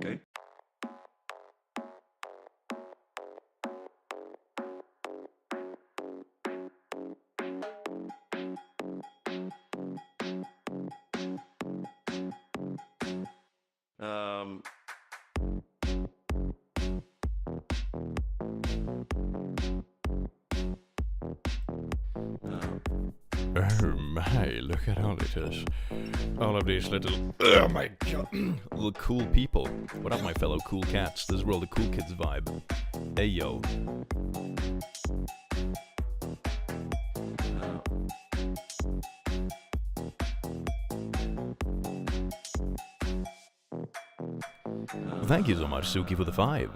Okay. Oh my, look at all it is. All of these little, oh my god, little cool people. What up, my fellow cool cats? This is where all the cool kids vibe. Hey yo. Thank you so much, Suki, for the 5.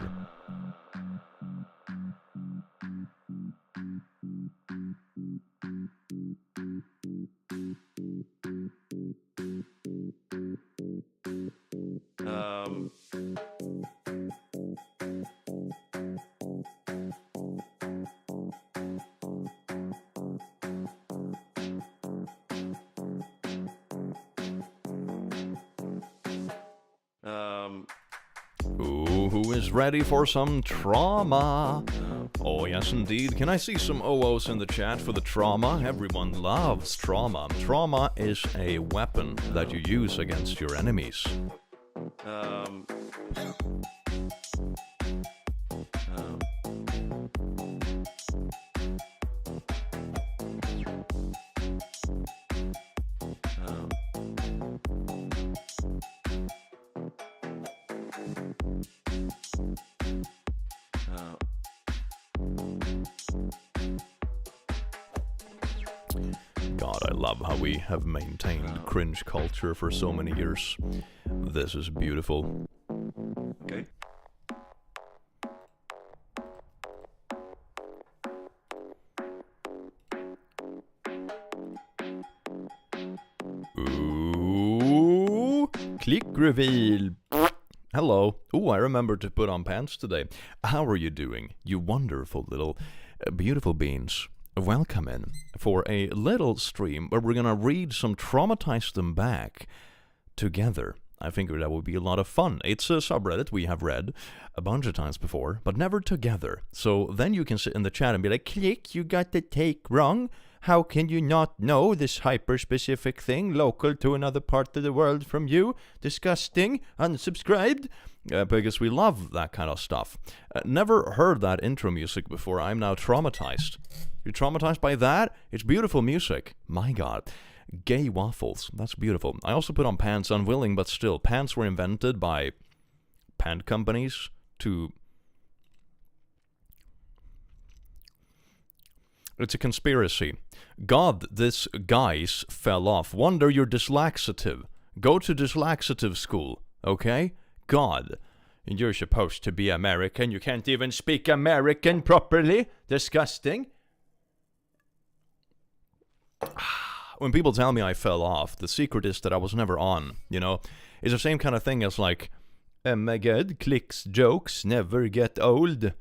Who is ready for some trauma? Oh yes indeed. Can I see some OOs in the chat for the trauma? Everyone loves trauma. Trauma is a weapon that you use against your enemies. God, I love how we have maintained cringe culture for so many years. This is beautiful. Okay. Ooh, click reveal. Hello. Ooh, I remembered to put on pants today. How are you doing, you wonderful little beautiful beings? Welcome in for a little stream where we're gonna read some Traumatize Them Back together. I figured that would be a lot of fun. It's a subreddit we have read a bunch of times before, but never together. So then you can sit in the chat and be like, click, you got the take wrong. How can you not know this hyper-specific thing local to another part of the world from you? Disgusting. Unsubscribed. Because we love that kind of stuff. Never heard that intro music before. I'm now traumatized. You're traumatized by that? It's beautiful music. My god. Gay waffles. That's beautiful. I also put on pants, unwilling, but still. Pants were invented by pant companies to... It's a conspiracy. God, this guys fell off. Wonder you're dyslexitive. Go to dyslexitive school, okay? God. And you're supposed to be American. You can't even speak American properly. Disgusting. When people tell me I fell off, the secret is that I was never on, you know? It's the same kind of thing as like, oh my god, Click's jokes never get old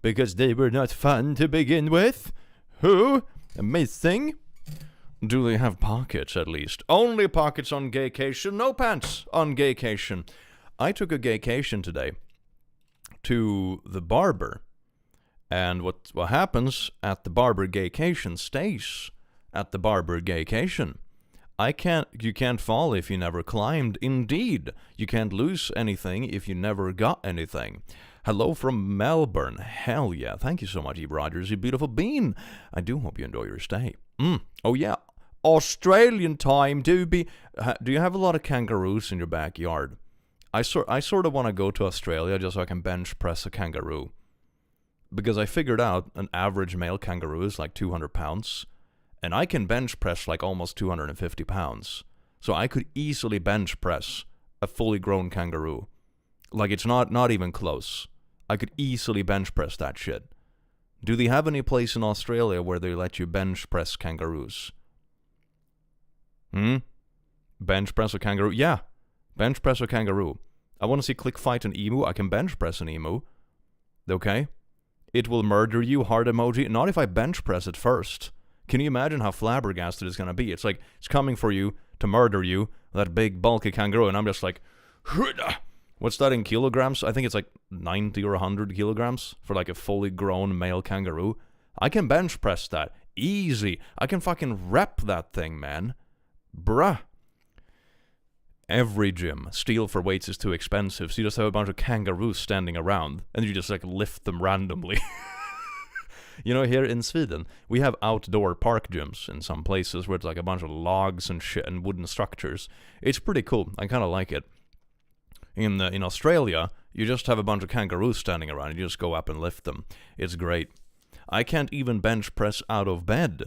because they were not fun to begin with. Who? Amazing. Do they have pockets at least? Only pockets on gaycation, no pants on gaycation. I took a gaycation today to the barber. And what happens at the barber gaycation stays at the barber gaycation. You can't fall if you never climbed. Indeed, you can't lose anything if you never got anything. Hello from Melbourne. Hell yeah. Thank you so much, Eve Rogers, you beautiful bean. I do hope you enjoy your stay. Oh yeah. Australian time. Do you have a lot of kangaroos in your backyard? I sort of want to go to Australia just so I can bench press a kangaroo. Because I figured out an average male kangaroo is like 200 pounds. And I can bench press like almost 250 pounds. So I could easily bench press a fully grown kangaroo. Like, it's not even close. I could easily bench press that shit. Do they have any place in Australia where they let you bench press kangaroos? Bench press a kangaroo? Yeah. Bench press a kangaroo. I want to see click fight an emu. I can bench press an emu. Okay? It will murder you, heart emoji. Not if I bench press it first. Can you imagine how flabbergasted it's going to be? It's like, it's coming for you to murder you, that big bulky kangaroo, and I'm just like, what's that in kilograms? I think it's like 90 or 100 kilograms for like a fully grown male kangaroo. I can bench press that. Easy. I can fucking rep that thing, man. Bruh. Every gym, steel for weights is too expensive, so you just have a bunch of kangaroos standing around, and you just like lift them randomly. You know, here in Sweden, we have outdoor park gyms in some places where it's like a bunch of logs and shit and wooden structures. It's pretty cool. I kind of like it. In Australia, you just have a bunch of kangaroos standing around and you just go up and lift them. It's great. I can't even bench press out of bed.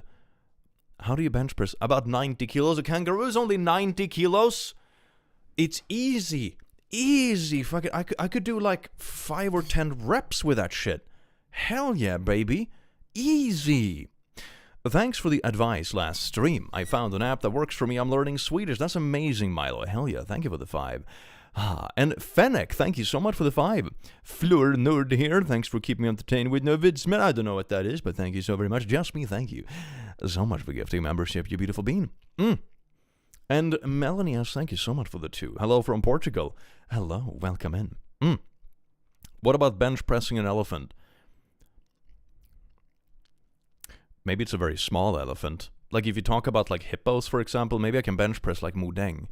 How do you bench press? About 90 kilos. A kangaroo's only 90 kilos? It's easy. Easy. Fuck it. I could do like 5 or 10 reps with that shit. Hell yeah, baby. Easy. Thanks for the advice last stream. I found an app that works for me. I'm learning Swedish. That's amazing, Milo. Hell yeah. Thank you for the 5. And Fennec, thank you so much for the 5. Fleur Nerd here. Thanks for keeping me entertained with no vidsman. I don't know what that is, but thank you so very much. Just me, thank you so much for gifting membership, you beautiful bean. And Melanie S, thank you so much for the 2. Hello from Portugal. Hello, welcome in. What about bench pressing an elephant? Maybe it's a very small elephant. Like if you talk about like hippos, for example, maybe I can bench press like Mudeng.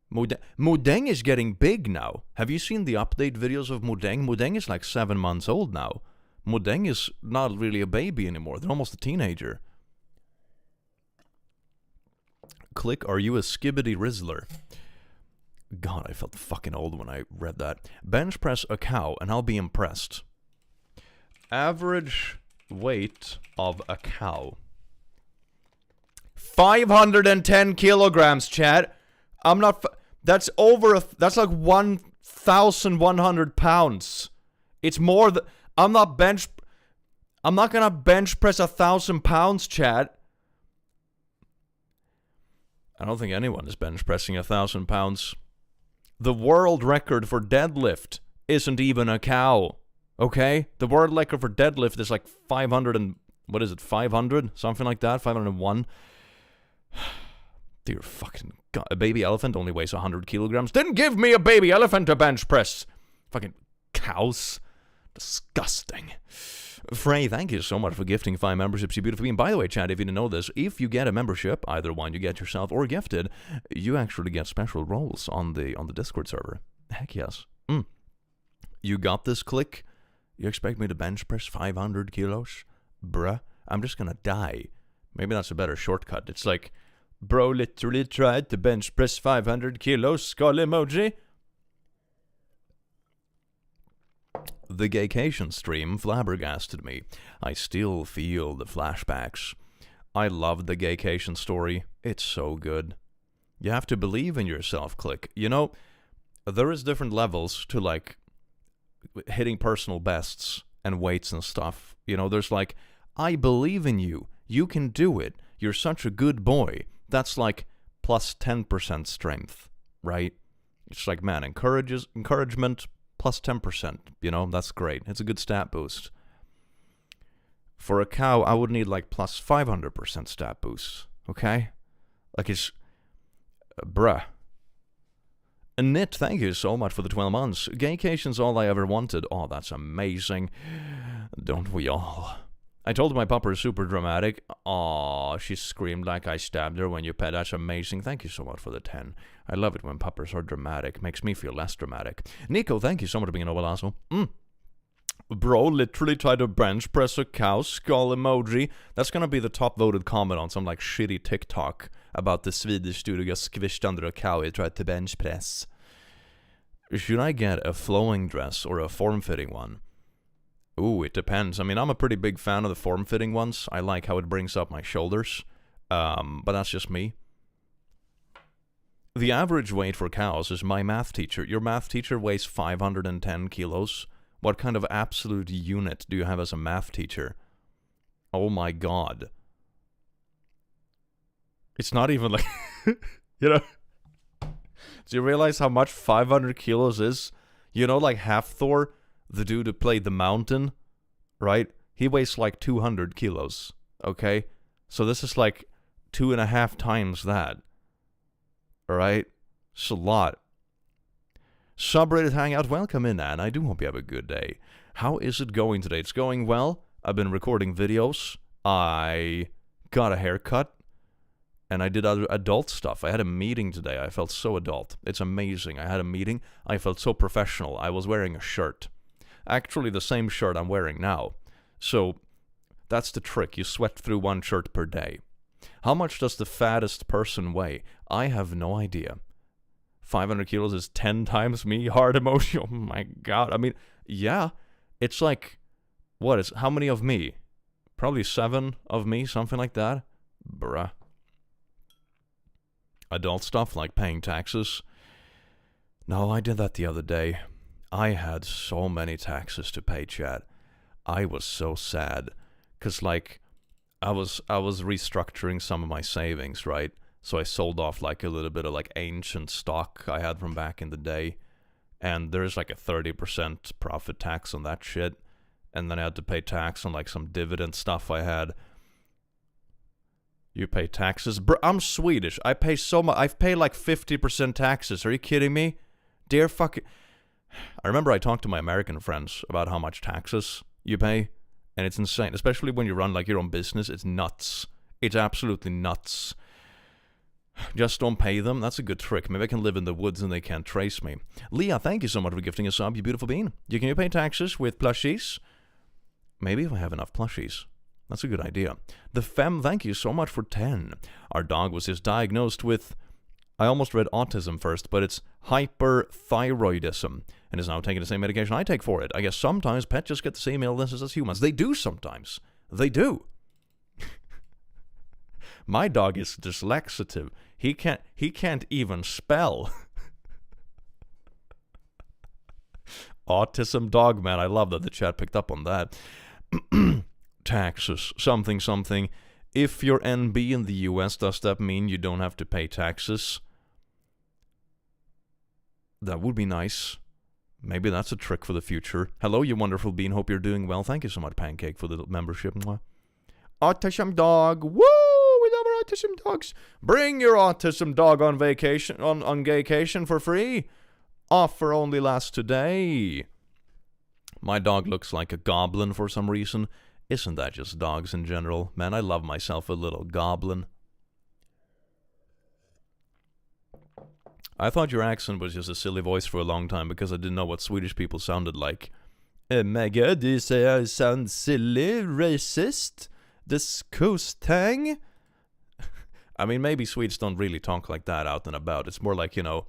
Mudeng is getting big now. Have you seen the update videos of Mudeng? Mudeng is like 7 months old now. Mudeng is not really a baby anymore. They're almost a teenager. Click, are you a skibbity rizzler? God, I felt fucking old when I read that. Bench press a cow and I'll be impressed. Average weight of a cow. 510 kilograms, chat. I'm not... That's over... That's like 1,100 pounds. It's more than... I'm not gonna bench press 1,000 pounds, chat. I don't think anyone is bench pressing 1,000 pounds. The world record for deadlift isn't even a cow. Okay? The world record for deadlift is like 500 and... What is it? 500? Something like that? 501? Dear fucking God. A baby elephant only weighs 100 kilograms. Then give me a baby elephant to bench press. Fucking cows. Disgusting. Frey, thank you so much for gifting 5 memberships, you beautiful being. By the way, chat, if you didn't know this, if you get a membership, either one you get yourself or gifted, you actually get special roles on the Discord server. Heck yes. You got this, Click? You expect me to bench press 500 kilos? Bruh, I'm just gonna die. Maybe that's a better shortcut. It's like, bro literally tried to bench press 500 kilos, skull emoji. The Gaycation stream flabbergasted me. I still feel the flashbacks. I loved the Gaycation story. It's so good. You have to believe in yourself, Click. You know, there is different levels to, like, hitting personal bests and weights and stuff. You know, there's like, I believe in you. You can do it. You're such a good boy. That's like plus 10% strength, right? It's like, man, encouragement plus 10%. You know, that's great. It's a good stat boost. For a cow, I would need like plus 500% stat boost. Okay? Like it's... bruh. Knit, thank you so much for the 12 months. Gaycation's all I ever wanted. Oh, that's amazing. Don't we all? I told my pupper is super dramatic. Aw, she screamed like I stabbed her when you pet. That's amazing. Thank you so much for the 10. I love it when puppers are dramatic. Makes me feel less dramatic. Nico, thank you so much for being a noble asshole. Bro literally tried to bench press a cow. Skull emoji. That's gonna be the top voted comment on some like shitty TikTok about the Swedish dude who got squished under a cow he tried to bench press. Should I get a flowing dress or a form-fitting one? Ooh, it depends. I mean, I'm a pretty big fan of the form-fitting ones. I like how it brings up my shoulders. But that's just me. The average weight for cows is my math teacher. Your math teacher weighs 510 kilos. What kind of absolute unit do you have as a math teacher? Oh my god. It's not even like... you know... Do you realize how much 500 kilos is? You know, like Half-Thor, the dude who played the Mountain, right? He weighs like 200 kilos, okay? So this is like 2.5 times that. Alright? It's a lot. Subreddit Hangout, welcome in, Anne. I do hope you have a good day. How is it going today? It's going well. I've been recording videos. I got a haircut. And I did other adult stuff. I had a meeting today. I felt so adult. It's amazing. I had a meeting. I felt so professional. I was wearing a shirt. Actually, the same shirt I'm wearing now. So, that's the trick. You sweat through one shirt per day. How much does the fattest person weigh? I have no idea. 500 kilos is 10 times me. Hard emoji. Oh my god. I mean, yeah. It's like, what is, how many of me? Probably 7 of me, something like that. Bruh. Adult stuff like paying taxes. No, I did that the other day. I had so many taxes to pay, chat. I was so sad. Because, like, I was restructuring some of my savings, right? So I sold off, like, a little bit of, like, ancient stock I had from back in the day. And there's, like, a 30% profit tax on that shit. And then I had to pay tax on, like, some dividend stuff I had. You pay taxes? Bro, I'm Swedish. I pay so much. I pay like 50% taxes. Are you kidding me? Dear fucking... I remember I talked to my American friends about how much taxes you pay. And it's insane. Especially when you run like your own business. It's nuts. It's absolutely nuts. Just don't pay them. That's a good trick. Maybe I can live in the woods and they can't trace me. Leah, thank you so much for gifting a sub, you beautiful bean. Can you pay taxes with plushies? Maybe if I have enough plushies. That's a good idea. The Fem, thank you so much for 10. Our dog was just diagnosed with, I almost read autism first, but it's hyperthyroidism, and is now taking the same medication I take for it. I guess sometimes pets just get the same illnesses as humans. They do sometimes. They do. My dog is dyslexitive. He can't even spell. Autism dog, man. I love that the chat picked up on that. Taxes, something. If you're NB in the US, does that mean you don't have to pay taxes? That would be nice. Maybe that's a trick for the future. Hello, you wonderful bean. Hope you're doing well. Thank you so much, Pancake, for the membership. Mwah. Autism dog. Woo! We love our autism dogs. Bring your autism dog on vacation, on gaycation for free. Offer only lasts today. My dog looks like a goblin for some reason. Isn't that just dogs in general? Man, I love myself a little goblin. I thought your accent was just a silly voice for a long time because I didn't know what Swedish people sounded like. Oh my god, do you say I sound silly, racist, disgusting? I mean, maybe Swedes don't really talk like that out and about. It's more like, you know,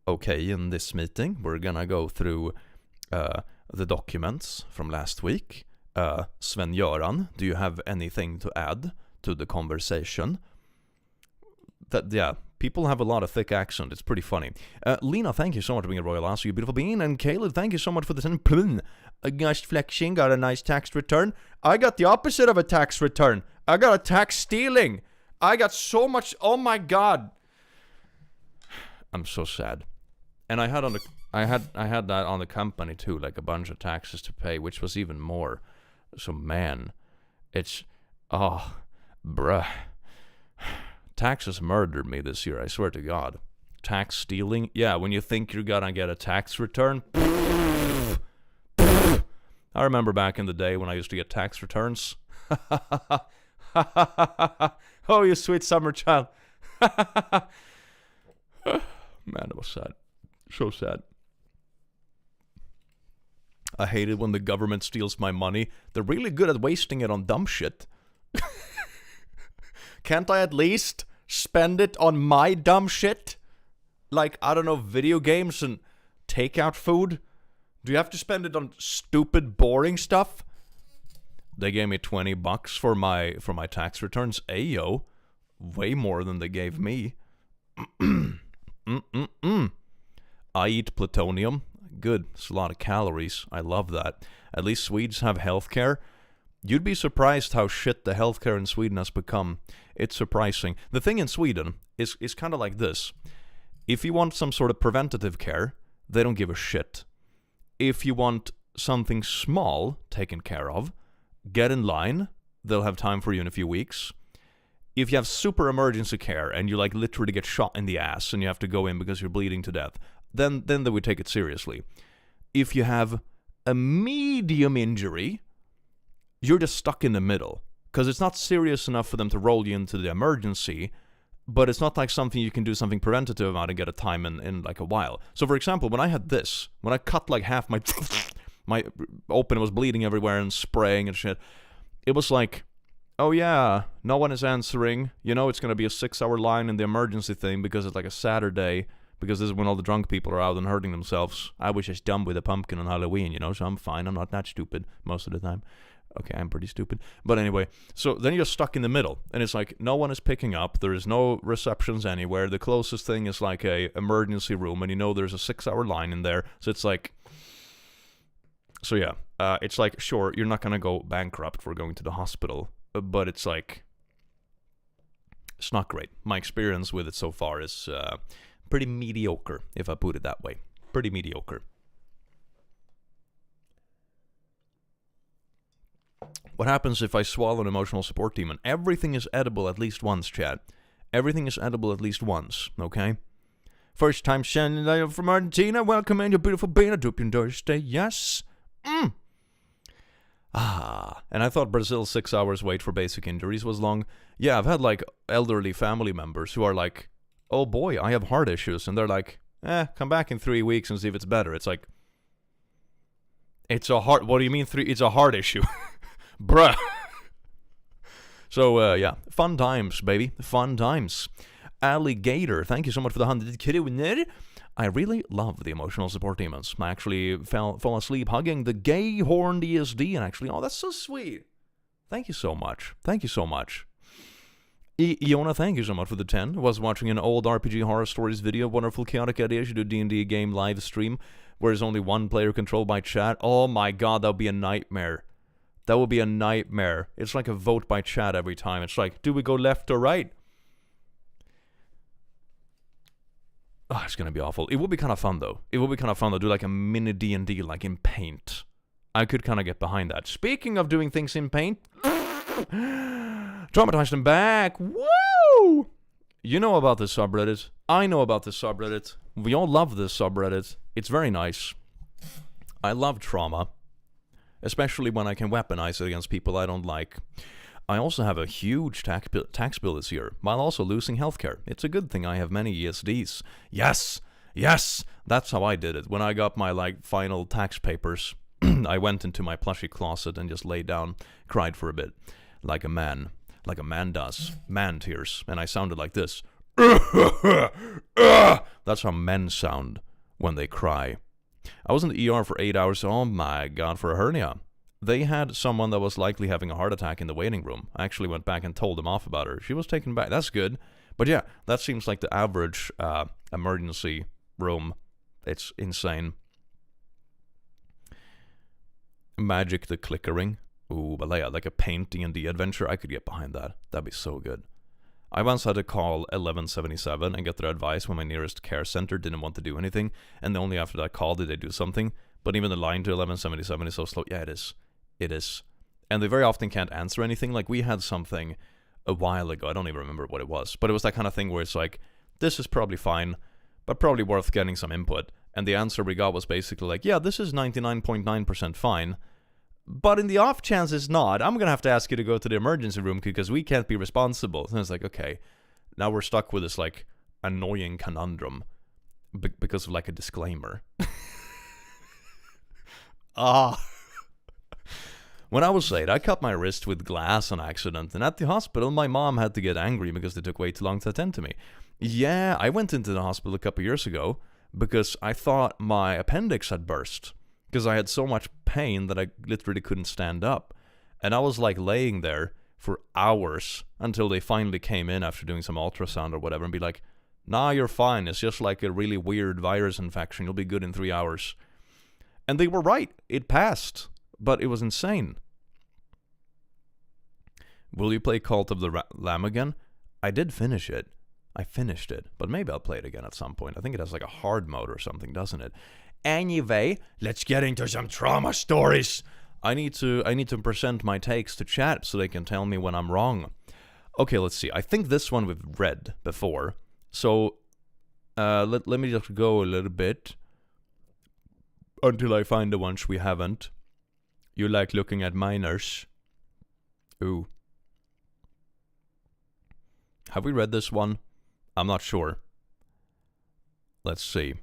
okay, in this meeting, we're gonna go through the documents from last week. Sven-Göran, do you have anything to add to the conversation? That, yeah, people have a lot of thick accent. It's pretty funny. Lena, thank you so much for being a royal ass, you beautiful bean. And Caleb, thank you so much for the 10 plun. Gust flexing, got a nice tax return. I got the opposite of a tax return. I got a tax stealing. I got so much, oh my god. I'm so sad. And I had that on the company too, like a bunch of taxes to pay, which was even more. So man, it's, oh, bruh. Taxes murdered me this year, I swear to God. Tax stealing? Yeah, when you think you're gonna get a tax return. I remember back in the day when I used to get tax returns. Oh, you sweet summer child. Man, it was sad. So sad. I hate it when the government steals my money. They're really good at wasting it on dumb shit. Can't I at least spend it on my dumb shit? Like, I don't know, video games and takeout food? Do you have to spend it on stupid, boring stuff? They gave me $20 for my tax returns. Ayo. Way more than they gave me. I eat plutonium. Good. It's a lot of calories. I love that. At least Swedes have healthcare. You'd be surprised how shit the healthcare in Sweden has become. It's surprising. The thing in Sweden is kind of like this. If you want some sort of preventative care, they don't give a shit. If you want something small taken care of, get in line. They'll have time for you in a few weeks. If you have super emergency care and you like literally get shot in the ass and you have to go in because you're bleeding to death, then they would take it seriously. If you have a medium injury, you're just stuck in the middle. Because it's not serious enough for them to roll you into the emergency, but it's not like something you can do something preventative about and get a time in like a while. So for example, when I had this, when I cut like half my open, it was bleeding everywhere and spraying and shit, it was like, oh yeah, no one is answering. You know, it's going to be a 6-hour line in the emergency thing because it's like a Saturday, because this is when all the drunk people are out and hurting themselves. I was just dumb with a pumpkin on Halloween, you know, so I'm fine. I'm not that stupid most of the time. Okay, I'm pretty stupid. But anyway, so then you're stuck in the middle. And it's like, no one is picking up. There is no receptions anywhere. The closest thing is like a emergency room. And you know there's a 6-hour line in there. So it's like... So yeah, it's like, sure, you're not going to go bankrupt for going to the hospital. But it's like... It's not great. My experience with it so far is pretty mediocre, if I put it that way. Pretty mediocre. What happens if I swallow an emotional support demon? Everything is edible at least once, chat. Everything is edible at least once, okay? First time sending from Argentina. Welcome in, your beautiful bean. I hope you enjoy your stay. Yes. And I thought Brazil's 6 hours wait for basic injuries was long. Yeah, I've had like elderly family members who are like, oh boy, I have heart issues. And they're like, come back in 3 weeks and see if it's better. It's like, it's a heart, what do you mean it's a heart issue? Bruh. So, yeah, fun times, baby. Fun times. Alligator, thank you so much for the 100 kroner. I really love the emotional support demons. I actually fell asleep hugging the gay horned ESD, and actually, oh, that's so sweet. Thank you so much. Thank you so much. Iona, thank you so much for the 10. I was watching an old RPG Horror Stories video. Wonderful, chaotic idea. You should do a D&D game live stream where there's only one player controlled by chat. Oh my god, that would be a nightmare. That would be a nightmare. It's like a vote by chat every time. It's like, do we go left or right? Oh, it's going to be awful. It would be kind of fun, though. It would be kind of fun to do like a mini D&D, like in Paint. I could kind of get behind that. Speaking of doing things in Paint... TraumatizeThemBack! Woo! You know about this subreddit. I know about this subreddit. We all love this subreddit. It's very nice. I love trauma. Especially when I can weaponize it against people I don't like. I also have a huge tax bill this year, while also losing healthcare. It's a good thing I have many ESDs. Yes! Yes! That's how I did it. When I got my, final tax papers, I went into my plushie closet and just laid down, cried for a bit. Like a man. Like a man does. Man tears. And I sounded like this. That's how men sound when they cry. I was in the ER for 8 hours, oh my god, for a hernia. They had someone that was likely having a heart attack in the waiting room. I actually went back and told them off about her. She was taken back. That's good. But yeah, that seems like the average emergency room. It's insane. Magic the Clickering. Ooh, but yeah, like a Paint D&D adventure. I could get behind that. That'd be so good. I once had to call 1177 and get their advice when my nearest care center didn't want to do anything, and only after that call did they do something. But even the line to 1177 is so slow. Yeah, it is. It is. And they very often can't answer anything. Like, we had something a while ago. I don't even remember what it was. But it was that kind of thing where it's like, this is probably fine, but probably worth getting some input. And the answer we got was basically like, yeah, this is 99.9% fine. But in the off chance it's not, I'm gonna have to ask you to go to the emergency room because we can't be responsible. And it's like, okay, now we're stuck with this like annoying conundrum because of like a disclaimer. When I was 8, I cut my wrist with glass on accident, and at the hospital, my mom had to get angry because they took way too long to attend to me. Yeah, I went into the hospital a couple years ago because I thought my appendix had burst because I had so much pain that I literally couldn't stand up. And I was like laying there for hours until they finally came in after doing some ultrasound or whatever and be like, nah, you're fine. It's just like a really weird virus infection. You'll be good in 3 hours. And they were right. It passed. But it was insane. Will you play Cult of the Lamb again? I did finish it. I finished it. But maybe I'll play it again at some point. I think it has like a hard mode or something, doesn't it? Anyway, let's get into some trauma stories. I need to present my takes to chat so they can tell me when I'm wrong. Okay, let's see. I think this one we've read before. So, let me just go a little bit until I find the ones we haven't. You like looking at minors. Ooh. Have we read this one? I'm not sure. Let's see.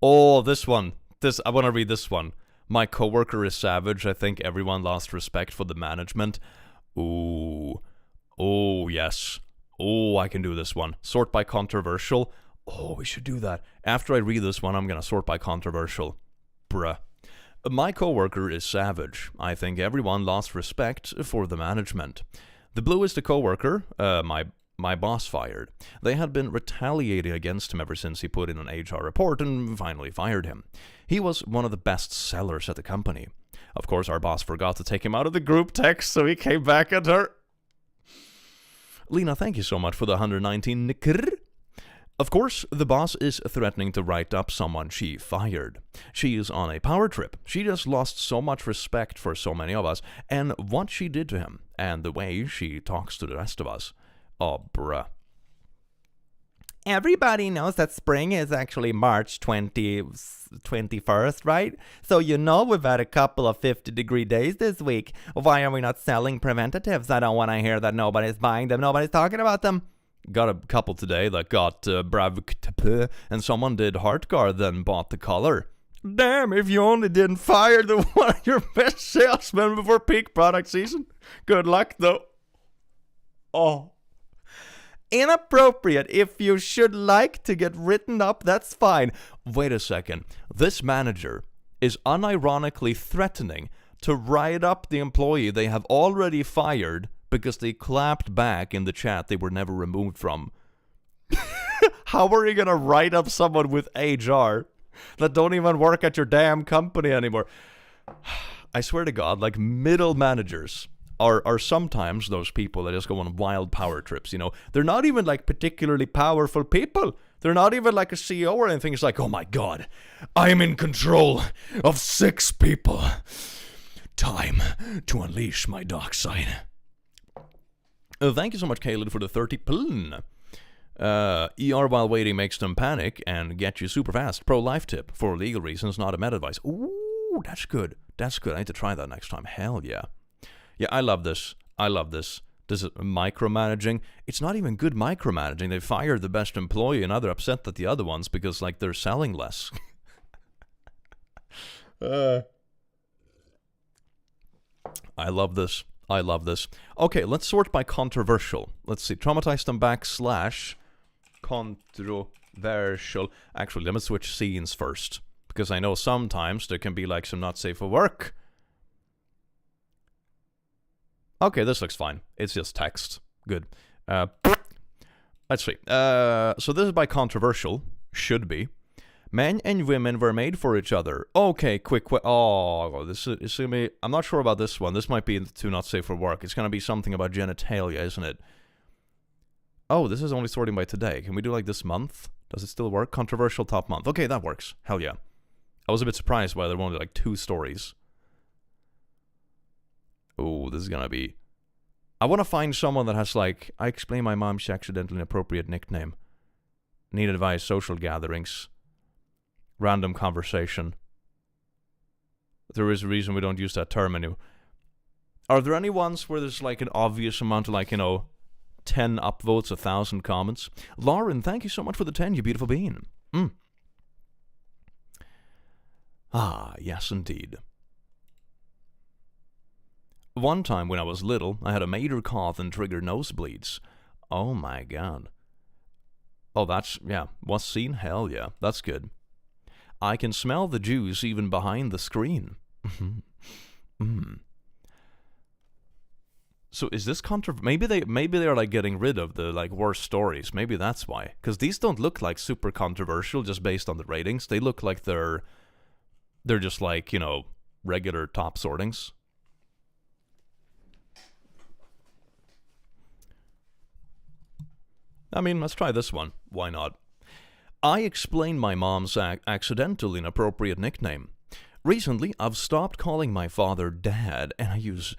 Oh, this one. I want to read this one. My coworker is savage. I think everyone lost respect for the management. Ooh. Oh, yes. Oh, I can do this one. Sort by controversial. Oh, we should do that. After I read this one, I'm going to sort by controversial. Bruh. My coworker is savage. I think everyone lost respect for the management. The blue is the coworker, my boss fired. They had been retaliating against him ever since he put in an HR report and finally fired him. He was one of the best sellers at the company. Of course, our boss forgot to take him out of the group text, so he came back at her. Lena, thank you so much for the 119 nicker. Of course, the boss is threatening to write up someone she fired. She is on a power trip. She just lost so much respect for so many of us, and what she did to him, and the way she talks to the rest of us. Oh, bruh. Everybody knows that spring is actually March 21st, right? So you know we've had a couple of 50-degree days this week. Why are we not selling preventatives? I don't want to hear that nobody's buying them, nobody's talking about them. Got a couple today that got Brav and someone did Heartguard, then bought the color. Damn, if you only didn't fire the one of your best salesmen before peak product season. Good luck, though. Oh. Inappropriate. If you should like to get written up, that's fine. Wait a second. This manager is unironically threatening to write up the employee they have already fired because they clapped back in the chat they were never removed from. How are you going to write up someone with HR that don't even work at your damn company anymore? I swear to God, like middle managers are sometimes those people that just go on wild power trips, you know. They're not even like particularly powerful people. They're not even like a CEO or anything. It's like, oh my God, I'm in control of 6 people. Time to unleash my dark side. Thank you so much, Caleb, for the 30 pln. ER while waiting makes them panic and get you super fast. Pro-life tip for legal reasons, not a med advice. Ooh, that's good. That's good. I need to try that next time. Hell yeah. Yeah, I love this. I love this. This is micromanaging. It's not even good micromanaging. They fired the best employee and now they're upset at the other ones because, like, they're selling less. I love this. I love this. Okay, let's sort by controversial. Let's see. TraumatizeThemBack / controversial. Actually, let me switch scenes first. Because I know sometimes there can be like some not safe for work. Okay, this looks fine. It's just text. Good. Let's see. So this is by controversial. Should be. Men and women were made for each other. Okay, quick. Oh, this is gonna be. I'm not sure about this one. This might be too not safe for work. It's gonna be something about genitalia, isn't it? Oh, this is only sorting by today. Can we do like this month? Does it still work? Controversial top month. Okay, that works. Hell yeah. I was a bit surprised why there were only like 2 stories. Oh, this is gonna be. I want to find someone that has like. I explain my mom's accidentally inappropriate nickname. Need advice. Social gatherings. Random conversation. There is a reason we don't use that term anymore. Are there any ones where there's like an obvious amount of 10 upvotes, 1,000 comments? Lauren, thank you so much for the 10, you beautiful bean. Ah, yes indeed. One time when I was little, I had a major cough and triggered nosebleeds. Oh my god. Oh, that's, yeah, was seen? Hell yeah, that's good. I can smell the juice even behind the screen. So is this maybe they're like getting rid of the like worst stories. Maybe that's why. Because these don't look like super controversial just based on the ratings. They look like they're just like, regular top sortings. I mean, let's try this one. Why not? I explained my mom's accidental inappropriate nickname. Recently, I've stopped calling my father Dad, and I use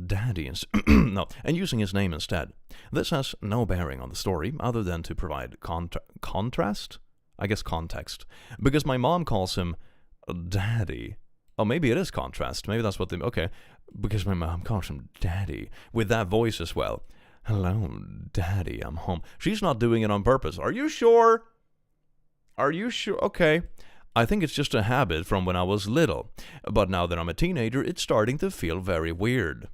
Daddy and using his name instead. This has no bearing on the story, other than to provide contrast? I guess context. Because my mom calls him Daddy. Oh, maybe it is contrast. Maybe that's what they... Okay. Because my mom calls him Daddy. With that voice as well. Hello, Daddy, I'm home. She's not doing it on purpose. Are you sure? Are you sure? Okay. I think it's just a habit from when I was little. But now that I'm a teenager, it's starting to feel very weird.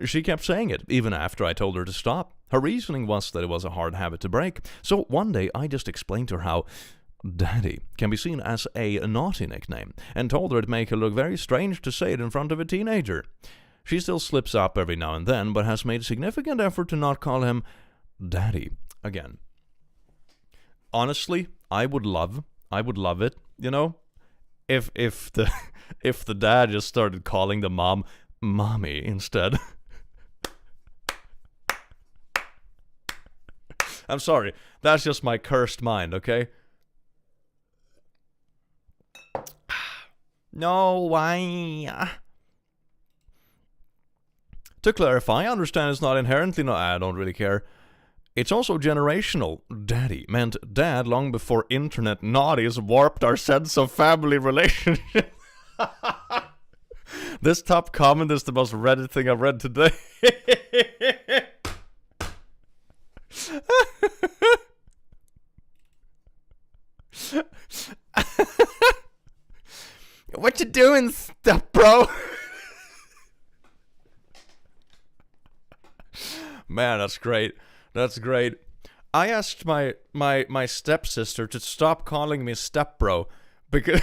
She kept saying it, even after I told her to stop. Her reasoning was that it was a hard habit to break. So one day, I just explained to her how Daddy can be seen as a naughty nickname, and told her it'd make her look very strange to say it in front of a teenager. She still slips up every now and then, but has made significant effort to not call him Daddy again. Honestly, I would love it, if the dad just started calling the mom Mommy instead. I'm sorry, that's just my cursed mind, okay? No, why? To clarify, I understand it's not inherently I don't really care. It's also generational. Daddy meant dad long before internet naughties warped our sense of family relationship. This top comment is the most Reddit thing I've read today. What you doing, stuff, bro? Man, that's great. That's great. I asked my stepsister to stop calling me stepbro because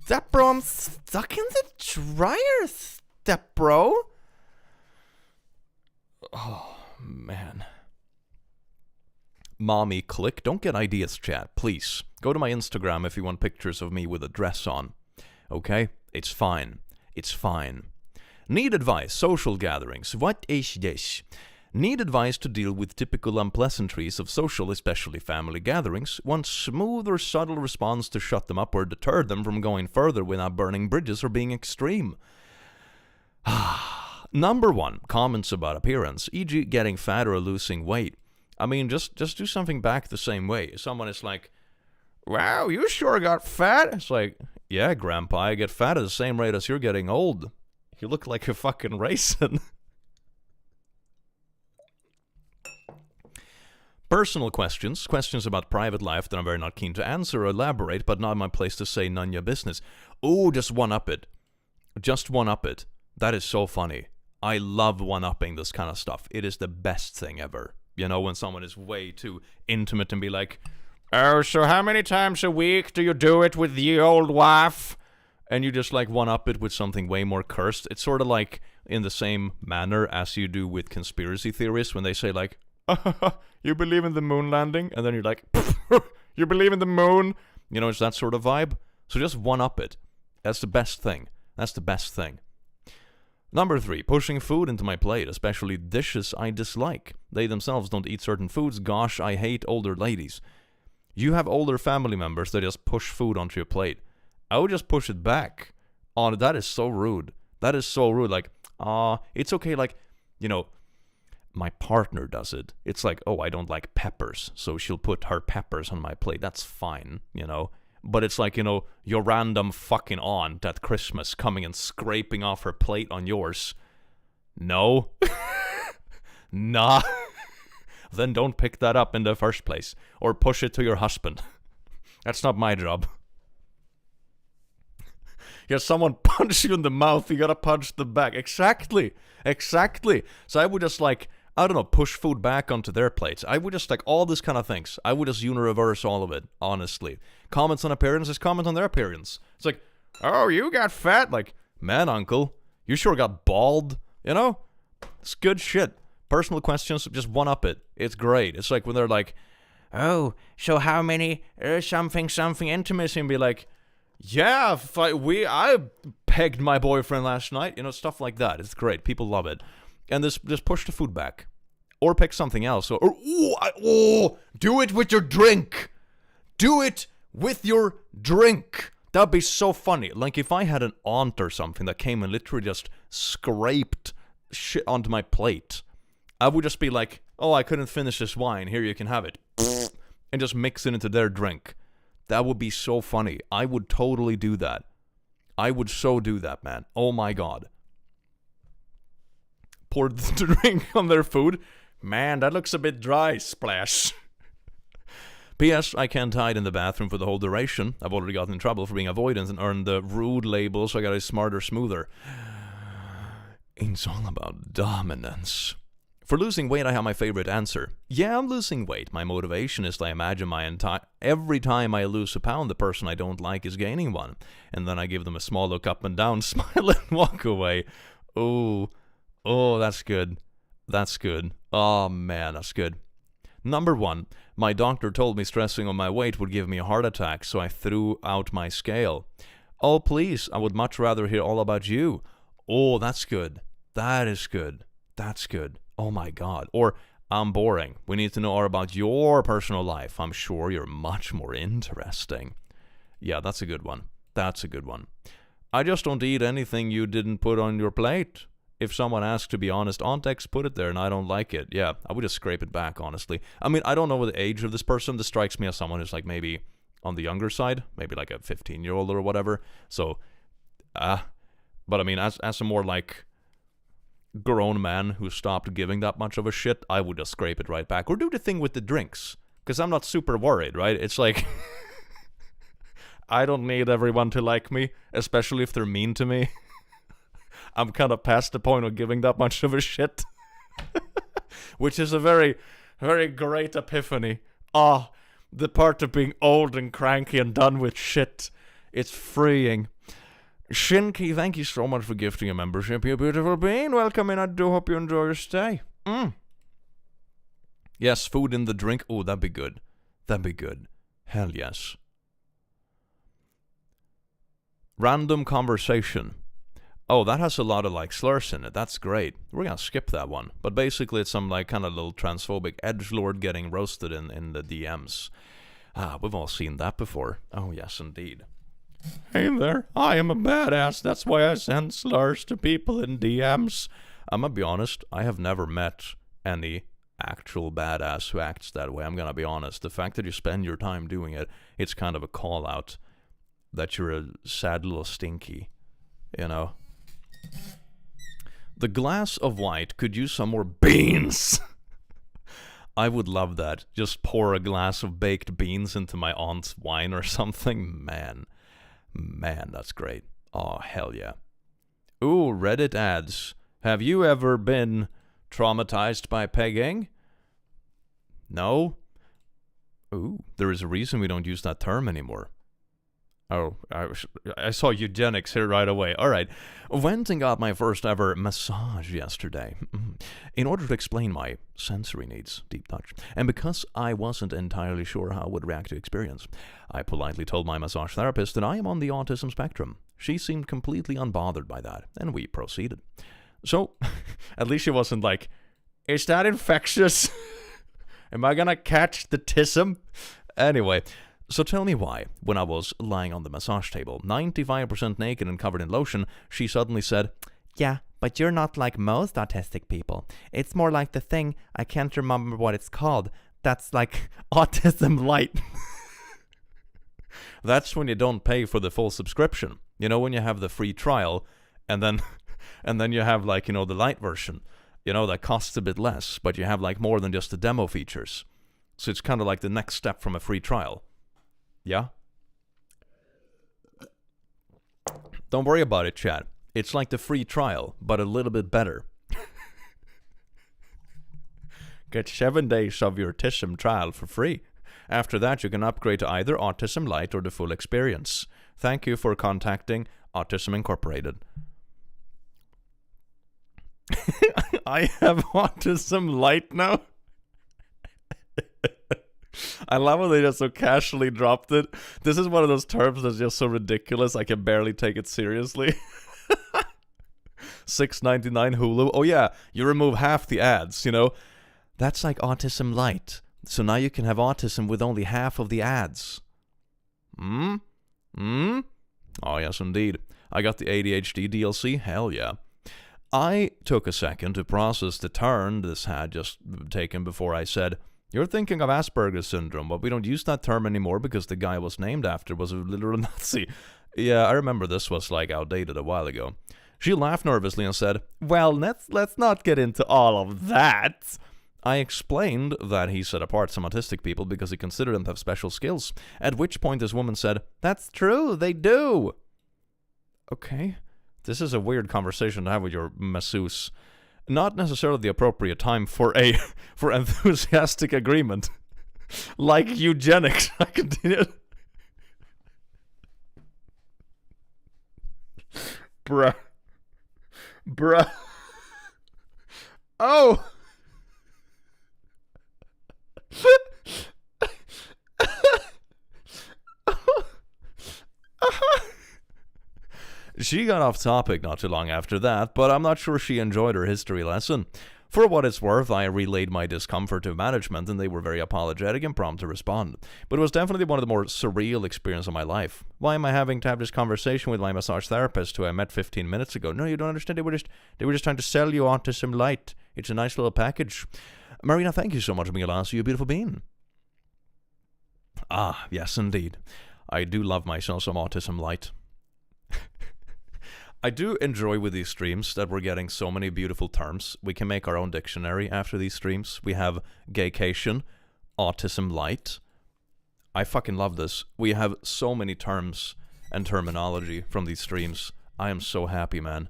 stepbro, I'm stuck in the dryer, stepbro. Oh man. Mommy click. Don't get ideas, chat, please. Go to my Instagram if you want pictures of me with a dress on. Okay? It's fine. It's fine. Need advice, social gatherings. What is this? Need advice to deal with typical unpleasantries of social, especially family gatherings. Want smooth or subtle response to shut them up or deter them from going further without burning bridges or being extreme. Number 1, comments about appearance, e.g. getting fat or losing weight. I mean, just do something back the same way. If someone is like, wow, you sure got fat? It's like, yeah, grandpa, I get fat at the same rate as you're getting old. You look like a fucking raisin. Personal questions about private life that I'm very not keen to answer or elaborate, but not my place to say none your business. Ooh, just one-up it. Just one-up it. That is so funny. I love one-upping this kind of stuff. It is the best thing ever. You know, when someone is way too intimate and be like, oh, so how many times a week do you do it with the old wife? And you just like one-up it with something way more cursed. It's sort of like in the same manner as you do with conspiracy theorists when they say like, you believe in the moon landing? And then you're like, you believe in the moon? You know, it's that sort of vibe. So just one-up it. That's the best thing. That's the best thing. Number 3, pushing food into my plate, especially dishes I dislike. They themselves don't eat certain foods. Gosh, I hate older ladies. You have older family members that just push food onto your plate. I would just push it back. Oh, that is so rude. That is so rude. Like, it's okay. Like, you know, my partner does it. It's like, oh, I don't like peppers, so she'll put her peppers on my plate. That's fine, you know. But it's like, you know, your random fucking aunt at Christmas coming and scraping off her plate on yours. No. Nah. Then don't pick that up in the first place. Or push it to your husband. That's not my job. Yeah, someone punch you in the mouth, you gotta punch them back. Exactly. So I would just like, I don't know, push food back onto their plates. I would just like all these kind of things. I would just unireverse all of it, honestly. Comments on appearance is comment on their appearance. It's like, oh, you got fat. Like, man, uncle, you sure got bald. You know? It's good shit. Personal questions, just one-up it. It's great. It's like when they're like, oh, so how many something intimacy, and be like, yeah, I pegged my boyfriend last night. You know, stuff like that. It's great. People love it. And just push the food back. Or pick something else. Or do it with your drink. Do it with your drink. That'd be so funny. Like if I had an aunt or something that came and literally just scraped shit onto my plate, I would just be like, oh, I couldn't finish this wine. Here, you can have it. And just mix it into their drink. That would be so funny. I would totally do that. I would so do that, man. Oh my god. Pour the drink on their food. Man, that looks a bit dry. Splash. P.S. I can't hide in the bathroom for the whole duration. I've already gotten in trouble for being avoidant and earned the rude label, so I got a smarter, smoother. It's all about dominance. For losing weight, I have my favorite answer. Yeah, I'm losing weight. My motivation is to imagine every time I lose a pound, the person I don't like is gaining one. And then I give them a small look up and down, smile and walk away. Oh, that's good. That's good. Oh, man, that's good. Number 1, my doctor told me stressing on my weight would give me a heart attack, so I threw out my scale. Oh, please, I would much rather hear all about you. Oh, that's good. That is good. That's good. Oh my god. Or, I'm boring. We need to know all about your personal life. I'm sure you're much more interesting. Yeah, that's a good one. That's a good one. I just don't eat anything you didn't put on your plate. If someone asks to be honest, Aunt X put it there and I don't like it. Yeah, I would just scrape it back, honestly. I mean, I don't know the age of this person. This strikes me as someone who's like maybe on the younger side. Maybe like a 15-year-old or whatever. So, but I mean, as a more like grown man who stopped giving that much of a shit, I would just scrape it right back. Or do the thing with the drinks. Because I'm not super worried, right? It's like, I don't need everyone to like me, especially if they're mean to me. I'm kind of past the point of giving that much of a shit. Which is a very, very great epiphany. The part of being old and cranky and done with shit. It's freeing. Shinky, thank you so much for gifting a membership, you beautiful being. Welcome in. I do hope you enjoy your stay. Yes, food in the drink. Oh, that'd be good. That'd be good. Hell yes. Random conversation. Oh, that has a lot of like slurs in it. That's great. We're gonna skip that one. But basically it's some like kind of little transphobic edgelord getting roasted in the DMs. We've all seen that before. Oh, yes, indeed. Hey there, I am a badass. That's why I send slurs to people in DMs. I'm gonna be honest, I have never met any actual badass who acts that way. I'm gonna be honest. The fact that you spend your time doing it, it's kind of a call out that you're a sad little stinky, you know? The glass of white could use some more beans. I would love that. Just pour a glass of baked beans into my aunt's wine or something. Man, that's great. Oh, hell yeah. Ooh, Reddit ads. Have you ever been traumatized by pegging? No? Ooh, there is a reason we don't use that term anymore. Oh, I saw eugenics here right away. All right. Went and got my first ever massage yesterday. In order to explain my sensory needs, deep touch, and because I wasn't entirely sure how I would react to experience, I politely told my massage therapist that I am on the autism spectrum. She seemed completely unbothered by that, and we proceeded. So, at least she wasn't like, is that infectious? Am I gonna catch the tism? Anyway, so tell me why, when I was lying on the massage table, 95% naked and covered in lotion, she suddenly said, yeah, but you're not like most autistic people. It's more like the thing, I can't remember what it's called, that's like autism light. That's when you don't pay for the full subscription. You know, when you have the free trial, and then you have like, you know, the light version, you know, that costs a bit less, but you have like more than just the demo features. So it's kind of like the next step from a free trial. Yeah? Don't worry about it, chat. It's like the free trial, but a little bit better. Get 7 days of your Autism trial for free. After that, you can upgrade to either Autism Lite or the full experience. Thank you for contacting Autism Incorporated. I have Autism Lite now. I love how they just so casually dropped it. This is one of those terms that's just so ridiculous I can barely take it seriously. $6.99 Hulu. Oh yeah, you remove half the ads, you know. That's like Autism Lite. So now you can have autism with only half of the ads. Oh yes, indeed. I got the ADHD DLC. Hell yeah. I took a second to process the turn this had just taken before I said, "You're thinking of Asperger's syndrome, but we don't use that term anymore because the guy was named after was a literal Nazi." Yeah, I remember this was like outdated a while ago. She laughed nervously and said, "Well, let's not get into all of that." I explained that he set apart some autistic people because he considered them to have special skills, at which point this woman said, "That's true, they do." Okay, this is a weird conversation to have with your masseuse. Not necessarily the appropriate time for enthusiastic agreement. Like eugenics. I continued. Bruh. Oh! She got off topic not too long after that, but I'm not sure she enjoyed her history lesson. For what it's worth, I relayed my discomfort to management, and they were very apologetic and prompt to respond. But it was definitely one of the more surreal experiences of my life. Why am I having to have this conversation with my massage therapist, who I met 15 minutes ago? No, you don't understand. They were just trying to sell you Autism Lite. It's a nice little package. Marina, thank you so much, Miguel. You beautiful being. Ah, yes, indeed. I do love myself some Autism Lite. I do enjoy with these streams that we're getting so many beautiful terms. We can make our own dictionary after these streams. We have gaycation, Autism Lite. I fucking love this. We have so many terms and terminology from these streams. I am so happy, man.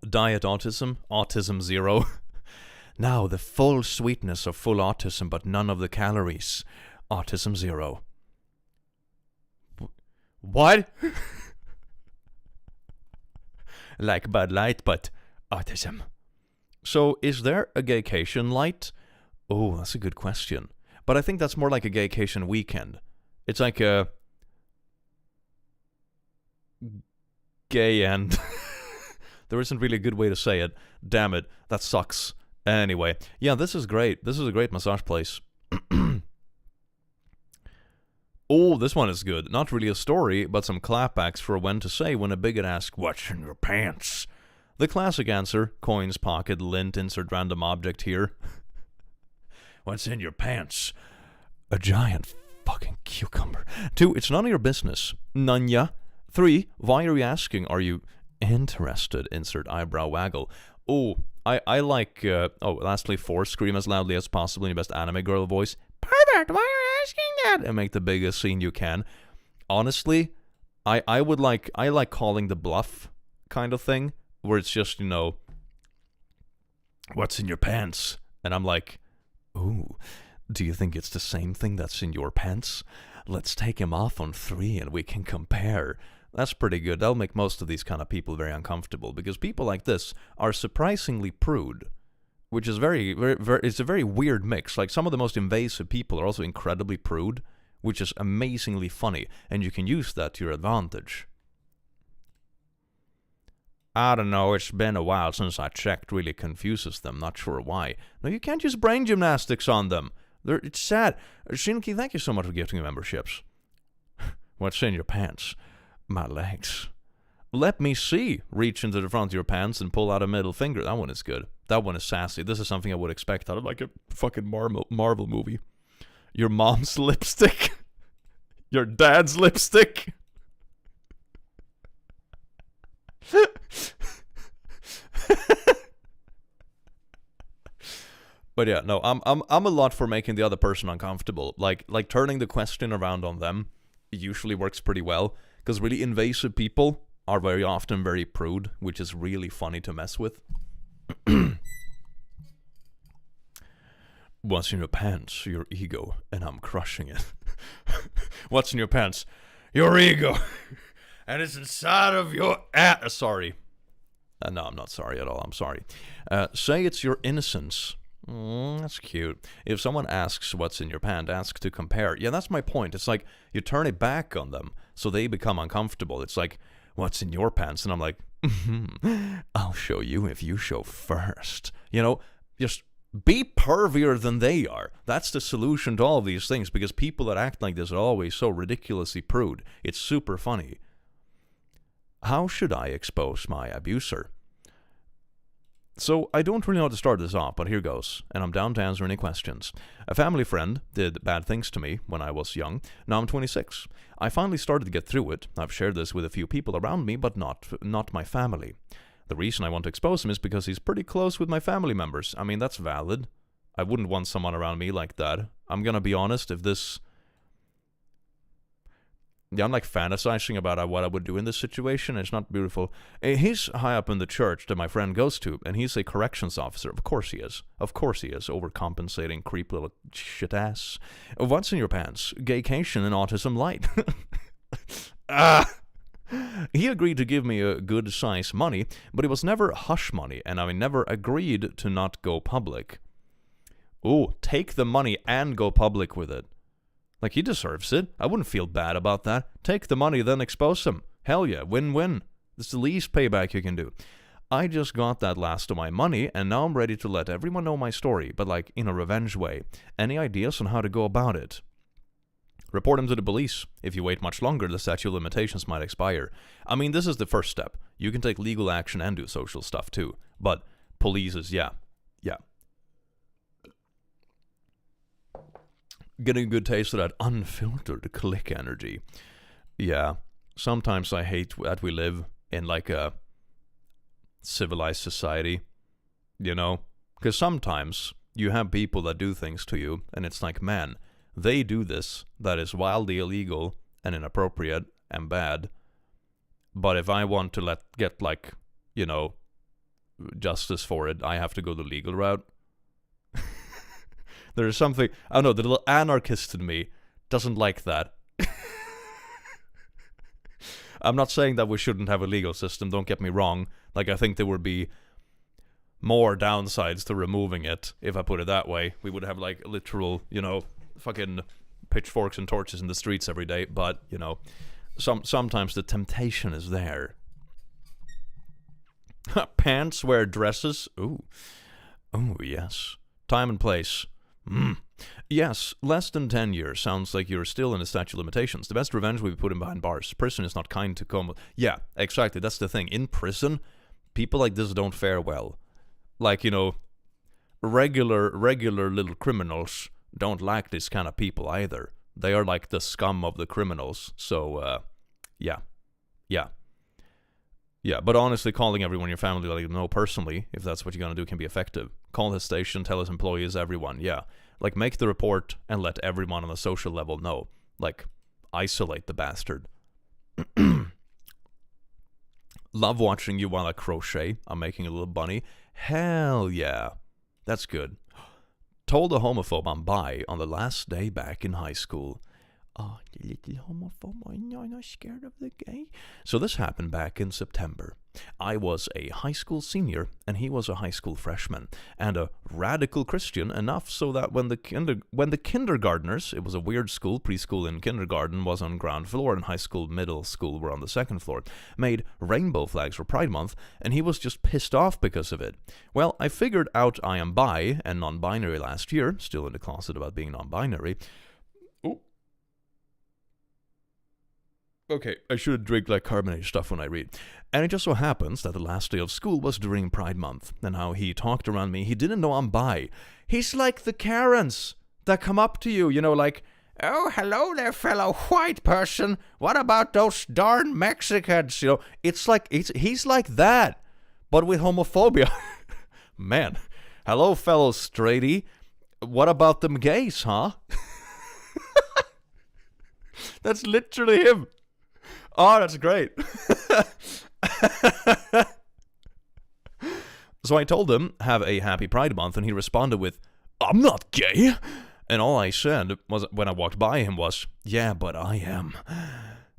Diet autism, autism zero. Now the full sweetness of full autism, but none of the calories. Autism zero. What? Like Bud Light, but autism. So, is there a gaycation light? Oh, that's a good question. But I think that's more like a gaycation weekend. It's like a gay end. There isn't really a good way to say it. Damn it, that sucks. Anyway, yeah, this is great. This is a great massage place. Oh, this one is good. Not really a story, but some clapbacks for when to say when a bigot asks, "What's in your pants?" The classic answer, coins, pocket, lint, insert random object here. What's in your pants? A giant fucking cucumber. 2, it's none of your business. Nanya. 3, why are you asking? Are you interested? Insert eyebrow waggle. Oh, I like, lastly 4, scream as loudly as possible in your best anime girl voice. Pervert, why are you asking that? And make the biggest scene you can. Honestly, I like calling the bluff kind of thing, where it's just, you know, what's in your pants? And I'm like, ooh, do you think it's the same thing that's in your pants? Let's take him off on 3 and we can compare. That's pretty good. That'll make most of these kind of people very uncomfortable, because people like this are surprisingly prude, which is it's a very weird mix. Like, some of the most invasive people are also incredibly prude, which is amazingly funny, and you can use that to your advantage. I don't know, it's been a while since I checked. Really confuses them, not sure why. No, you can't use brain gymnastics on them. It's sad. Shinki, thank you so much for gifting me memberships. What's in your pants? My legs. Let me see. Reach into the front of your pants and pull out a middle finger. That one is good. That one is sassy. This is something I would expect out of like a fucking Marvel movie. Your mom's lipstick. Your dad's lipstick. But yeah, no, I'm a lot for making the other person uncomfortable. Like turning the question around on them usually works pretty well, because really invasive people are very often very prude, which is really funny to mess with. What's in your pants? Your ego, and I'm crushing it. What's in your pants? Your ego, and it's inside of your ass. Sorry. No, I'm not sorry at all. I'm sorry. Say it's your innocence. That's cute. If someone asks what's in your pants, ask to compare. Yeah, that's my point. It's like you turn it back on them so they become uncomfortable. It's like, what's in your pants? And I'm like, I'll show you if you show first. You know, just be pervier than they are. That's the solution to all of these things, because people that act like this are always so ridiculously prude. It's super funny. How should I expose my abuser? So, I don't really know how to start this off, but here goes, and I'm down to answer any questions. A family friend did bad things to me when I was young. Now I'm 26. I finally started to get through it. I've shared this with a few people around me, but not my family. The reason I want to expose him is because he's pretty close with my family members. I mean, that's valid. I wouldn't want someone around me like that. I'm gonna be honest, if this... Yeah, I'm like fantasizing about what I would do in this situation. It's not beautiful. He's high up in the church that my friend goes to, and he's a corrections officer. Of course he is. Of course he is. Overcompensating, creep little shit ass. What's in your pants? Gaycation and autism light. He agreed to give me a good size money, but it was never hush money, and I never agreed to not go public. Ooh, take the money and go public with it. Like, he deserves it. I wouldn't feel bad about that. Take the money, then expose him. Hell yeah, win-win. It's the least payback you can do. I just got that last of my money, and now I'm ready to let everyone know my story, but like in a revenge way. Any ideas on how to go about it? Report him to the police. If you wait much longer, the statute of limitations might expire. I mean, this is the first step. You can take legal action and do social stuff too. But police is, yeah. Getting a good taste of that unfiltered click energy. Yeah, sometimes I hate that we live in like a civilized society, you know? Because sometimes you have people that do things to you, and it's like, man, they do this that is wildly illegal and inappropriate and bad. But if I want to get like, you know, justice for it, I have to go the legal route. There's something, I don't know, the little anarchist in me doesn't like that. I'm not saying that we shouldn't have a legal system, don't get me wrong. Like, I think there would be more downsides to removing it, if I put it that way. We would have, like, literal, you know, fucking pitchforks and torches in the streets every day, but, you know, sometimes the temptation is there. Pants wear dresses? Ooh, yes. Time and place. Yes, less than 10 years. Sounds like you're still in the statute of limitations. The best revenge will be put in behind bars. Prison is not kind to come. Yeah, exactly. That's the thing. In prison, people like this don't fare well. Like, you know, regular little criminals don't like this kind of people either. They are like the scum of the criminals. So, yeah. But honestly, calling everyone in your family, let them know personally, if that's what you're going to do, can be effective. Call his station, tell his employees, everyone, yeah. Like, make the report and let everyone on the social level know. Like, isolate the bastard. Love watching you while I crochet. I'm making a little bunny. Hell yeah. That's good. Told a homophobe I'm bi on the last day back in high school. Oh, you little homophobe, I'm not scared of the gay. So this happened back in September. I was a high school senior, and he was a high school freshman, and a radical Christian enough so that when the kindergartners, it was a weird school, preschool and kindergarten was on ground floor, and high school, middle school were on the second floor, made rainbow flags for Pride Month, and he was just pissed off because of it. Well, I figured out I am bi and non-binary last year, still in the closet about being non-binary. Okay, I should drink like carbonated stuff when I read. And it just so happens that the last day of school was during Pride Month, and how he talked around me, he didn't know I'm bi. He's like the Karens that come up to you, like, "Oh, hello there, fellow white person. What about those darn Mexicans?" It's like, he's like that, but with homophobia. Man, hello, fellow straighty. What about them gays, huh? That's literally him. Oh, that's great. So I told him, have a happy Pride Month, and he responded with, "I'm not gay." And all I said was, when I walked by him, was, "Yeah, but I am."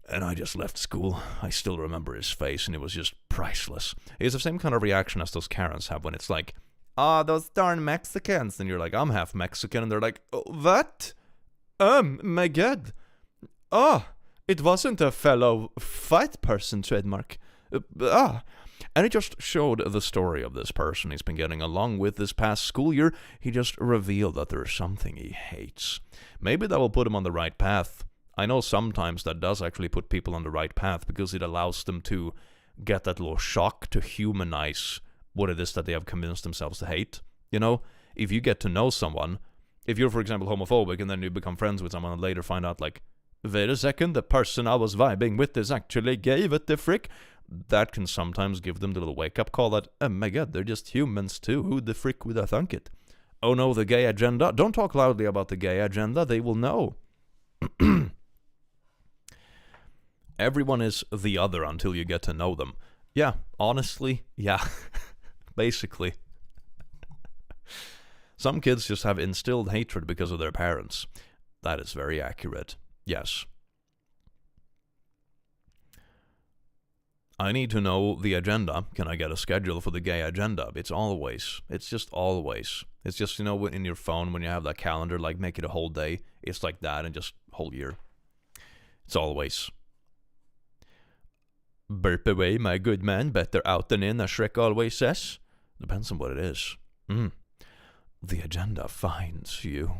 And I just left school. I still remember his face, and it was just priceless. It's the same kind of reaction as those Karens have when it's like, "Ah, those darn Mexicans." And you're like, "I'm half Mexican." And they're like, "Oh, what? My God. Oh, it wasn't a fellow white person trademark. And it just showed the story of this person he's been getting along with this past school year. He just revealed that there's something he hates. Maybe that will put him on the right path. I know sometimes that does actually put people on the right path because it allows them to get that little shock to humanize what it is that they have convinced themselves to hate. If you get to know someone, if you're, for example, homophobic and then you become friends with someone and later find out, like, wait a second, the person I was vibing with is actually gay, what the frick? That can sometimes give them the little wake-up call that, oh my God, they're just humans too, who the frick would have thunk it? Oh no, the gay agenda? Don't talk loudly about the gay agenda, they will know. Everyone is the other until you get to know them. Yeah, honestly, yeah. Basically. Some kids just have instilled hatred because of their parents. That is very accurate. Yes. I need to know the agenda. Can I get a schedule for the gay agenda? It's just always. It's just, in your phone when you have that calendar, like make it a whole day. It's like that and just whole year. It's always. Burp away, my good man. Better out than in, as Shrek always says. Depends on what it is. The agenda finds you.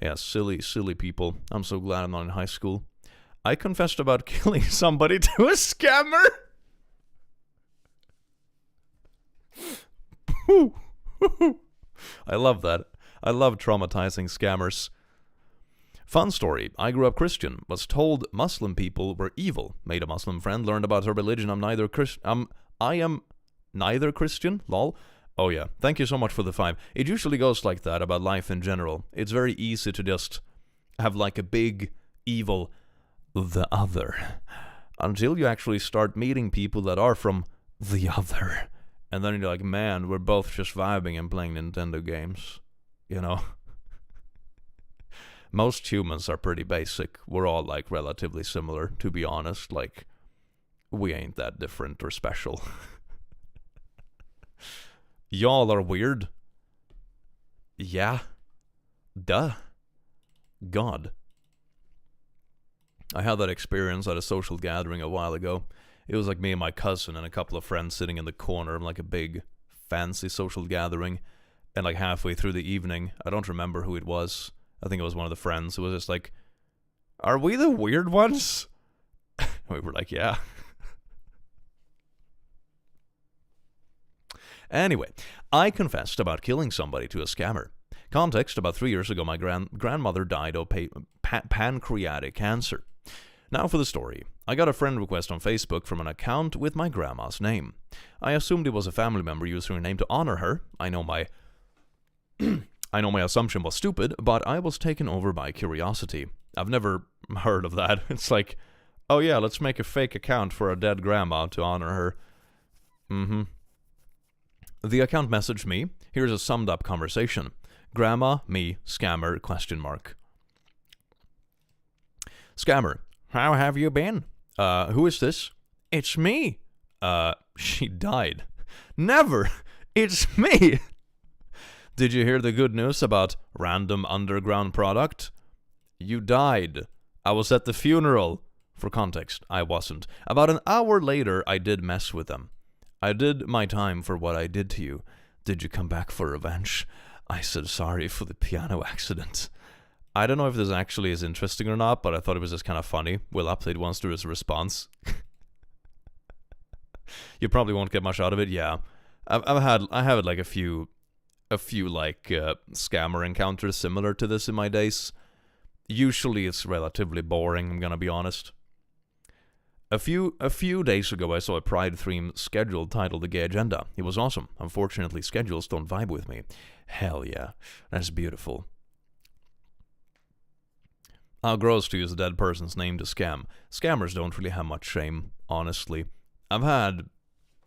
Yeah, silly people. I'm so glad I'm not in high school. I confessed about killing somebody to a scammer. I love that. I love traumatizing scammers. Fun story. I grew up Christian, was told Muslim people were evil, made a Muslim friend, learned about her religion. I am neither Christian, lol. Oh yeah, thank you so much for the 5. It usually goes like that about life in general. It's very easy to just have like a big evil the other, until you actually start meeting people that are from the other, and then you're like, man, we're both just vibing and playing Nintendo games, Most humans are pretty basic. We're all like relatively similar, to be honest. Like, we ain't that different or special. Y'all are weird. Yeah. Duh. God. I had that experience at a social gathering a while ago. It was like me and my cousin and a couple of friends sitting in the corner of like a big, fancy social gathering. And like halfway through the evening, I don't remember who it was. I think it was one of the friends. It was just like, "Are we the weird ones?" We were like, yeah. Anyway, I confessed about killing somebody to a scammer. Context, about 3 years ago, my grandmother died of pancreatic cancer. Now for the story. I got a friend request on Facebook from an account with my grandma's name. I assumed it was a family member using her name to honor her. I know my assumption was stupid, but I was taken over by curiosity. I've never heard of that. It's like, oh yeah, let's make a fake account for a dead grandma to honor her. The account messaged me. Here's a summed up conversation. Grandma, me, scammer, ? Scammer, how have you been? Who is this? It's me. She died. Never. It's me. Did you hear the good news about random underground product? You died. I was at the funeral. For context, I wasn't. About an hour later, I did mess with them. I did my time for what I did to you. Did you come back for revenge? I said sorry for the piano accident. I don't know if this actually is interesting or not, but I thought it was just kind of funny. We'll update once there is a response. You probably won't get much out of it. Yeah, I have like a few like scammer encounters similar to this in my days. Usually it's relatively boring, I'm gonna be honest. A few days ago I saw a Pride theme schedule titled The Gay Agenda. It was awesome. Unfortunately, schedules don't vibe with me. Hell yeah, that's beautiful. How gross to use a dead person's name to scam. Scammers don't really have much shame, honestly. I've had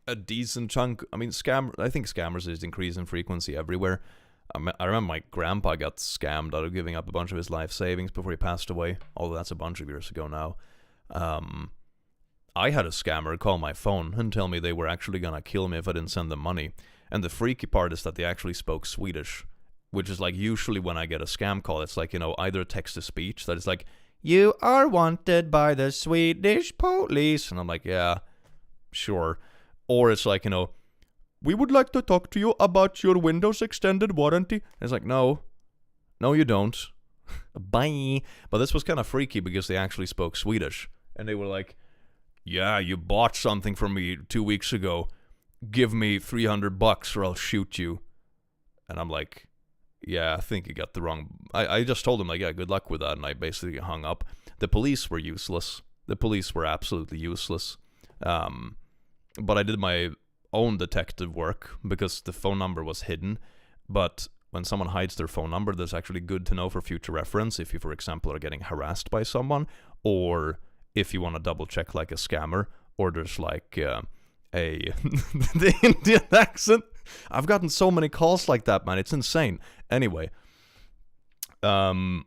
a decent chunk. I mean, I think scammers is increasing in frequency everywhere. I remember my grandpa got scammed out of giving up a bunch of his life savings before he passed away, although that's a bunch of years ago now. I had a scammer call my phone and tell me they were actually gonna kill me if I didn't send them money. And the freaky part is that they actually spoke Swedish, which is like usually when I get a scam call, it's like, either text-to-speech that is like, "You are wanted by the Swedish police," and I'm like, yeah, sure. Or it's like, "We would like to talk to you about your Windows extended warranty." And it's like, no, you don't. Bye. But this was kind of freaky because they actually spoke Swedish. And they were like, "Yeah, you bought something from me 2 weeks ago. Give me $300 or I'll shoot you." And I'm like, yeah, I think you got the wrong... I just told them, like, yeah, good luck with that, and I basically hung up. The police were useless. The police were absolutely useless. But I did my own detective work because the phone number was hidden. But when someone hides their phone number, that's actually good to know for future reference if you, for example, are getting harassed by someone, or if you want to double check like a scammer, or there's like the Indian accent. I've gotten so many calls like that, man. It's insane. Anyway. Oh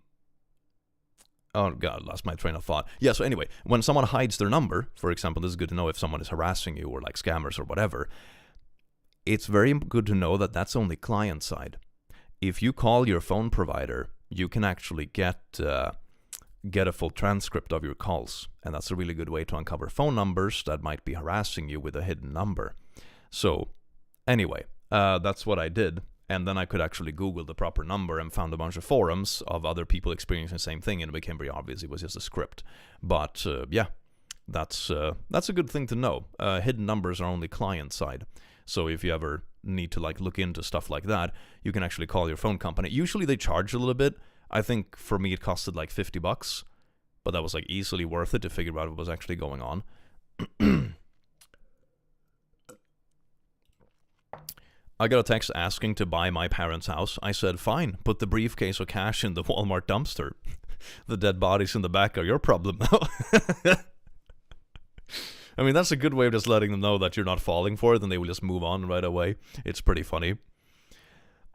god, lost my train of thought. Yeah, so anyway, when someone hides their number, for example, this is good to know if someone is harassing you or like scammers or whatever. It's very good to know that that's only client side. If you call your phone provider, you can actually get a full transcript of your calls, and that's a really good way to uncover phone numbers that might be harassing you with a hidden number. So anyway, that's what I did, and then I could actually Google the proper number and found a bunch of forums of other people experiencing the same thing, and it became very obvious it was just a script. But yeah, that's a good thing to know. Hidden numbers are only client side, so if you ever need to like look into stuff like that, you can actually call your phone company. Usually they charge a little bit. I think for me it costed like $50, but that was like easily worth it to figure out what was actually going on. I got a text asking to buy my parents' house. I said, fine, put the briefcase of cash in the Walmart dumpster. The dead bodies in the back are your problem now. I mean, that's a good way of just letting them know that you're not falling for it, and they will just move on right away. It's pretty funny.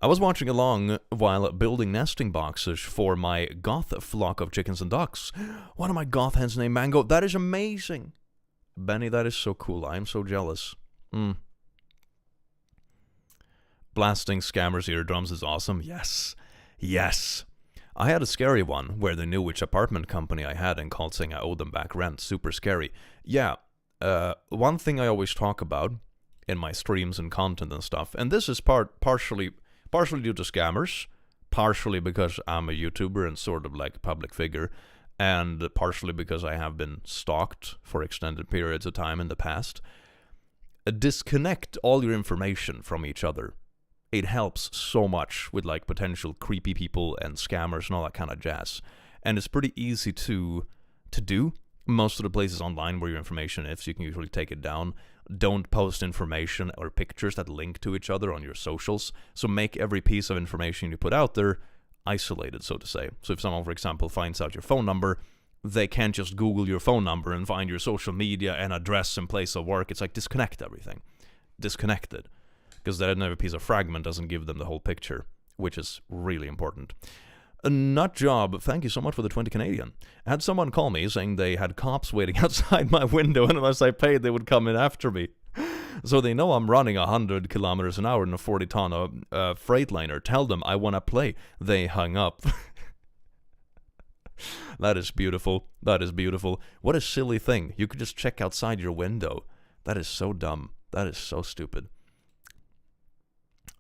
I was watching along while building nesting boxes for my goth flock of chickens and ducks. One of my goth hens named Mango. That is amazing. Benny, that is so cool. I'm so jealous. Blasting scammers' eardrums is awesome. Yes. Yes. I had a scary one where they knew which apartment company I had and called saying I owed them back rent. Super scary. Yeah. One thing I always talk about in my streams and content and stuff, and this is partially due to scammers, partially because I'm a YouTuber and sort of like a public figure, and partially because I have been stalked for extended periods of time in the past. Disconnect all your information from each other. It helps so much with like potential creepy people and scammers and all that kind of jazz. And it's pretty easy to do. Most of the places online where your information is, you can usually take it down. Don't post information or pictures that link to each other on your socials. So make every piece of information you put out there isolated, so to say. So if someone, for example, finds out your phone number, they can't just Google your phone number and find your social media and address and place of work. It's like disconnect everything. Disconnect it. Because that another piece of fragment doesn't give them the whole picture, which is really important. A nut job, thank you so much for the 20 Canadian. I had someone call me saying they had cops waiting outside my window, and unless I paid, they would come in after me. So they know I'm running 100 kilometers an hour in a 40-ton Freightliner. Tell them I want to play. They hung up. That is beautiful. That is beautiful. What a silly thing. You could just check outside your window. That is so dumb. That is so stupid.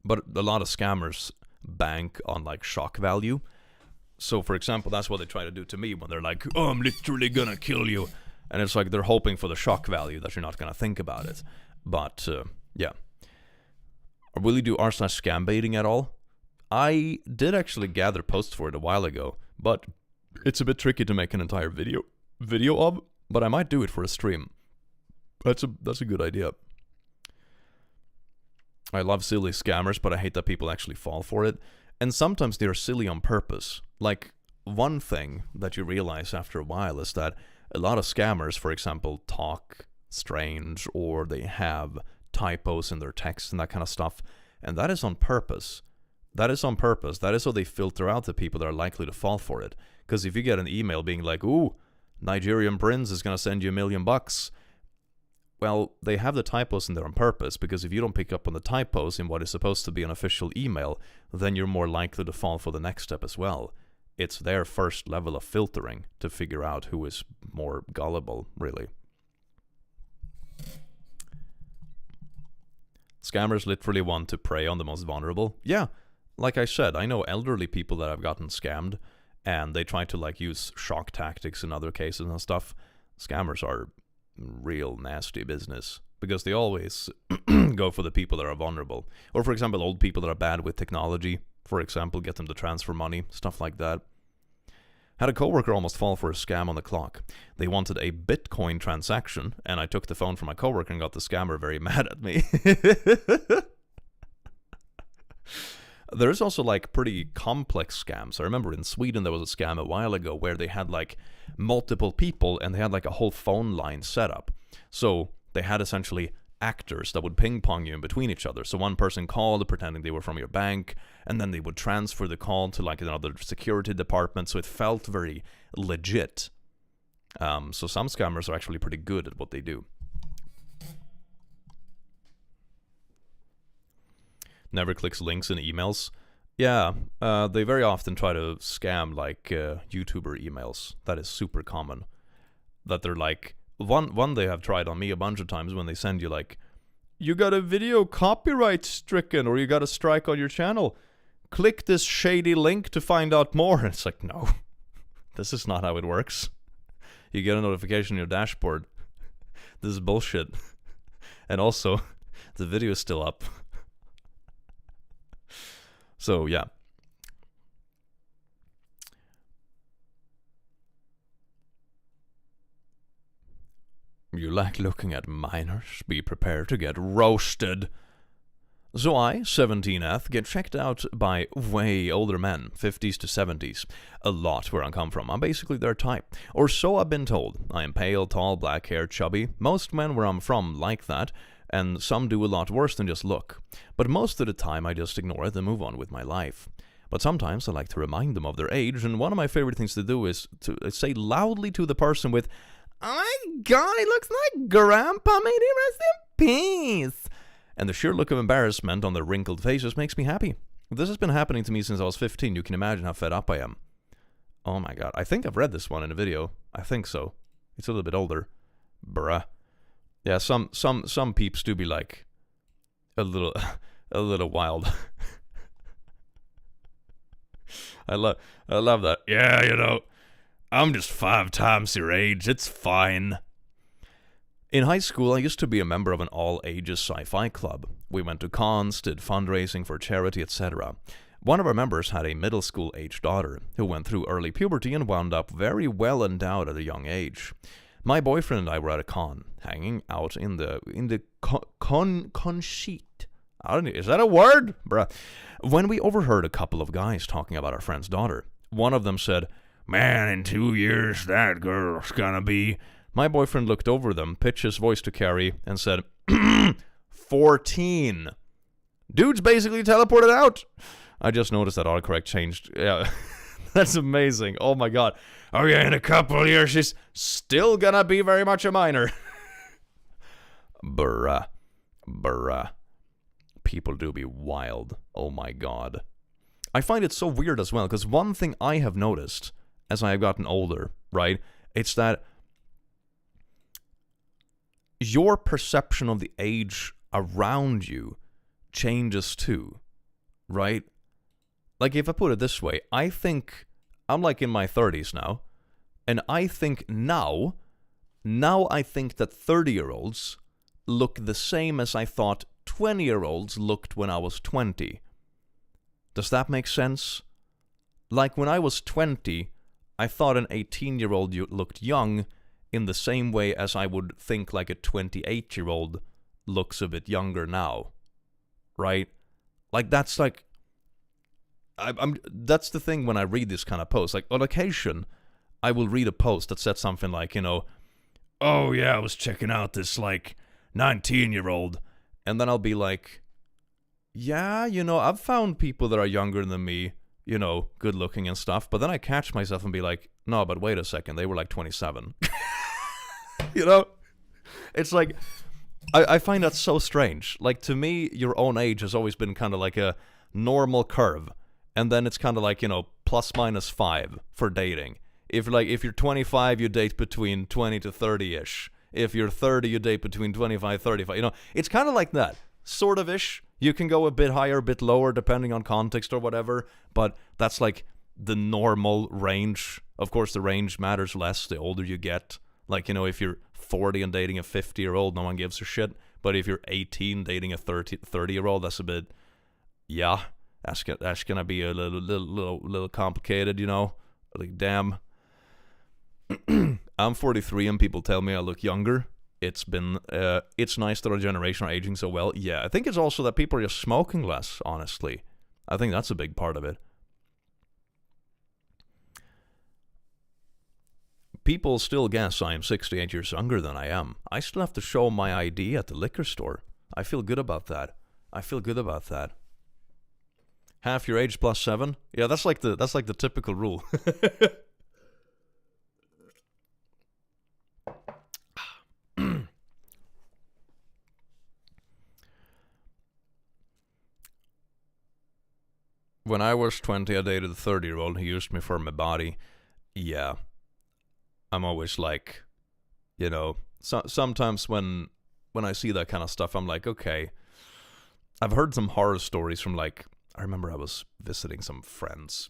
But a lot of scammers bank on like shock value. So, for example, that's what they try to do to me when they're like, oh, I'm literally gonna kill you. And it's like they're hoping for the shock value that you're not gonna think about it. But, yeah. Will you do r/scam baiting at all? I did actually gather posts for it a while ago, but it's a bit tricky to make an entire video of, but I might do it for a stream. That's a good idea. I love silly scammers, but I hate that people actually fall for it. And sometimes they're silly on purpose. Like, one thing that you realize after a while is that a lot of scammers, for example, talk strange, or they have typos in their text and that kind of stuff. And that is on purpose. That is on purpose. That is how they filter out the people that are likely to fall for it. Because if you get an email being like, ooh, Nigerian prince is going to send you $1 million, well, they have the typos in there on purpose, because if you don't pick up on the typos in what is supposed to be an official email, then you're more likely to fall for the next step as well. It's their first level of filtering to figure out who is more gullible, really. Scammers literally want to prey on the most vulnerable. Yeah, like I said, I know elderly people that have gotten scammed, and they try to like use shock tactics in other cases and stuff. Scammers are real nasty business, because they always go for the people that are vulnerable. Or for example, old people that are bad with technology, for example, get them to transfer money, stuff like that. Had a coworker almost fall for a scam on the clock. They wanted a Bitcoin transaction, and I took the phone from my coworker and got the scammer very mad at me. There's also like pretty complex scams. I remember in Sweden there was a scam a while ago where they had like multiple people and they had like a whole phone line set up. So they had essentially actors that would ping pong you in between each other. So one person called pretending they were from your bank, and then they would transfer the call to like another security department. So it felt very legit. So some scammers are actually pretty good at what they do. Never clicks links in emails. Yeah, they very often try to scam like YouTuber emails. That is super common. That they're like, one they have tried on me a bunch of times when they send you like, you got a video copyright stricken, or you got a strike on your channel. Click this shady link to find out more. And it's like, no, this is not how it works. You get a notification on your dashboard. This is bullshit. And also, the video is still up. So, yeah. You like looking at minors? Be prepared to get roasted. So I, 17th, get checked out by way older men, 50s to 70s. A lot where I come from. I'm basically their type. Or so I've been told. I am pale, tall, black hair, chubby. Most men where I'm from like that, and some do a lot worse than just look. But most of the time I just ignore it and move on with my life. But sometimes I like to remind them of their age, and one of my favorite things to do is to say loudly to the person with, "Oh my God, he looks like Grandpa, may he rest in peace." And the sheer look of embarrassment on their wrinkled faces makes me happy. This has been happening to me since I was 15. You can imagine how fed up I am. Oh my God, I think I've read this one in a video. I think so. It's a little bit older. Bruh. Yeah, some peeps do be like a little wild. I love that. Yeah, you know, I'm just 5 times your age. It's fine. In high school, I used to be a member of an all-ages sci-fi club. We went to cons, did fundraising for charity, etc. One of our members had a middle school-aged daughter who went through early puberty and wound up very well endowed at a young age. My boyfriend and I were at a con, hanging out in the con sheet. Is that a word? Bruh. When we overheard a couple of guys talking about our friend's daughter. One of them said, "Man, in 2 years, that girl's gonna be..." My boyfriend looked over them, pitched his voice to Carrie, and said, 14. Dude's basically teleported out. I just noticed that autocorrect changed. Yeah, that's amazing. Oh my God. Oh yeah, in a couple of years, she's still gonna be very much a minor. Bruh. People do be wild. Oh my God. I find it so weird as well, because one thing I have noticed as I have gotten older, right, it's that your perception of the age around you changes too, right? Like, if I put it this way, I think I'm like in my 30s now, and I think now I think that 30-year-olds look the same as I thought 20-year-olds looked when I was 20. Does that make sense? Like when I was 20, I thought an 18-year-old looked young in the same way as I would think like a 28-year-old looks a bit younger now. Right? Like that's like... that's the thing when I read this kind of post. Like on occasion, I will read a post that said something like, oh yeah, I was checking out this like 19-year-old. And then I'll be like, yeah, I've found people that are younger than me, good looking and stuff. But then I catch myself and be like, no, but wait a second, they were like 27. It's like, I find that so strange. Like to me, your own age has always been kind of like a normal curve. And then it's kind of like, plus minus 5 for dating. If you're 25, you date between 20 to 30-ish. If you're 30, you date between 25, 35. It's kind of like that. Sort of ish. You can go a bit higher, a bit lower, depending on context or whatever. But that's like the normal range. Of course, the range matters less the older you get. Like, if you're 40 and dating a 50-year-old, no one gives a shit. But if you're 18 dating a 30-year-old, that's a bit, yeah, that's gonna be a little complicated, Like, damn. I'm 43 and people tell me I look younger. It's nice that our generation are aging so well. Yeah, I think it's also that people are just smoking less, honestly. I think that's a big part of it. People still guess I am 68 years younger than I am. I still have to show my ID at the liquor store. I feel good about that. Half your age plus 7? Yeah, that's like the typical rule. When I was 20, I dated a 30-year-old who used me for my body. Yeah. I'm always like, sometimes when I see that kind of stuff, I'm like, okay. I've heard some horror stories from like, I remember I was visiting some friends.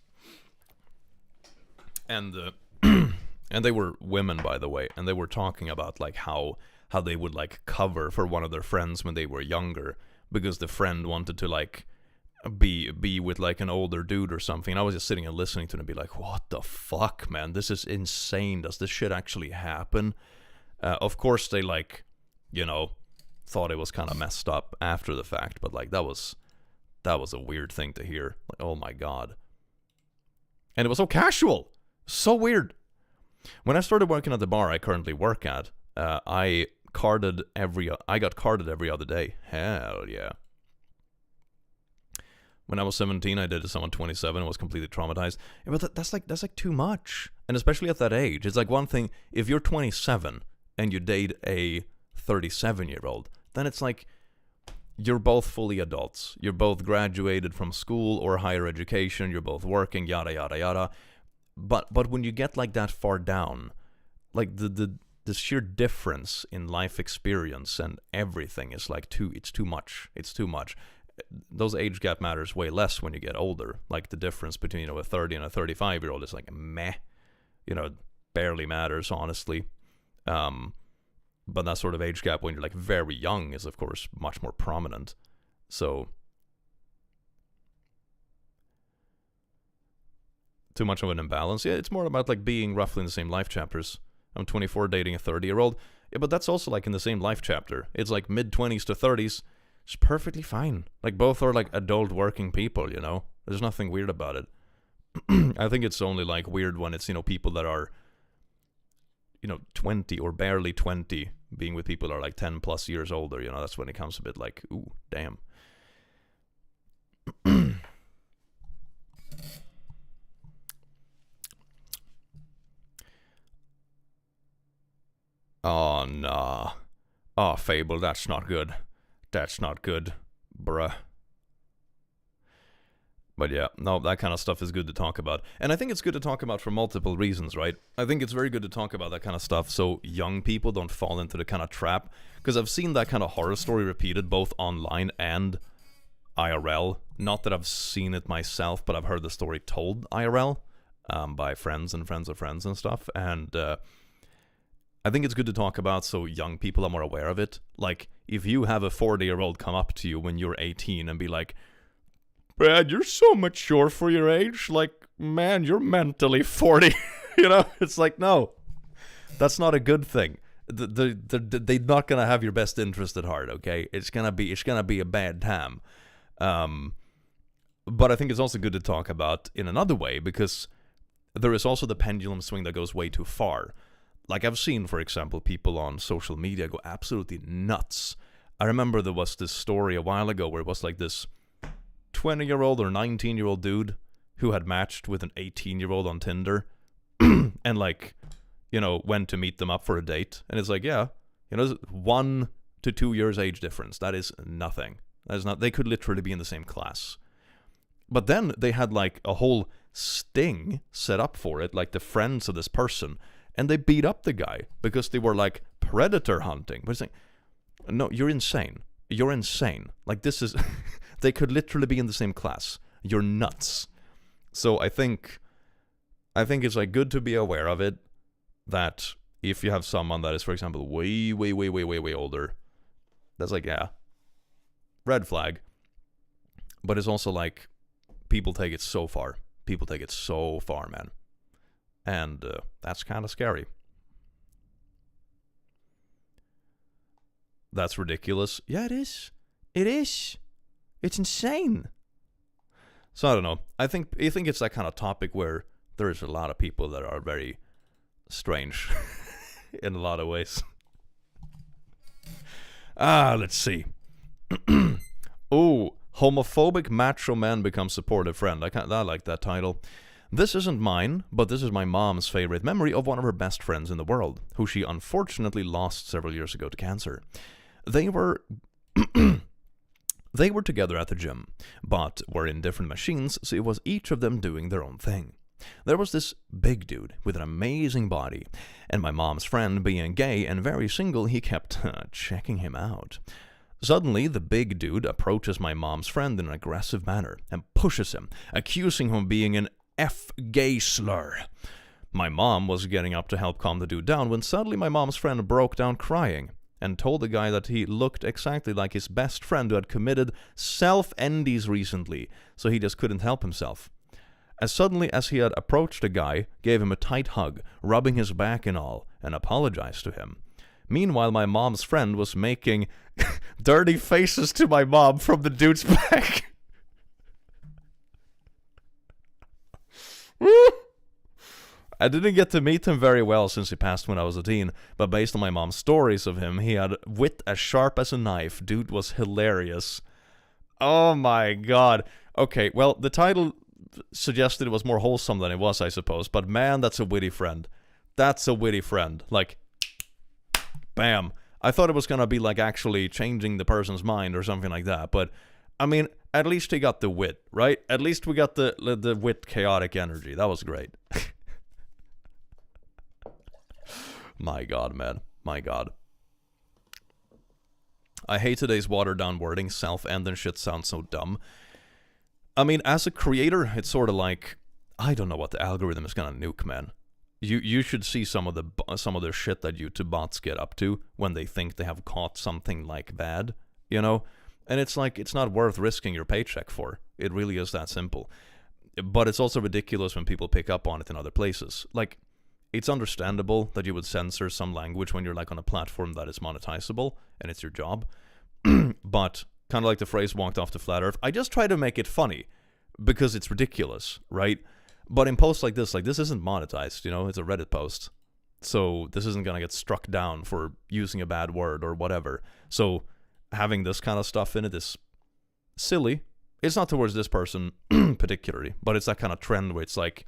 And and they were women, by the way, and they were talking about like how they would like cover for one of their friends when they were younger because the friend wanted to like be with like an older dude or something. And I was just sitting and listening to them and be like, what the fuck, man? This is insane. Does this shit actually happen? Of course they like, thought it was kind of messed up after the fact, but like that was a weird thing to hear. Like, oh my god. And it was so casual. So weird. When I started working at the bar I currently work at, I got carded every other day. Hell yeah. When I was 17, I dated someone 27 and was completely traumatized. Yeah, but that's like too much. And especially at that age. It's like one thing, if you're 27 and you date a 37-year-old, then it's like you're both fully adults. You're both graduated from school or higher education. You're both working, yada, yada, yada. But when you get like that far down, like the sheer difference in life experience and everything is like it's too much. It's too much. Those age gap matters way less when you get older. Like the difference between a 30 and a 35-year-old is like meh. Barely matters, honestly. But that sort of age gap when you're like very young is of course much more prominent. So too much of an imbalance. Yeah, it's more about like being roughly in the same life chapters. I'm 24 dating a 30-year-old. Yeah, but that's also like in the same life chapter. It's like mid-20s to 30s. It's perfectly fine. Like both are like adult working people, There's nothing weird about it. I think it's only like weird when it's, people that are 20 or barely 20 being with people that are like 10 plus years older, that's when it comes a bit like, ooh, damn. Oh, nah. Oh, Fable, that's not good. That's not good, bruh. But yeah, no, that kind of stuff is good to talk about. And I think it's good to talk about for multiple reasons, right? I think it's very good to talk about that kind of stuff so young people don't fall into the kind of trap. Because I've seen that kind of horror story repeated both online and IRL. Not that I've seen it myself, but I've heard the story told IRL. by friends and friends of friends and stuff. And I think it's good to talk about so young people are more aware of it. Like, if you have a 40-year-old come up to you when you're 18 and be like, Brad, you're so mature for your age. Like, man, you're mentally 40. You know, it's like, no, that's not a good thing. They're not gonna have your best interest at heart. Okay, it's gonna be a bad time. But I think it's also good to talk about in another way, because there is also the pendulum swing that goes way too far. Like, I've seen, for example, people on social media go absolutely nuts. I remember there was this story a while ago where it was like this 20-year-old or 19-year-old dude who had matched with an 18-year-old on Tinder and, like, you know, went to meet them up for a date. And it's like, yeah, you know, 1 to 2 years age difference. That is nothing. That is not. They could literally be in the same class. But then they had, like, a whole sting set up for it, like the friends of this person. And they beat up the guy because they were, like, predator hunting. But it's like, no, you're insane. You're insane. Like, this is... they could literally be in the same class. You're nuts. So I think it's, like, good to be aware of it, that if you have someone that is, for example, way older, that's like, yeah, red flag. But it's also like, people take it so far. People take it so far, man. And that's kind of scary. That's ridiculous. Yeah, it is. It is. It's insane. So I don't know. I think it's that kind of topic where there is a lot of people that are very strange in a lot of ways. Let's see. Oh, homophobic macho man becomes supportive friend. I like that title. This isn't mine, but this is my mom's favorite memory of one of her best friends in the world, who she unfortunately lost several years ago to cancer. They were together at the gym, but were in different machines, so it was each of them doing their own thing. There was this big dude with an amazing body, and my mom's friend, being gay and very single, he kept checking him out. Suddenly, the big dude approaches my mom's friend in an aggressive manner and pushes him, accusing him of being an F-gay slur. My mom was getting up to help calm the dude down when suddenly my mom's friend broke down crying and told the guy that he looked exactly like his best friend who had committed self-endies recently, so he just couldn't help himself. As suddenly as he had approached the guy, gave him a tight hug, rubbing his back and all, and apologized to him. Meanwhile, my mom's friend was making dirty faces to my mom from the dude's back. I didn't get to meet him very well since he passed when I was a teen, but based on my mom's stories of him, he had wit as sharp as a knife. Dude was hilarious. Oh my god. Okay, well, the title suggested it was more wholesome than it was, I suppose, but man, that's a witty friend. That's a witty friend. Like, bam. I thought it was gonna be like actually changing the person's mind or something like that, but I mean, at least he got the wit, right? At least we got the wit chaotic energy. That was great. My god, man. My god. I hate today's watered down wording. Self-end and shit sounds so dumb. I mean, as a creator, it's sort of like, I don't know what the algorithm is gonna nuke, man. You should see some of the shit that YouTube bots get up to when they think they have caught something like bad, you know? And it's like, it's not worth risking your paycheck for. It really is that simple. But it's also ridiculous when people pick up on it in other places. Like, it's understandable that you would censor some language when you're like on a platform that is monetizable and it's your job. But kind of like the phrase walked off the flat earth, I just try to make it funny because it's ridiculous, right? But in posts like this isn't monetized, you know, it's a Reddit post. So this isn't going to get struck down for using a bad word or whatever. So having this kind of stuff in it is silly. It's not towards this person particularly, but it's that kind of trend where it's like,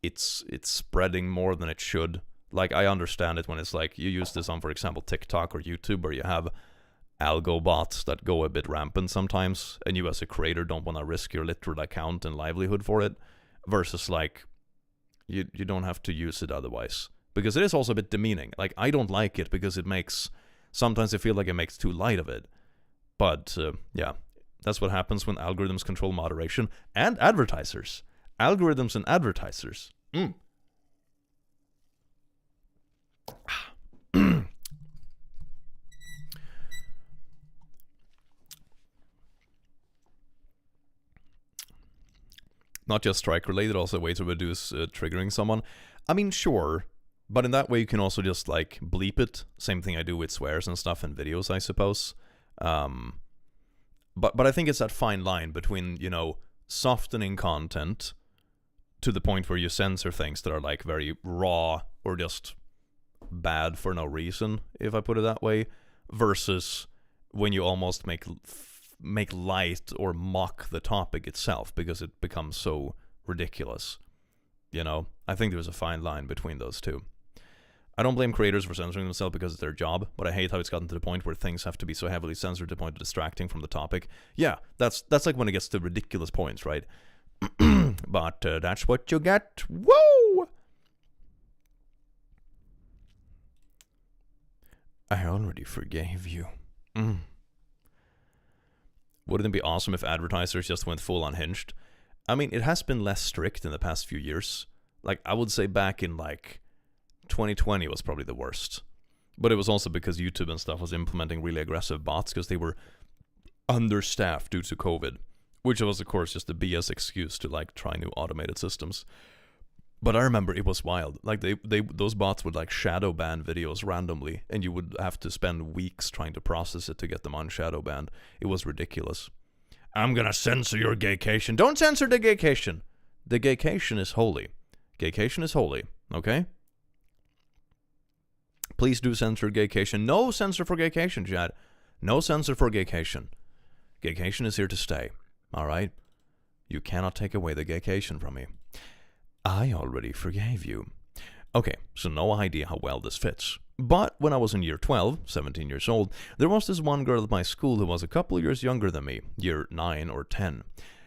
it's spreading more than it should. Like, I understand it when it's like, you use this on, for example, TikTok or YouTube, where you have algo bots that go a bit rampant sometimes, and you as a creator don't want to risk your literal account and livelihood for it, versus like, you don't have to use it otherwise. Because it is also a bit demeaning. Like, I don't like it because it makes, sometimes I feel like it makes too light of it. But, yeah, that's what happens when algorithms control moderation and advertisers. Algorithms and advertisers. Not just strike related, also a way to reduce triggering someone. I mean, sure, but in that way you can also just like bleep it. Same thing I do with swears and stuff in videos, I suppose. But I think it's that fine line between, you know, softening content to the point where you censor things that are like very raw or just bad for no reason, if I put it that way, versus when you almost make light or mock the topic itself because it becomes so ridiculous. You know, I think there's a fine line between those two. I don't blame creators for censoring themselves because it's their job, but I hate how it's gotten to the point where things have to be so heavily censored to the point of distracting from the topic. Yeah, that's like when it gets to ridiculous points, right? But that's what you get. Woo! I already forgave you. Wouldn't it be awesome if advertisers just went full unhinged? I mean, it has been less strict in the past few years. Like, I would say back in, like, 2020 was probably the worst. But it was also because YouTube and stuff was implementing really aggressive bots because they were understaffed due to COVID. Which was, of course, just a BS excuse to, like, try new automated systems. But I remember it was wild. Like, those bots would, like, shadow ban videos randomly, and you would have to spend weeks trying to process it to get them unshadow banned. It was ridiculous. I'm gonna censor your gaycation. Don't censor the gaycation! The gaycation is holy. Gaycation is holy, okay? Please do censor gaycation. No censor for gaycation, Chad. No censor for gaycation. Gaycation is here to stay, alright? You cannot take away the gaycation from me. I already forgave you. Okay, so no idea how well this fits. But when I was in year 12, 17 years old, there was this one girl at my school who was a couple of years younger than me, year 9 or 10.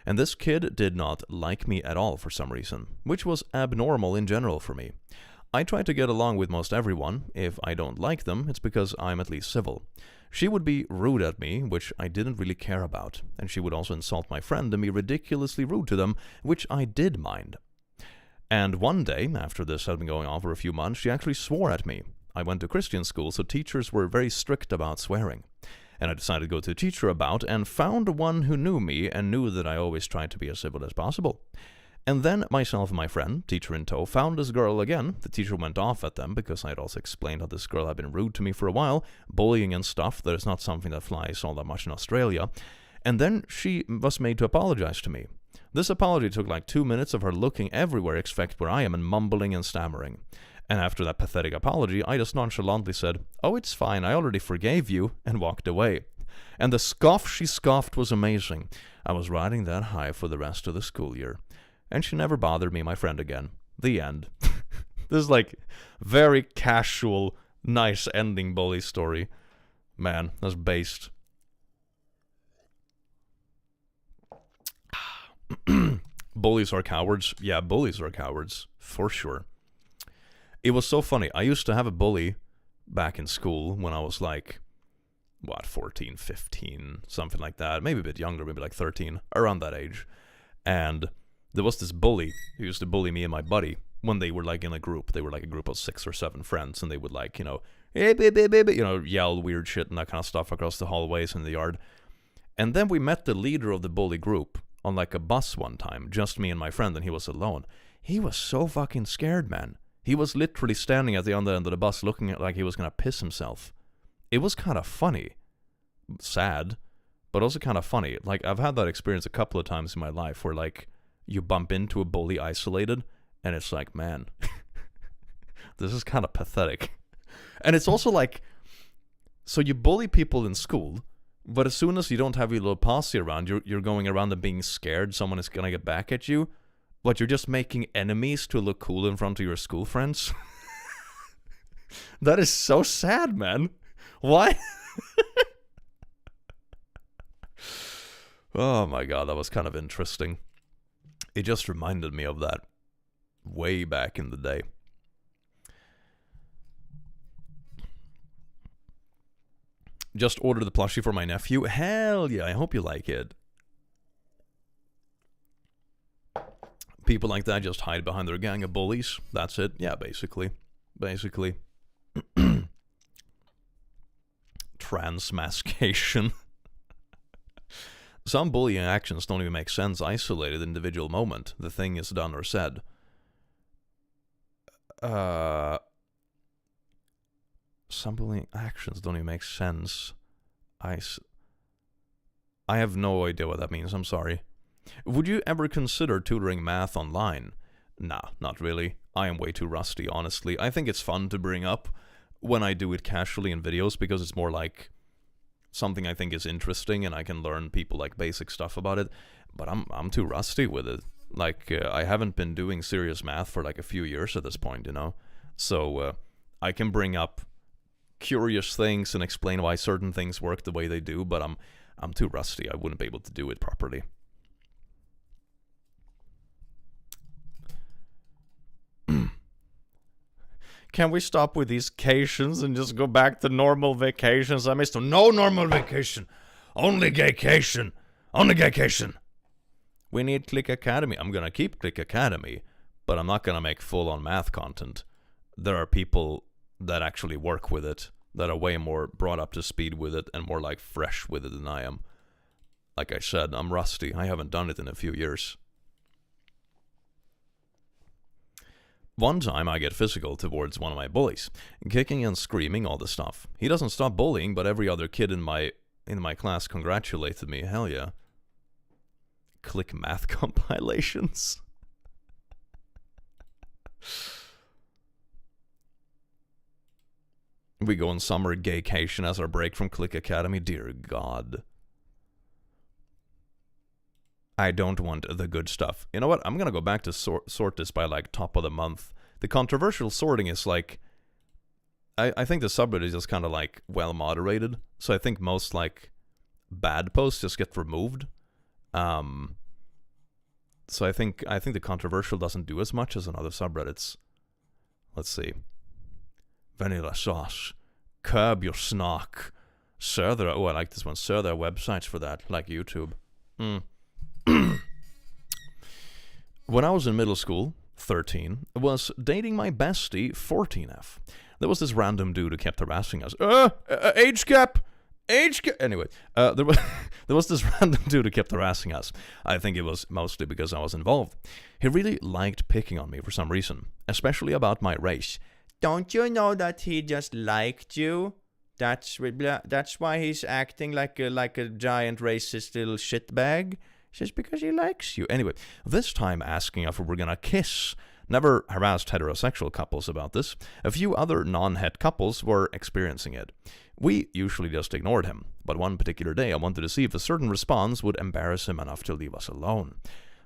And this kid did not like me at all for some reason, which was abnormal in general for me. I try to get along with most everyone. If I don't like them, it's because I'm at least civil. She would be rude at me, which I didn't really care about, and she would also insult my friend and be ridiculously rude to them, which I did mind. And one day, after this had been going on for a few months, she actually swore at me. I went to Christian school, so teachers were very strict about swearing. And I decided to go to a teacher about and found one who knew me and knew that I always tried to be as civil as possible. And then myself and my friend, teacher in tow, found this girl again. The teacher went off at them because I had also explained how this girl had been rude to me for a while, bullying and stuff. That is not something that flies all that much in Australia. And then she was made to apologize to me. This apology took like 2 minutes of her looking everywhere except where I am and mumbling and stammering. And after that pathetic apology, I just nonchalantly said, "Oh, it's fine, I already forgave you," and walked away. And the scoff she scoffed was amazing. I was riding that high for the rest of the school year. And she never bothered me, my friend, again. The end. This is like very casual, nice ending bully story. Man, that's based. Bullies are cowards. Yeah, bullies are cowards, for sure. It was so funny. I used to have a bully back in school when I was like, 14, 15, something like that. Maybe a bit younger, maybe like 13, around that age. And there was this bully who used to bully me and my buddy when they were like in a group. They were like a group of 6 or 7 friends, and they would like, yell weird shit and that kind of stuff across the hallways in the yard. And then we met the leader of the bully group on like a bus one time, just me and my friend, and he was alone. He was so fucking scared, man. He was literally standing at the other end of the bus looking at like he was gonna piss himself. It was kind of funny. Sad, but also kind of funny. Like, I've had that experience a couple of times in my life where like you bump into a bully isolated, and it's like, man, this is kind of pathetic. And it's also like, so you bully people in school, but as soon as you don't have your little posse around, you're going around and being scared someone is gonna get back at you, but you're just making enemies to look cool in front of your school friends. That is so sad, man. Why? Oh my god, that was kind of interesting. It just reminded me of that way back in the day. Just ordered the plushie for my nephew. Hell yeah, I hope you like it. People like that just hide behind their gang of bullies. That's it. Yeah, basically. Transmascation. Some bullying actions don't even make sense isolated in the individual moment. The thing is done or said. Some bullying actions don't even make sense. I have no idea what that means. I'm sorry. Would you ever consider tutoring math online? Nah, not really. I am way too rusty, honestly. I think it's fun to bring up when I do it casually in videos because it's more like something I think is interesting and I can learn people like basic stuff about it. But I'm too rusty with it. Like, I haven't been doing serious math for like a few years at this point, you know? So, I can bring up curious things and explain why certain things work the way they do, but I'm too rusty. I wouldn't be able to do it properly. Can we stop with these vacations and just go back to normal vacations? I missed them. No normal vacation. Only gaycation. Only gaycation. We need Click Academy. I'm going to keep Click Academy, but I'm not going to make full-on math content. There are people that actually work with it, that are way more brought up to speed with it and more like fresh with it than I am. Like I said, I'm rusty. I haven't done it in a few years. One time I get physical towards one of my bullies, kicking and screaming all the stuff. He doesn't stop bullying, but every other kid in my class congratulated me. Hell yeah. Click math compilations. We go on summer gaycation as our break from Click Academy. Dear God. I don't want the good stuff. You know what? I'm going to go back to sort this by like top of the month. The controversial sorting is like... I think the subreddit is just kind of like well moderated. So I think most like bad posts just get removed. So I think the controversial doesn't do as much as on other subreddits. Let's see. Vanilla sauce. Curb your snark. Sir, there are... Oh, I like this one. Sir, there are websites for that, like YouTube. When I was in middle school, 13, was dating my bestie, 14F. There was this random dude who kept harassing us. Age gap! Age gap! Anyway, there was this random dude who kept harassing us. I think it was mostly because I was involved. He really liked picking on me for some reason, especially about my race. Don't you know that he just liked you? That's why he's acting like a giant racist little shitbag. Just because he likes you. Anyway, this time asking if we were gonna kiss. Never harassed heterosexual couples about this. A few other non-het couples were experiencing it. We usually just ignored him, but one particular day I wanted to see if a certain response would embarrass him enough to leave us alone.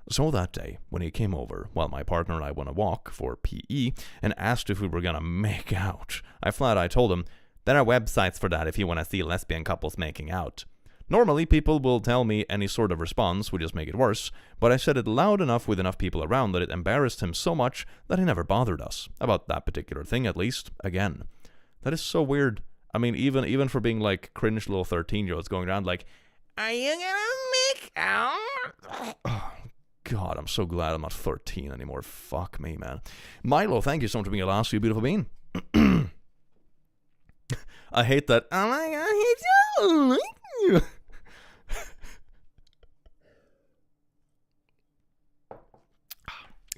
So that day, when he came over, while my partner and I went a walk for PE, and asked if we were gonna make out, I told him, there are websites for that if you want to see lesbian couples making out. Normally, people will tell me any sort of response would just make it worse, but I said it loud enough with enough people around that it embarrassed him so much that he never bothered us. About that particular thing, at least. Again. That is so weird. I mean, even for being like cringe little 13-year-olds going around like, are you gonna make out? Oh, God, I'm so glad I'm not 13 anymore. Fuck me, man. Milo, thank you so much for being a last, you beautiful bean. I hate that. Oh my God, I hate you.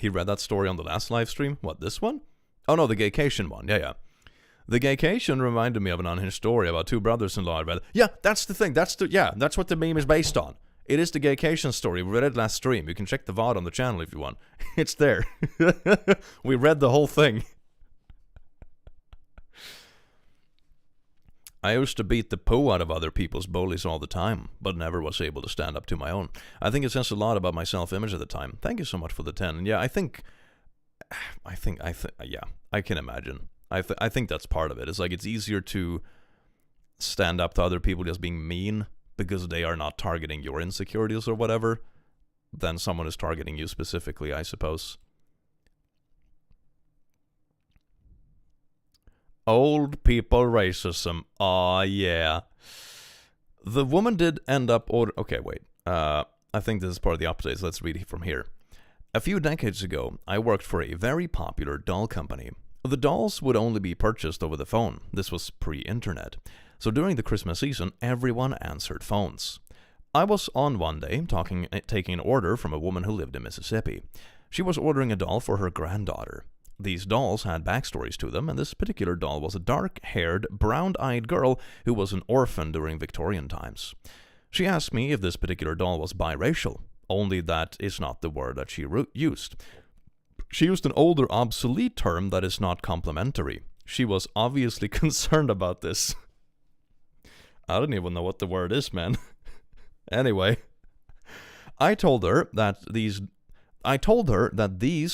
He read that story on the last live stream. What, this one? Oh no, the gaycation one. Yeah. The gaycation reminded me of an unhinged story about two brothers-in-law I read. Yeah, that's the thing. That's what the meme is based on. It is the gaycation story. We read it last stream. You can check the VOD on the channel if you want. It's there. We read the whole thing. I used to beat the poo out of other people's bullies all the time, but never was able to stand up to my own. I think it says a lot about my self-image at the time. Thank you so much for the 10. And yeah, I think, yeah, I can imagine. I think that's part of it. It's like it's easier to stand up to other people just being mean because they are not targeting your insecurities or whatever than someone is targeting you specifically, I suppose. Old people racism. Aw, yeah. The woman did end up okay, wait. I think this is part of the updates. Let's read it from here. A few decades ago, I worked for a very popular doll company. The dolls would only be purchased over the phone. This was pre-internet. So during the Christmas season, everyone answered phones. I was on one day taking an order from a woman who lived in Mississippi. She was ordering a doll for her granddaughter. These dolls had backstories to them, and this particular doll was a dark-haired, brown-eyed girl who was an orphan during Victorian times. She asked me if this particular doll was biracial, only that is not the word that she used. She used an older, obsolete term that is not complimentary. She was obviously concerned about this. I don't even know what the word is, man. Anyway, I told her that these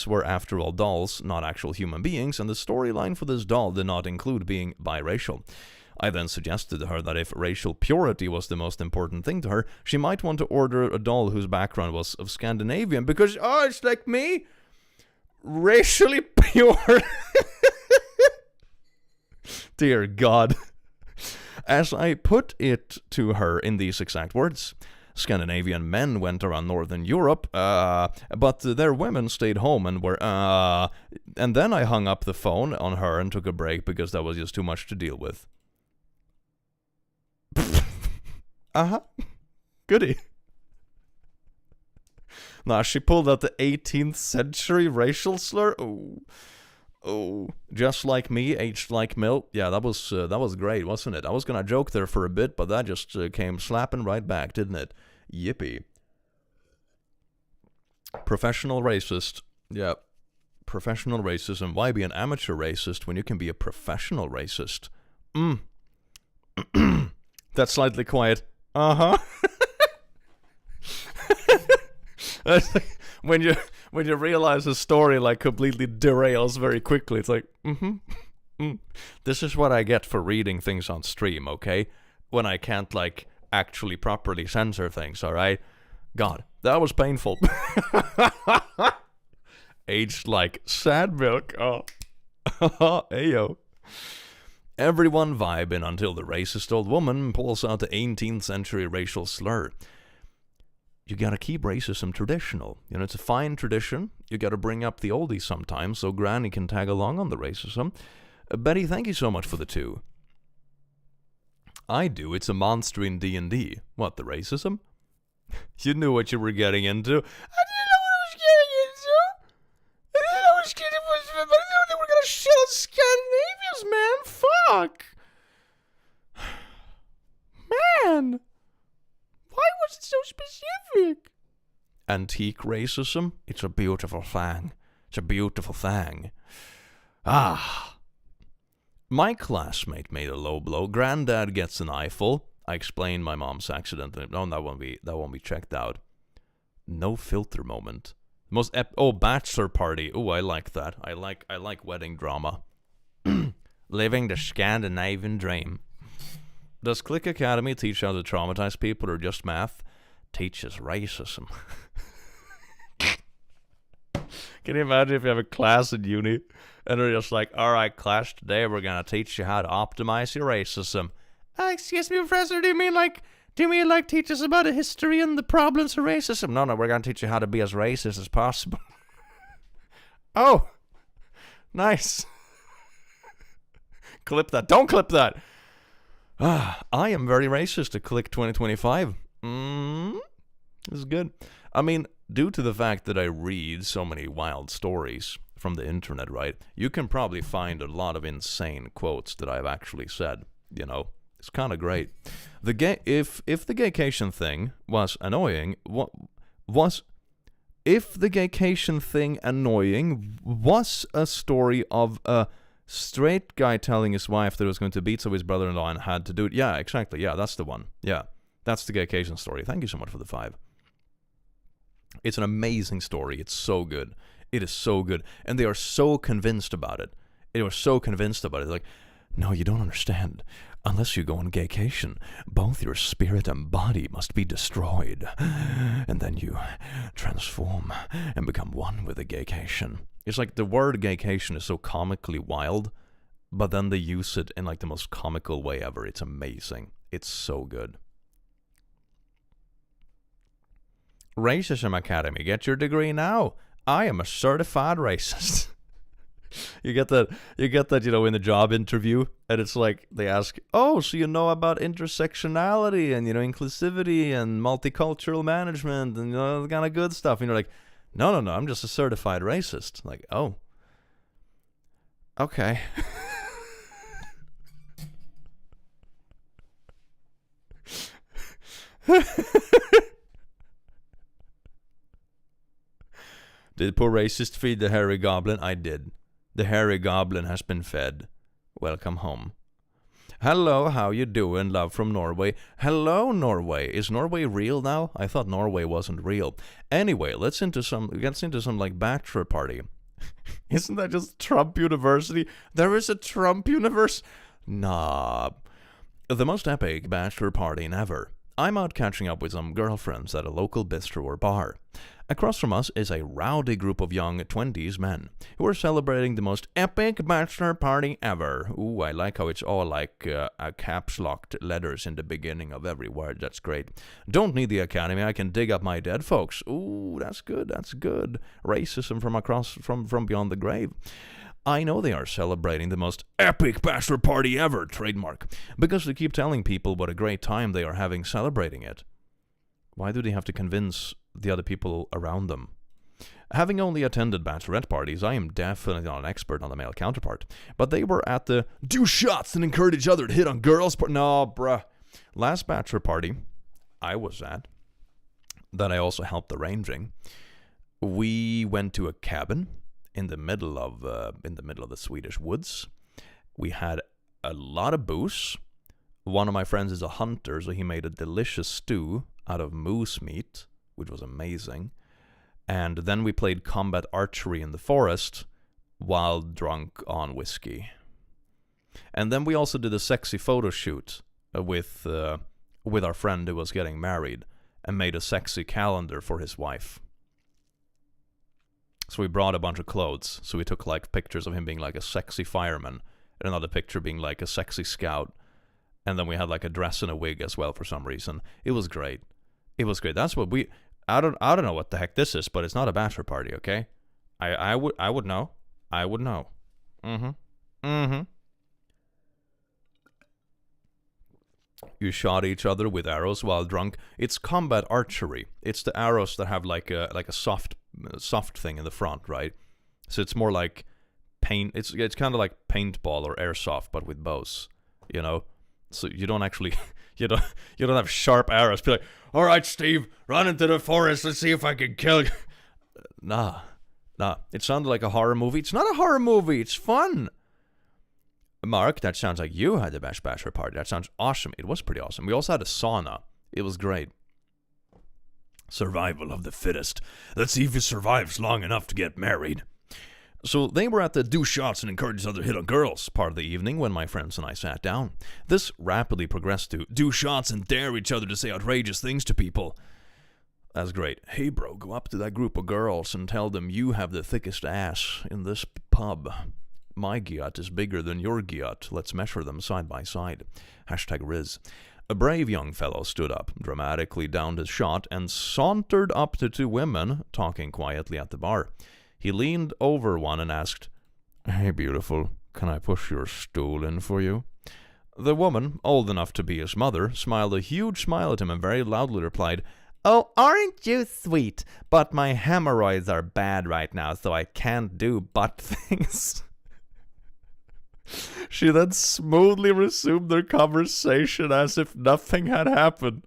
were, after all, dolls, not actual human beings, and the storyline for this doll did not include being biracial. I then suggested to her that if racial purity was the most important thing to her, she might want to order a doll whose background was of Scandinavian, because, oh, it's like me, racially pure. Dear God. As I put it to her in these exact words, Scandinavian men went around Northern Europe, but their women stayed home and were, and then I hung up the phone on her and took a break because that was just too much to deal with. Uh-huh. Goody. Nah, she pulled out the 18th century racial slur. Oh, just like me, aged like milk. Yeah, that was great, wasn't it? I was gonna joke there for a bit, but that just came slapping right back, didn't it? Yippee. Professional racist. Yeah, professional racism. Why be an amateur racist when you can be a professional racist? That's slightly quiet. Uh-huh. When you realize a story like completely derails very quickly, it's like, This is what I get for reading things on stream, okay? When I can't, like, actually properly censor things, alright? God, that was painful. Aged like sad milk. Oh. Ayo. Everyone vibing until the racist old woman pulls out the 18th century racial slur. You gotta keep racism traditional. You know, it's a fine tradition. You gotta bring up the oldies sometimes so Granny can tag along on the racism. Betty, thank you so much for the 2. I do. It's a monster in D&D. What, the racism? You knew what you were getting into. I didn't know what I was getting into. I didn't know what I was getting into. I didn't know they were gonna shit on Scandinavians, man. Fuck. Man. Why was it so specific? Antique racism? It's a beautiful thing. It's a beautiful thing. Ah. My classmate made a low blow. Granddad gets an eyeful. I explained my mom's accident. No, that won't be checked out. No filter moment. Bachelor party. Oh, I like that. I like wedding drama. Living the Scandinavian dream. Does Click Academy teach how to traumatize people or just math? Teaches racism. Can you imagine if you have a class in uni and they're just like, alright class, today we're going to teach you how to optimize your racism. Excuse me, professor, do you mean like teach us about the history and the problems of racism? No, we're going to teach you how to be as racist as possible. Oh, nice. Clip that. Don't clip that. I am very racist at Click 2025. This is good. I mean, due to the fact that I read so many wild stories from the internet, right, you can probably find a lot of insane quotes that I've actually said, you know. It's kind of great. If the gaycation thing was annoying, if the gaycation thing annoying was a story of a straight guy telling his wife that he was going to beat so his brother-in-law and had to do it. Yeah, exactly. Yeah, that's the one. Yeah, that's the gaycation story. Thank you so much for the 5. It's an amazing story. It's so good. It is so good. And they are so convinced about it. They were so convinced about it. Like, no, you don't understand. Unless you go on gaycation, both your spirit and body must be destroyed. And then you transform and become one with the gaycation. It's like the word gaycation is so comically wild, but then they use it in like the most comical way ever. It's amazing. It's so good. Racism Academy, get your degree now. I am a certified racist. You get that, in the job interview, and it's like, they ask, oh, so you know about intersectionality and, inclusivity and multicultural management and, the kind of good stuff. And you're like, no, I'm just a certified racist. Like, oh, okay. Did poor racist feed the hairy goblin? I did. The hairy goblin has been fed. Welcome home. Hello, how you doing? Love from Norway. Hello, Norway. Is Norway real now? I thought Norway wasn't real. Anyway, let's get into some like bachelor party. Isn't that just Trump University? There is a Trump universe? Nah. The most epic bachelor party ever. I'm out catching up with some girlfriends at a local bistro or bar. Across from us is a rowdy group of young 20s men who are celebrating the most epic bachelor party ever. Ooh, I like how it's all like caps-locked letters in the beginning of every word. That's great. Don't need the academy. I can dig up my dead folks. Ooh, that's good. Racism from beyond the grave. I know they are celebrating the most epic bachelor party ever, trademark, because they keep telling people what a great time they are having celebrating it. Why do they have to convince the other people around them? Having only attended bachelorette parties, I am definitely not an expert on the male counterpart, but they were at the do shots and encourage each other to hit on girls part. No, bruh. Last bachelor party I was at, that I also helped arranging, we went to a cabin in the middle of the Swedish woods. We had a lot of booze. One of my friends is a hunter, so he made a delicious stew out of moose meat, which was amazing. And then we played combat archery in the forest while drunk on whiskey. And then we also did a sexy photo shoot with our friend who was getting married and made a sexy calendar for his wife. So we brought a bunch of clothes. So we took like pictures of him being like a sexy fireman and another picture being like a sexy scout. And then we had like a dress and a wig as well for some reason. It was great. That's what I don't know what the heck this is, but it's not a bachelor party, okay? I would know. You shot each other with arrows while drunk. It's combat archery. It's the arrows that have like a soft thing in the front, right? So it's more like paint. It's kind of like paintball or airsoft, but with bows. So you don't actually you don't have sharp arrows. Be like, all right, Steve, run into the forest. Let's see if I can kill you. Nah. It sounded like a horror movie. It's not a horror movie. It's fun. Mark, that sounds like you had the best bachelor party. That sounds awesome. It was pretty awesome. We also had a sauna. It was great. Survival of the fittest. Let's see if he survives long enough to get married. So they were at the do shots and encourage each other to hit on girls part of the evening when my friends and I sat down. This rapidly progressed to do shots and dare each other to say outrageous things to people. That's great. Hey bro, go up to that group of girls and tell them you have the thickest ass in this pub. My gyat is bigger than your gyat. Let's measure them side by side. #Riz. A brave young fellow stood up, dramatically downed his shot, and sauntered up to two women, talking quietly at the bar. He leaned over one and asked, "Hey, beautiful, can I push your stool in for you?" The woman, old enough to be his mother, smiled a huge smile at him and very loudly replied, "Oh, aren't you sweet? But my hemorrhoids are bad right now, so I can't do butt things." She then smoothly resumed their conversation as if nothing had happened.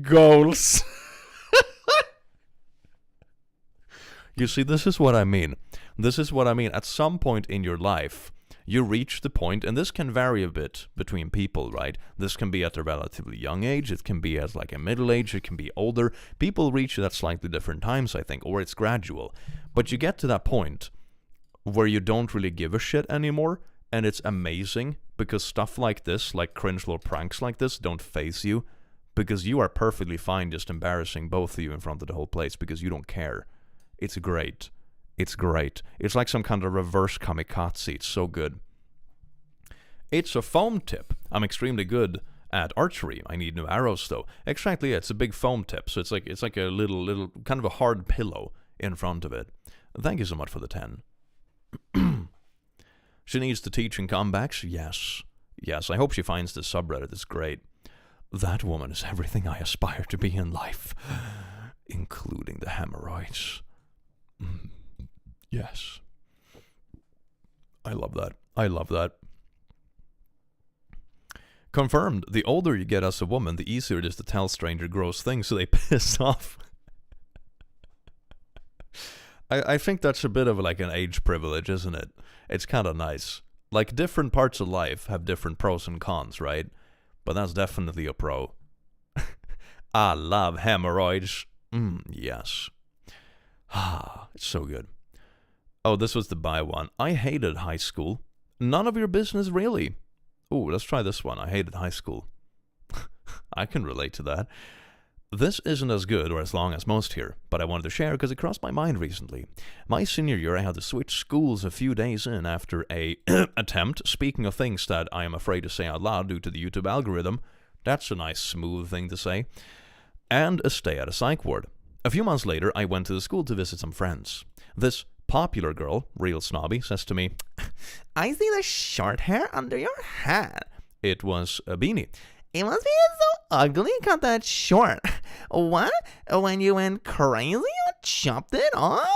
Goals. You see, this is what I mean. At some point in your life, you reach the point, and this can vary a bit between people, right? This can be at a relatively young age. It can be at like a middle age. It can be older. People reach it at slightly different times, I think, or it's gradual. But you get to that point where you don't really give a shit anymore, and it's amazing because stuff like this, like cringe little pranks like this, don't faze you because you are perfectly fine just embarrassing both of you in front of the whole place because you don't care. It's great. It's like some kind of reverse kamikaze. It's so good. It's a foam tip. I'm extremely good at archery. I need new arrows though. Exactly, it's a big foam tip. So it's like a little kind of a hard pillow in front of it. Thank you so much for the 10. She needs to teach in comebacks? Yes. Yes, I hope she finds this subreddit. It's great. That woman is everything I aspire to be in life, including the hemorrhoids. Yes. I love that. I love that. Confirmed, the older you get as a woman, the easier it is to tell stranger gross things so they piss off. I think that's a bit of like an age privilege, isn't it? It's kind of nice. Like, different parts of life have different pros and cons, right? But that's definitely a pro. I love hemorrhoids. Yes. It's so good. Oh, this was the buy one. I hated high school. None of your business, really. Ooh, let's try this one. I hated high school. I can relate to that. This isn't as good or as long as most here, but I wanted to share because it crossed my mind recently. My senior year, I had to switch schools a few days in after a attempt. Speaking of things that I am afraid to say out loud due to the YouTube algorithm, that's a nice smooth thing to say, and a stay at a psych ward. A few months later, I went to the school to visit some friends. This popular girl, real snobby, says to me, I see the short hair under your hat. It was a beanie. It must be so ugly you cut that short. What? When you went crazy, you chopped it off?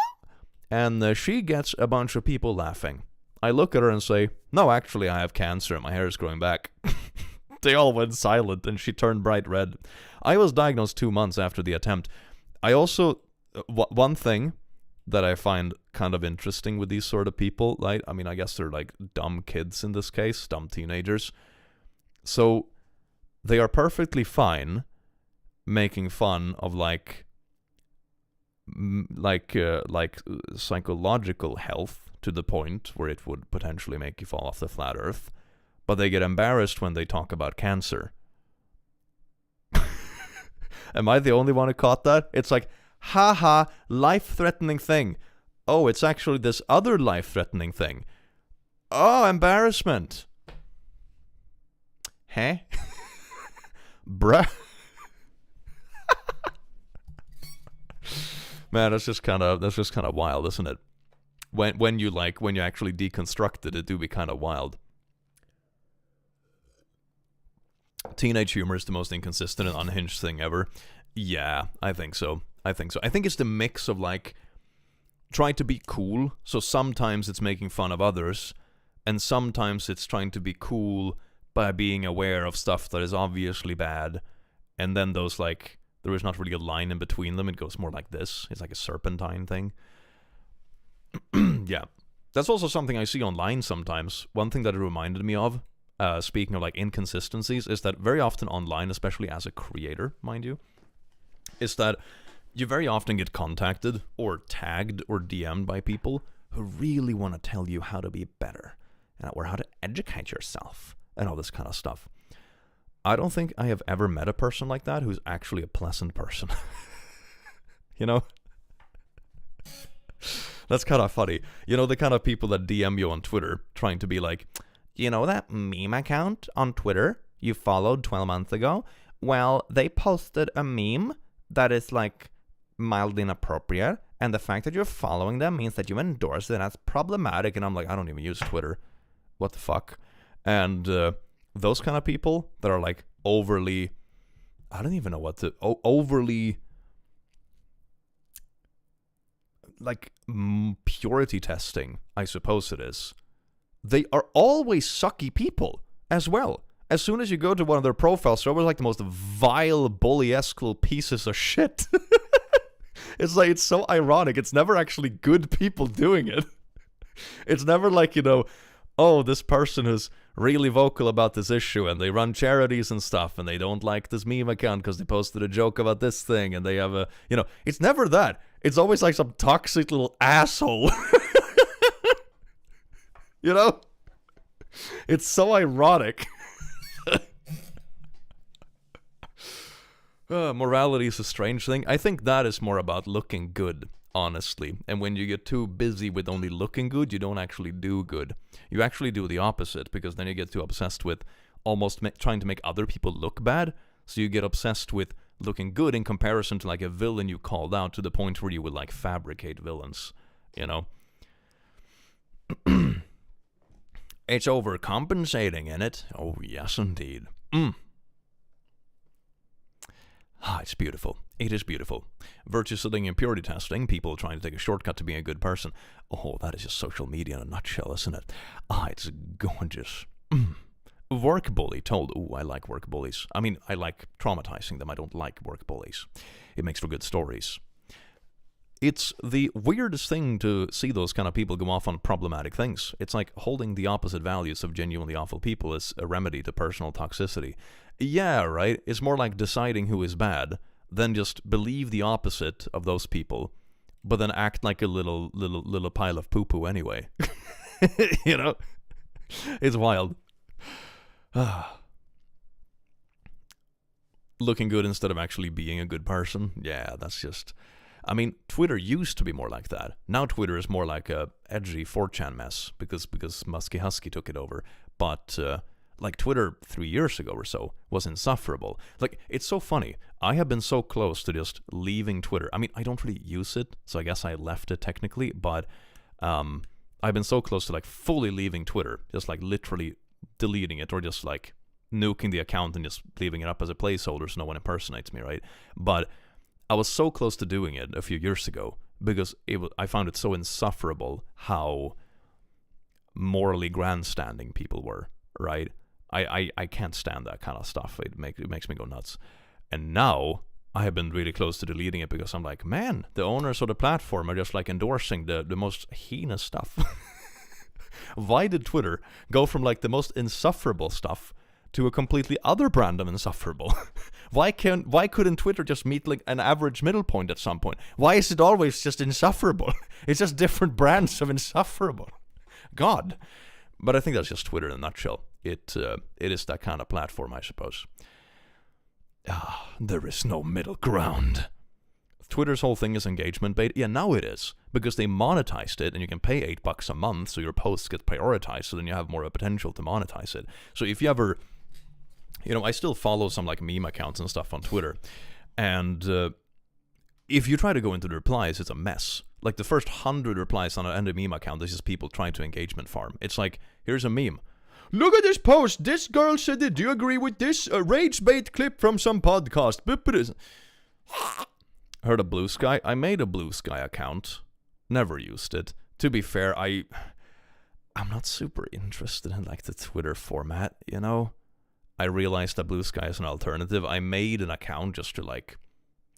And she gets a bunch of people laughing. I look at her and say, no, actually, I have cancer and my hair is growing back. They all went silent and she turned bright red. I was diagnosed 2 months after the attempt. I also, one thing that I find kind of interesting with these sort of people, right? I mean, I guess they're like dumb kids in this case, dumb teenagers. So they are perfectly fine making fun of like psychological health to the point where it would potentially make you fall off the flat earth, but they get embarrassed when they talk about cancer. Am I the only one who caught that? It's like, haha, life-threatening thing. Oh, it's actually this other life-threatening thing. Oh, embarrassment. Huh? Bruh. Man, that's just kind of wild, isn't it? When you actually deconstruct it, it do be kind of wild. Teenage humor is the most inconsistent and unhinged thing ever. Yeah, I think so. I think it's the mix of like try to be cool. So sometimes it's making fun of others, and sometimes it's trying to be cool by being aware of stuff that is obviously bad. And then those like there is not really a line in between them. It goes more like this. It's like a serpentine thing. Yeah. That's also something I see online sometimes. One thing that it reminded me of, speaking of like inconsistencies, is that very often online, especially as a creator, mind you, is that you very often get contacted or tagged or DM'd by people who really want to tell you how to be better or how to educate yourself and all this kind of stuff. I don't think I have ever met a person like that who's actually a pleasant person. You know? That's kind of funny. You know, the kind of people that DM you on Twitter trying to be like, you know that meme account on Twitter you followed 12 months ago? Well, they posted a meme that is like mildly inappropriate, and the fact that you're following them means that you endorse it, and that's problematic. And I'm like, I don't even use Twitter. What the fuck? And those kind of people that are like overly, I don't even know what to, overly like purity testing, I suppose it is. They are always sucky people as well. As soon as you go to one of their profiles, they're always like the most vile, bully-esque little pieces of shit. It's like, it's so ironic. It's never actually good people doing it. It's never like, you know, oh, this person is really vocal about this issue and they run charities and stuff and they don't like this meme account because they posted a joke about this thing and they have a, you know, it's never that. It's always like some toxic little asshole. You know? It's so ironic. Morality is a strange thing. I think that is more about looking good, honestly. And when you get too busy with only looking good, you don't actually do good. You actually do the opposite, because then you get too obsessed with almost trying to make other people look bad. So you get obsessed with looking good in comparison to like a villain you called out, to the point where you would like fabricate villains. you know? It's overcompensating, isn't it? Oh, yes, indeed. It's beautiful. It is beautiful. Virtue signaling and purity testing, people trying to take a shortcut to being a good person. Oh, that is just social media in a nutshell, isn't it? It's gorgeous. Work bully told, I like work bullies. I mean, I like traumatizing them. I don't like work bullies. It makes for good stories. It's the weirdest thing to see those kind of people go off on problematic things. It's like holding the opposite values of genuinely awful people is a remedy to personal toxicity. Yeah, right? It's more like deciding who is bad than just believe the opposite of those people, but then act like a little pile of poo-poo anyway. You know? It's wild. Looking good instead of actually being a good person. Yeah, that's just... I mean, Twitter used to be more like that. Now Twitter is more like a edgy 4chan mess because Musky Husky took it over. But like Twitter 3 years ago or so was insufferable. Like, it's so funny. I have been so close to just leaving Twitter. I mean, I don't really use it, so I guess I left it technically. But I've been so close to like fully leaving Twitter, just like literally deleting it or just like nuking the account and just leaving it up as a placeholder so no one impersonates me, right? But I was so close to doing it a few years ago because I found it so insufferable how morally grandstanding people were, right? I can't stand that kind of stuff. It makes me go nuts. And now I have been really close to deleting it because I'm like, man, the owners of the platform are just like endorsing the most heinous stuff. Why did Twitter go from like the most insufferable stuff to a completely other brand of insufferable? Why couldn't Twitter just meet like an average middle point at some point? Why is it always just insufferable? It's just different brands of insufferable. God. But I think that's just Twitter in a nutshell. It is that kind of platform, I suppose. There is no middle ground. Twitter's whole thing is engagement bait. Yeah, now it is. Because they monetized it and you can pay $8 a month so your posts get prioritized, so then you have more of a potential to monetize it. So if you ever... You know, I still follow some like meme accounts and stuff on Twitter. And if you try to go into the replies, it's a mess. Like the first 100 replies on a meme account, this is people trying to engagement farm. It's like, here's a meme. Look at this post. This girl said, did you agree with this? A rage bait clip from some podcast. Heard of Blue Sky? I made a Blue Sky account. Never used it. To be fair, I'm not super interested in like the Twitter format, you know? I realized that Blue Sky is an alternative. I made an account just to like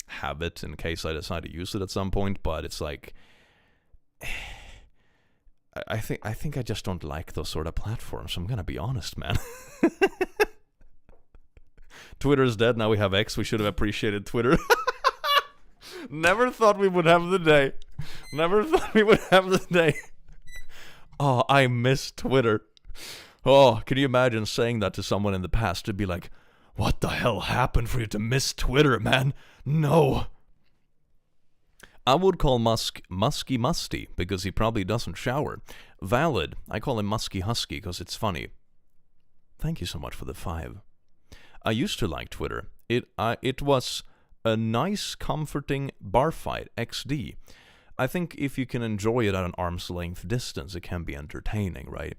have it in case I decide to use it at some point, but it's like I think I just don't like those sort of platforms. I'm gonna be honest, man. Twitter's dead. Now we have X. We should have appreciated Twitter. Never thought we would have the day. Never thought we would have the day. Oh, I miss Twitter. Oh, can you imagine saying that to someone in the past? To be like, what the hell happened for you to miss Twitter, man? No. I would call Musk Musky Musty because he probably doesn't shower. Valid. I call him Musky Husky because it's funny. Thank you so much for the 5. I used to like Twitter. It was a nice, comforting bar fight, XD. I think if you can enjoy it at an arm's length distance, it can be entertaining, right?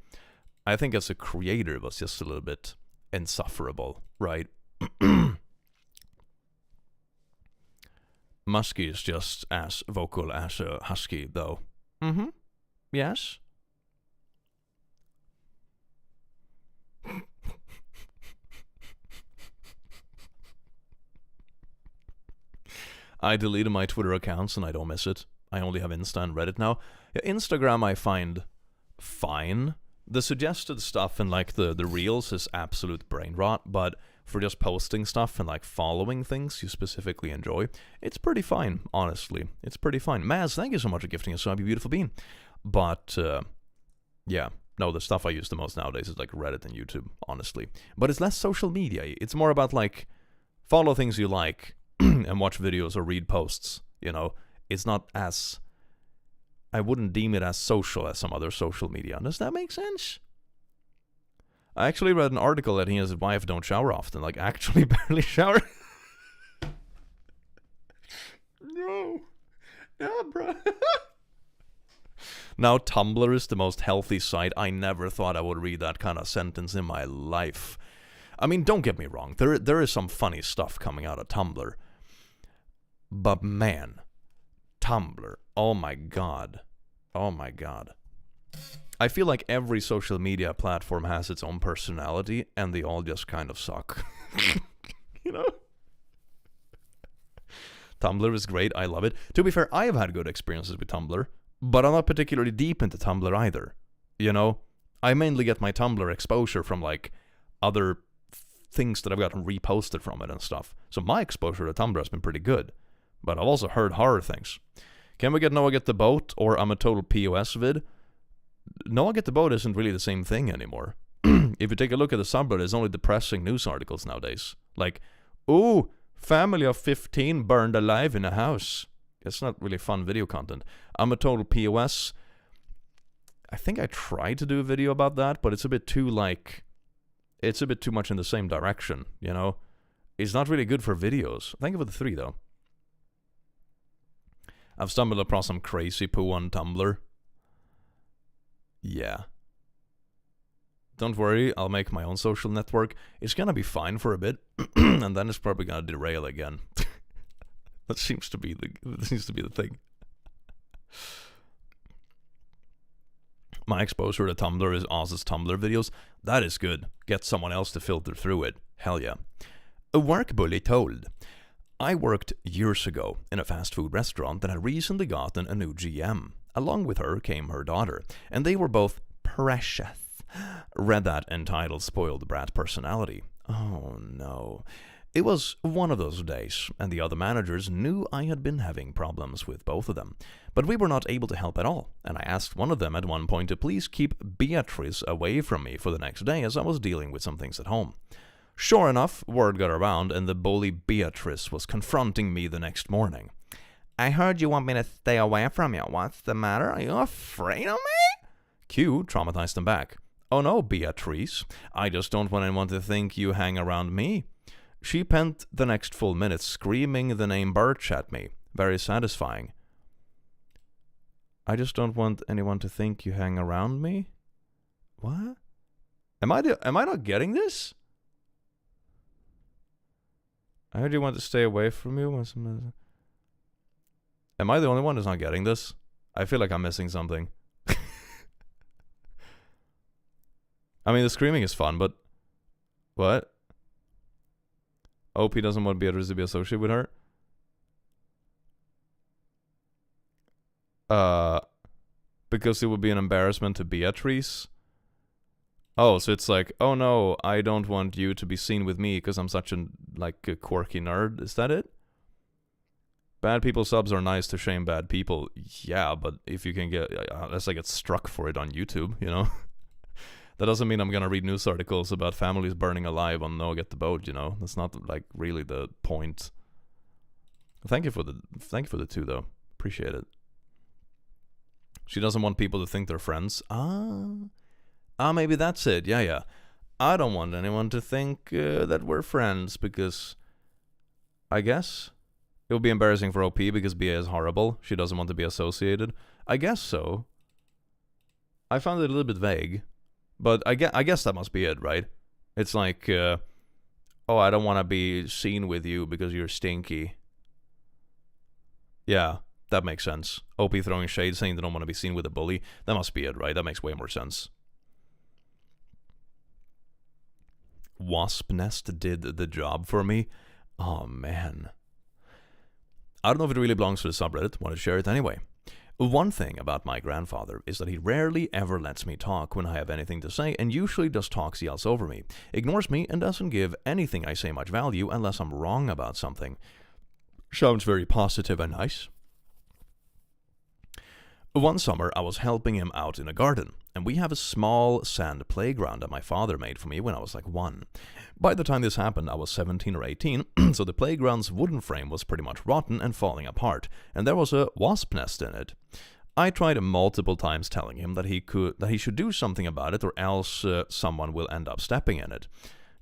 I think as a creator it was just a little bit insufferable, right? Musky is just as vocal as a husky, though. Mm-hmm. Yes? I deleted my Twitter accounts and I don't miss it. I only have Insta and Reddit now. Yeah, Instagram I find fine. The suggested stuff and like the reels is absolute brain rot, but for just posting stuff and like following things you specifically enjoy, it's pretty fine, honestly. It's pretty fine. Maz, thank you so much for gifting us a beautiful bean. But yeah, no, the stuff I use the most nowadays is like Reddit and YouTube, honestly. But it's less social media. It's more about like follow things you like and watch videos or read posts, you know. It's not as... I wouldn't deem it as social as some other social media. Does that make sense? I actually read an article that he and his wife don't shower often. Like, actually barely shower. No. Yeah, bro. Now Tumblr is the most healthy site. I never thought I would read that kind of sentence in my life. I mean, don't get me wrong. There is some funny stuff coming out of Tumblr. But man, Tumblr. Oh my god. Oh my god. I feel like every social media platform has its own personality, and they all just kind of suck. You know? Tumblr is great. I love it. To be fair, I have had good experiences with Tumblr, but I'm not particularly deep into Tumblr either. You know? I mainly get my Tumblr exposure from, like, other things that I've gotten reposted from it and stuff. So my exposure to Tumblr has been pretty good. But I've also heard horror things. Can we get Noah Get the Boat, or I'm a total POS vid? Noah Get the Boat isn't really the same thing anymore. If you take a look at the subreddit, there's only depressing news articles nowadays. Like, ooh, family of 15 burned alive in a house. It's not really fun video content. I'm a total POS. I think I tried to do a video about that, but it's a bit too, like... It's a bit too much in the same direction, you know? It's not really good for videos. Thank you for the 3, though. I've stumbled across some crazy poo on Tumblr. Yeah. Don't worry, I'll make my own social network. It's gonna be fine for a bit, and then it's probably gonna derail again. That seems to be the thing. My exposure to Tumblr is Oz's Tumblr videos. That is good. Get someone else to filter through it. Hell yeah. A work bully told. I worked years ago in a fast food restaurant that had recently gotten a new GM. Along with her came her daughter, and they were both precious. Read that entitled Spoiled Brat Personality. Oh no. It was one of those days, and the other managers knew I had been having problems with both of them. But we were not able to help at all, and I asked one of them at one point to please keep Beatrice away from me for the next day as I was dealing with some things at home. Sure enough, word got around, and the bully Beatrice was confronting me the next morning. I heard you want me to stay away from you. What's the matter? Are you afraid of me? Q traumatized them back. Oh no, Beatrice. I just don't want anyone to think you hang around me. She spent the next full minute screaming the name Birch at me. Very satisfying. I just don't want anyone to think you hang around me? What? Am I not getting this? I heard you want to stay away from you. Am I the only one who's not getting this? I feel like I'm missing something. I mean, the screaming is fun, but... What? OP doesn't want Beatrice to be associated with her? Because it would be an embarrassment to Beatrice? Oh, so it's like, oh no, I don't want you to be seen with me because I'm such a quirky nerd. Is that it? Bad people subs are nice to shame bad people. Yeah, but if you can get, unless I get struck for it on YouTube, you know? That doesn't mean I'm gonna read news articles about families burning alive on Noah Get the Boat, you know? That's not, like, really the point. Thank you for the 2, though. Appreciate it. She doesn't want people to think they're friends. Maybe that's it. Yeah. I don't want anyone to think that we're friends because I guess it would be embarrassing for OP because BA is horrible. She doesn't want to be associated. I guess so. I found it a little bit vague, but I guess that must be it, right? It's like, oh, I don't want to be seen with you because you're stinky. Yeah, that makes sense. OP throwing shade saying they don't want to be seen with a bully. That must be it, right? That makes way more sense. Wasp Nest did the job for me. Oh, man. I don't know if it really belongs to the subreddit. Want to share it anyway. One thing about my grandfather is that he rarely ever lets me talk when I have anything to say and usually just talks else over me, ignores me, and doesn't give anything I say much value unless I'm wrong about something. Sounds very positive and nice. One summer, I was helping him out in a garden, and we have a small sand playground that my father made for me when I was like 1. By the time this happened, I was 17 or 18, so the playground's wooden frame was pretty much rotten and falling apart, and there was a wasp nest in it. I tried multiple times telling him that he should do something about it or else someone will end up stepping in it.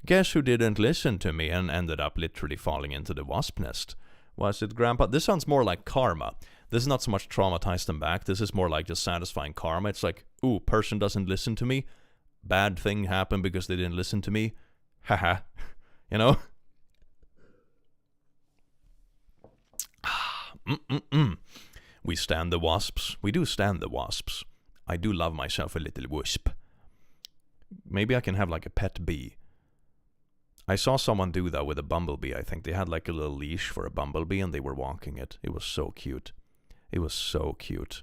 Guess who didn't listen to me and ended up literally falling into the wasp nest? Was it Grandpa? This sounds more like karma. This is not so much traumatize them back. This is more like just satisfying karma. It's like, ooh, person doesn't listen to me. Bad thing happened because they didn't listen to me. Haha. You know? We stand the wasps. We do stand the wasps. I do love myself a little wasp. Maybe I can have like a pet bee. I saw someone do that with a bumblebee, I think. They had like a little leash for a bumblebee and they were walking it. It was so cute. It was so cute.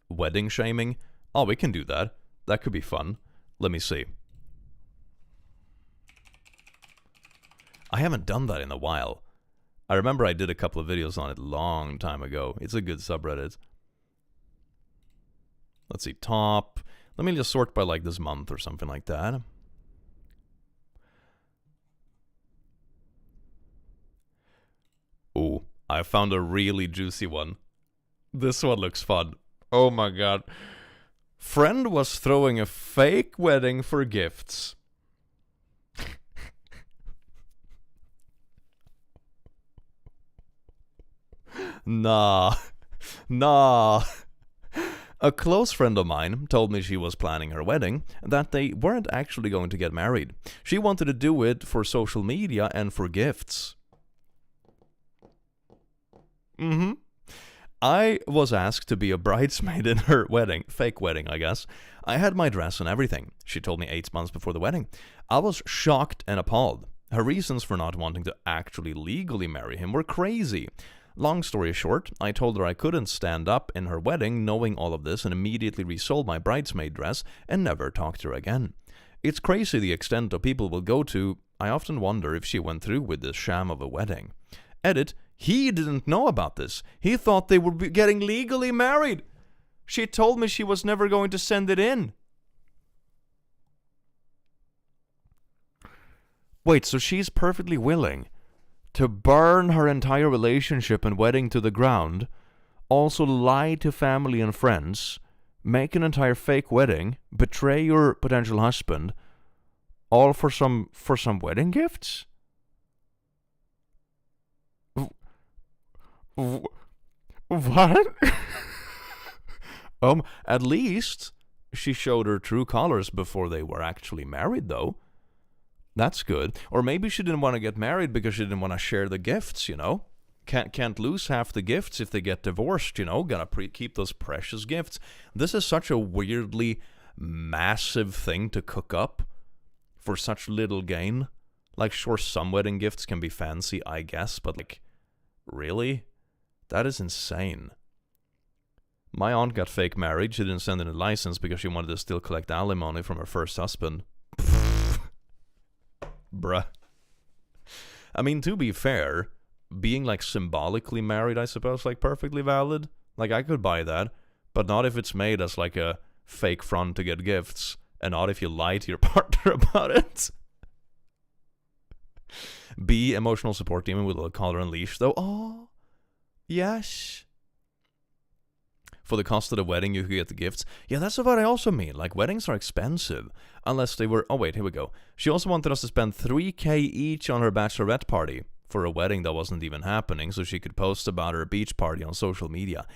Wedding shaming? Oh, we can do that. That could be fun. Let me see. I haven't done that in a while. I remember I did a couple of videos on it a long time ago. It's a good subreddit. Let's see, top. Let me just sort by like this month or something like that. Oh, I found a really juicy one. This one looks fun. Oh my god. Friend was throwing a fake wedding for gifts. Nah. A close friend of mine told me she was planning her wedding, that they weren't actually going to get married. She wanted to do it for social media and for gifts. I was asked to be a bridesmaid in her wedding. Fake wedding, I guess. I had my dress and everything. She told me 8 months before the wedding. I was shocked and appalled. Her reasons for not wanting to actually legally marry him were crazy. Long story short, I told her I couldn't stand up in her wedding knowing all of this and immediately resold my bridesmaid dress and never talked to her again. It's crazy the extent of people will go to. I often wonder if she went through with this sham of a wedding. Edit, he didn't know about this. He thought they were getting legally married. She told me she was never going to send it in. Wait, so she's perfectly willing to burn her entire relationship and wedding to the ground, also lie to family and friends, make an entire fake wedding, betray your potential husband, all for some wedding gifts? What? At least she showed her true colors before they were actually married, though. That's good. Or maybe she didn't want to get married because she didn't want to share the gifts, you know? Can't lose half the gifts if they get divorced, you know? Gotta keep those precious gifts. This is such a weirdly massive thing to cook up for such little gain. Like, sure, some wedding gifts can be fancy, I guess, but like, really? That is insane. My aunt got fake married. She didn't send in a license because she wanted to still collect alimony from her first husband. Bruh. I mean, to be fair, being like symbolically married, I suppose, like perfectly valid. Like, I could buy that, but not if it's made as like a fake front to get gifts, and not if you lie to your partner about it. B, emotional support demon with a little collar and leash, though. Oh, yes. For the cost of the wedding, you could get the gifts. Yeah, that's what I also mean. Like, weddings are expensive. Unless they were... Oh, wait, here we go. She also wanted us to spend $3,000 each on her bachelorette party for a wedding that wasn't even happening, so she could post about her beach party on social media.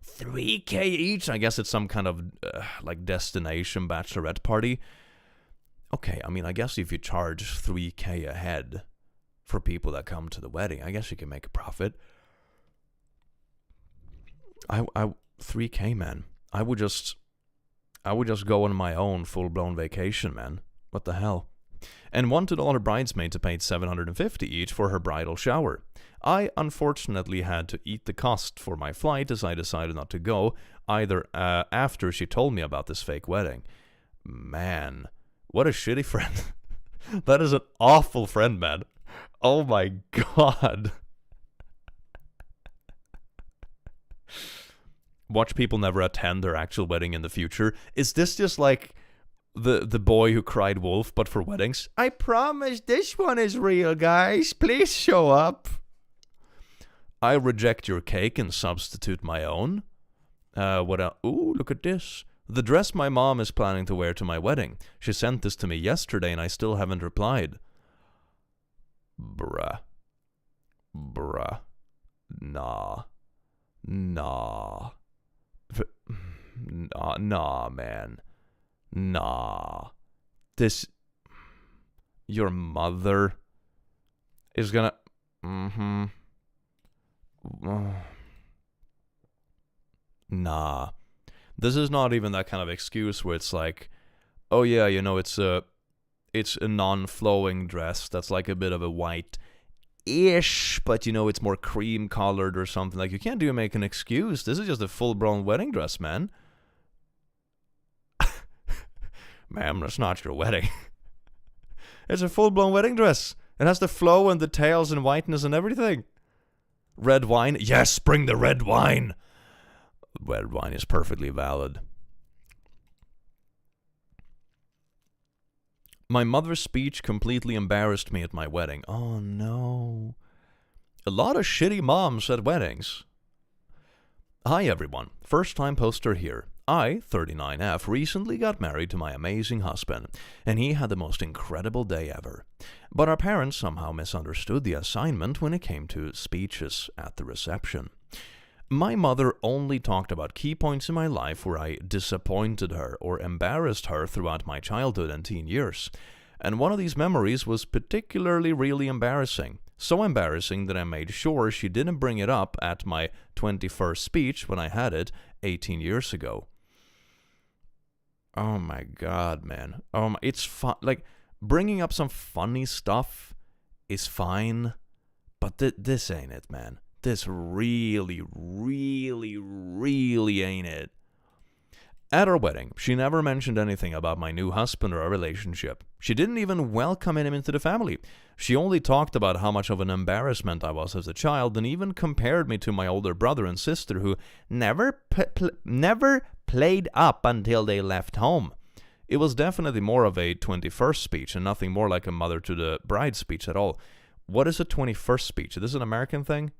$3,000 each? I guess it's some kind of, like, destination bachelorette party. Okay, I mean, I guess if you charge $3,000 a head for people that come to the wedding, I guess you can make a profit. $3,000, man. I would just go on my own full-blown vacation, man. What the hell? And wanted all her bridesmaids to pay $750 each for her bridal shower. I unfortunately had to eat the cost for my flight as I decided not to go either after she told me about this fake wedding. Man, what a shitty friend. That is an awful friend, man. Oh my god. Watch people never attend their actual wedding in the future. Is this just like the boy who cried wolf, but for weddings? I promise this one is real, guys. Please show up. I reject your cake and substitute my own. What else? Ooh, look at this. The dress my mom is planning to wear to my wedding. She sent this to me yesterday and I still haven't replied. Bruh. Nah. Nah. Nah, man. Nah. This... Your mother is gonna... Nah. This is not even that kind of excuse where it's like, oh yeah, you know, it's a non-flowing dress that's like a bit of a white-ish, but you know, it's more cream-colored or something. Like, you can't make an excuse. This is just a full-blown wedding dress, man. Ma'am, that's not your wedding. It's a full-blown wedding dress. It has the flow and the tails and whiteness and everything. Red wine? Yes, bring the red wine. Red wine is perfectly valid. My mother's speech completely embarrassed me at my wedding. Oh no. A lot of shitty moms at weddings. Hi everyone, first time poster here. I, 39F, recently got married to my amazing husband, and he had the most incredible day ever. But our parents somehow misunderstood the assignment when it came to speeches at the reception. My mother only talked about key points in my life where I disappointed her or embarrassed her throughout my childhood and teen years. And one of these memories was particularly really embarrassing. So embarrassing that I made sure she didn't bring it up at my 21st speech when I had it 18 years ago. Oh my god, man. It's fun. Like, bringing up some funny stuff is fine, but this ain't it, man. This really, really, really ain't it. At our wedding, she never mentioned anything about my new husband or our relationship. She didn't even welcome him into the family. She only talked about how much of an embarrassment I was as a child, and even compared me to my older brother and sister who never played up until they left home. It was definitely more of a 21st speech and nothing more like a mother to the bride speech at all. What is a 21st speech? Is this an American thing?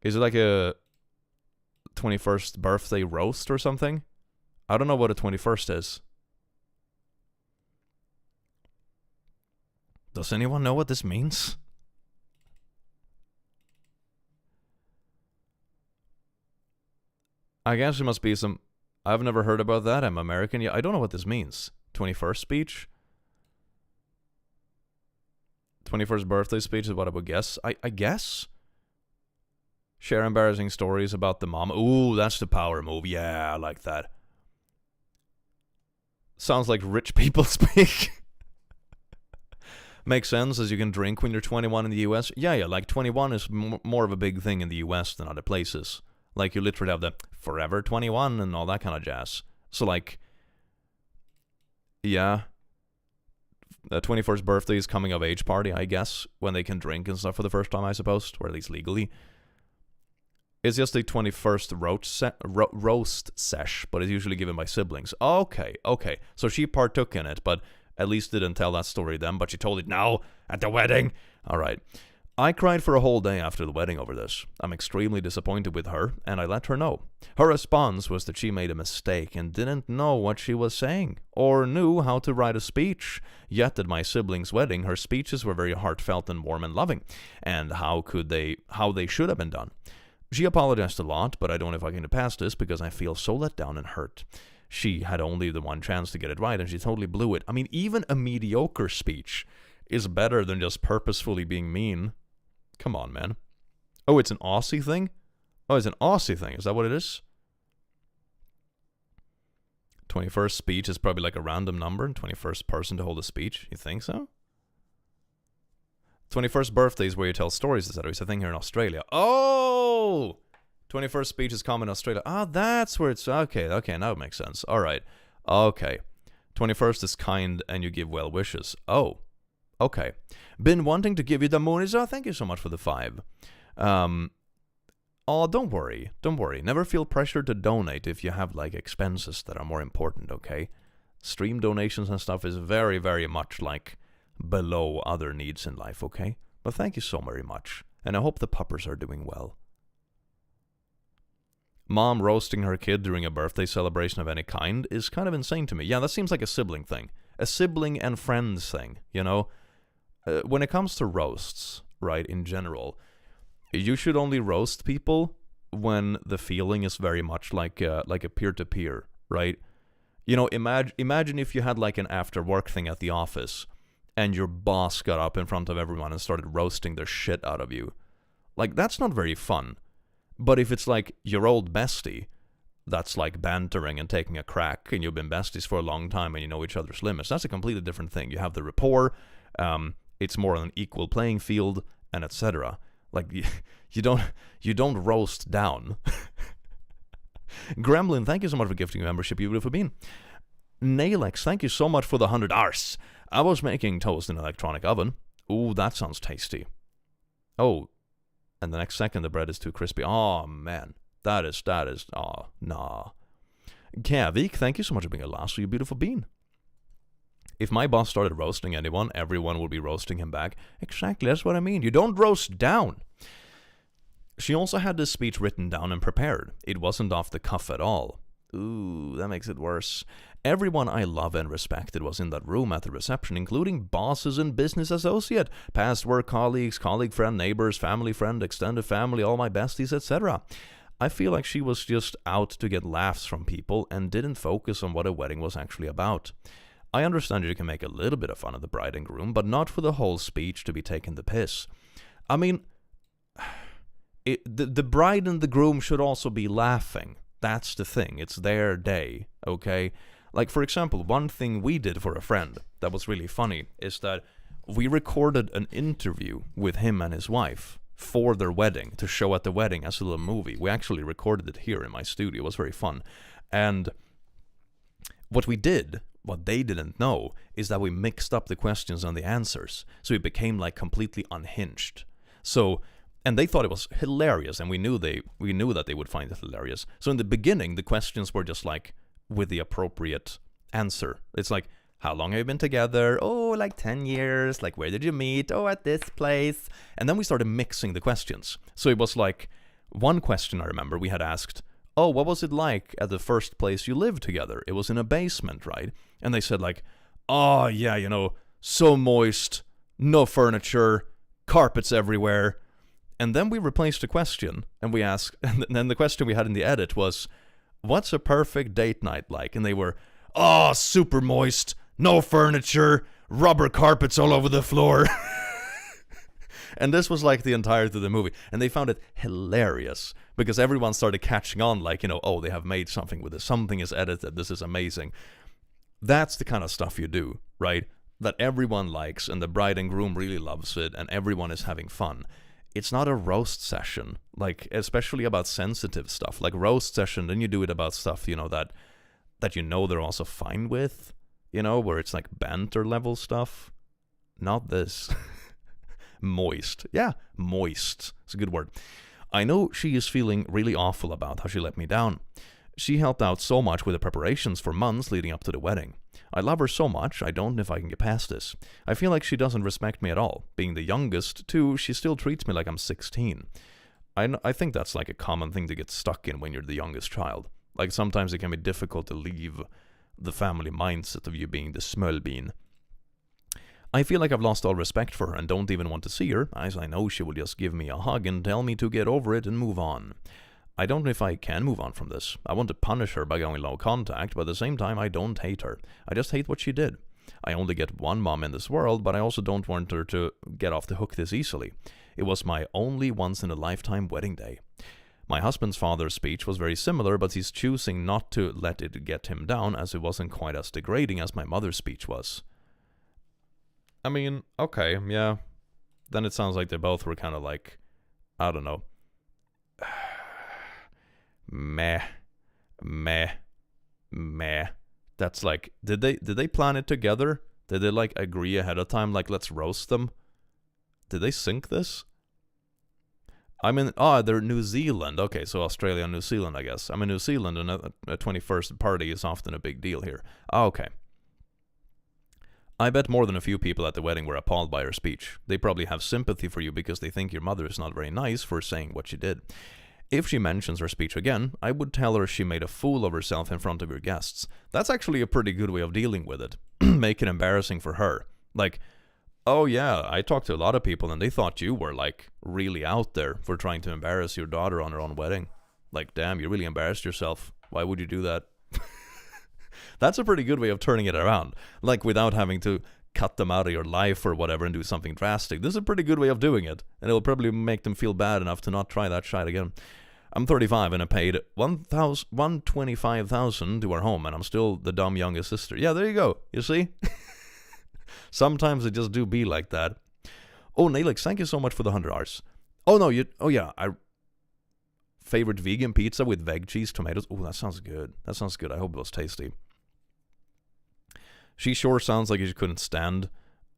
Is it like a 21st birthday roast or something? I don't know what a 21st is. Does anyone know what this means? I guess it must be some... I've never heard about that. I'm American. Yeah, I don't know what this means. 21st speech? 21st birthday speech is what I would guess. I guess? Share embarrassing stories about the mom. Ooh, that's the power move. Yeah, I like that. Sounds like rich people speak. Makes sense, as you can drink when you're 21 in the US. Yeah, like 21 is more of a big thing in the US than other places. Like, you literally have the Forever 21 and all that kind of jazz. So, like, yeah. The 21st birthday is coming of age party, I guess, when they can drink and stuff for the first time, I suppose, or at least legally. It's just the 21st roast sesh, but it's usually given by siblings. Okay. So she partook in it, but at least didn't tell that story then, but she told it now at the wedding. All right. I cried for a whole day after the wedding over this. I'm extremely disappointed with her, and I let her know. Her response was that she made a mistake and didn't know what she was saying, or knew how to write a speech. Yet at my sibling's wedding, her speeches were very heartfelt and warm and loving, and how they should have been done. She apologized a lot, but I don't know if I can get past this because I feel so let down and hurt. She had only the one chance to get it right, and she totally blew it. I mean, even a mediocre speech is better than just purposefully being mean. Come on, man. Oh, it's an Aussie thing? Oh, it's an Aussie thing. Is that what it is? 21st speech is probably like a random number, and 21st person to hold a speech. You think so? 21st birthday is where you tell stories, etc. It's a thing here in Australia. Oh! 21st speech is common in Australia. Ah, that's where it's... Okay, now it makes sense. All right. Okay. 21st is kind and you give well wishes. Oh. Okay. Been wanting to give you the moonies. Oh, thank you so much for the 5. Oh, don't worry. Never feel pressure to donate if you have, like, expenses that are more important, okay? Stream donations and stuff is very, very much, like, below other needs in life, okay? But thank you so very much. And I hope the puppers are doing well. Mom roasting her kid during a birthday celebration of any kind is kind of insane to me. Yeah, that seems like a sibling thing. A sibling and friends thing, you know? When it comes to roasts, right, in general, You should only roast people when the feeling is very much like a peer-to-peer, right? You know, imagine if you had like an after-work thing at the office, and your boss got up in front of everyone and started roasting the shit out of you. Like, that's not very fun. But if it's like your old bestie, that's like bantering and taking a crack, and you've been besties for a long time and you know each other's limits, that's a completely different thing. You have the rapport, it's more on an equal playing field, and etc. Like, you don't roast down. Gremlin, thank you so much for gifting a membership, you beautiful bean. Nailx, thank you so much for the 100 hours. I was making toast in an electronic oven. Ooh, that sounds tasty. Oh, and the next second the bread is too crispy. Oh, man. That is, oh, nah. Kavik, thank you so much for being a last, you beautiful bean. If my boss started roasting anyone, everyone would be roasting him back. Exactly, that's what I mean. You don't roast down. She also had this speech written down and prepared. It wasn't off the cuff at all. Ooh, that makes it worse. Everyone I love and respected was in that room at the reception, including bosses and business associate, past work colleagues, colleague friend, neighbors, family friend, extended family, all my besties, etc. I feel like she was just out to get laughs from people and didn't focus on what a wedding was actually about. I understand you can make a little bit of fun of the bride and groom, but not for the whole speech to be taking the piss. I mean, the bride and the groom should also be laughing. That's the thing. It's their day, okay? Like, for example, one thing we did for a friend that was really funny is that we recorded an interview with him and his wife for their wedding to show at the wedding as a little movie. We actually recorded it here in my studio. It was very fun. And what we did, what they didn't know, is that we mixed up the questions and the answers. So it became like completely unhinged. So, and they thought it was hilarious, and we knew that they would find it hilarious. So in the beginning, the questions were just like with the appropriate answer. It's like, how long have you been together? Oh, like 10 years. Like, where did you meet? Oh, at this place. And then we started mixing the questions. So it was like, one question I remember we had asked, oh, what was it like at the first place you lived together? It was in a basement, right? And they said like, oh, yeah, you know, so moist, no furniture, carpets everywhere. And then we replaced the question, and we asked, and then the question we had in the edit was, what's a perfect date night like? And they were, oh, super moist, no furniture, rubber carpets all over the floor. And this was like the entirety of the movie. And they found it hilarious because everyone started catching on like, you know, oh, they have made something with this. Something is edited. This is amazing. That's the kind of stuff you do, right? That everyone likes, and the bride and groom really loves it, and everyone is having fun. It's not a roast session, like, especially about sensitive stuff. Like, roast session, then you do it about stuff, you know, that you know they're also fine with, you know, where it's like banter level stuff. Not this. Moist. Yeah, moist. It's a good word. I know she is feeling really awful about how she let me down. She helped out so much with the preparations for months leading up to the wedding. I love her so much, I don't know if I can get past this. I feel like she doesn't respect me at all. Being the youngest, too, she still treats me like I'm 16. I think that's like a common thing to get stuck in when you're the youngest child. Like, sometimes it can be difficult to leave the family mindset of you being the smölbean. I feel like I've lost all respect for her and don't even want to see her, as I know she will just give me a hug and tell me to get over it and move on. I don't know if I can move on from this. I want to punish her by going low contact, but at the same time I don't hate her. I just hate what she did. I only get one mom in this world, but I also don't want her to get off the hook this easily. It was my only once-in-a-lifetime wedding day. My husband's father's speech was very similar, but he's choosing not to let it get him down, as it wasn't quite as degrading as my mother's speech was. I mean, okay, yeah. Then it sounds like they both were kind of like, I don't know. Meh. That's like, did they plan it together? Did they like agree ahead of time, like, let's roast them? Did they sync this? I mean, they're New Zealand. Okay, so Australia and New Zealand, I guess. I'm in New Zealand, and a 21st party is often a big deal here. Okay. I bet more than a few people at the wedding were appalled by her speech. They probably have sympathy for you because they think your mother is not very nice for saying what she did. If she mentions her speech again, I would tell her she made a fool of herself in front of your guests. That's actually a pretty good way of dealing with it. Make it embarrassing for her. Like, Oh yeah, I talked to a lot of people and they thought you were like really out there for trying to embarrass your daughter on her own wedding. Like, damn, you really embarrassed yourself. Why would you do that? That's a pretty good way of turning it around. Like, without having to cut them out of your life or whatever and do something drastic. This is a pretty good way of doing it. And it'll probably make them feel bad enough to not try that shit again. I'm 35 and I paid $125,000 to our home and I'm still the dumb youngest sister. Yeah, there you go. You see? Sometimes it just do be like that. Oh, Nalix, thank you so much for the 100 hours. Oh, no, favorite vegan pizza with veg cheese, tomatoes. Oh, that sounds good. That sounds good. I hope it was tasty. She sure sounds like she couldn't stand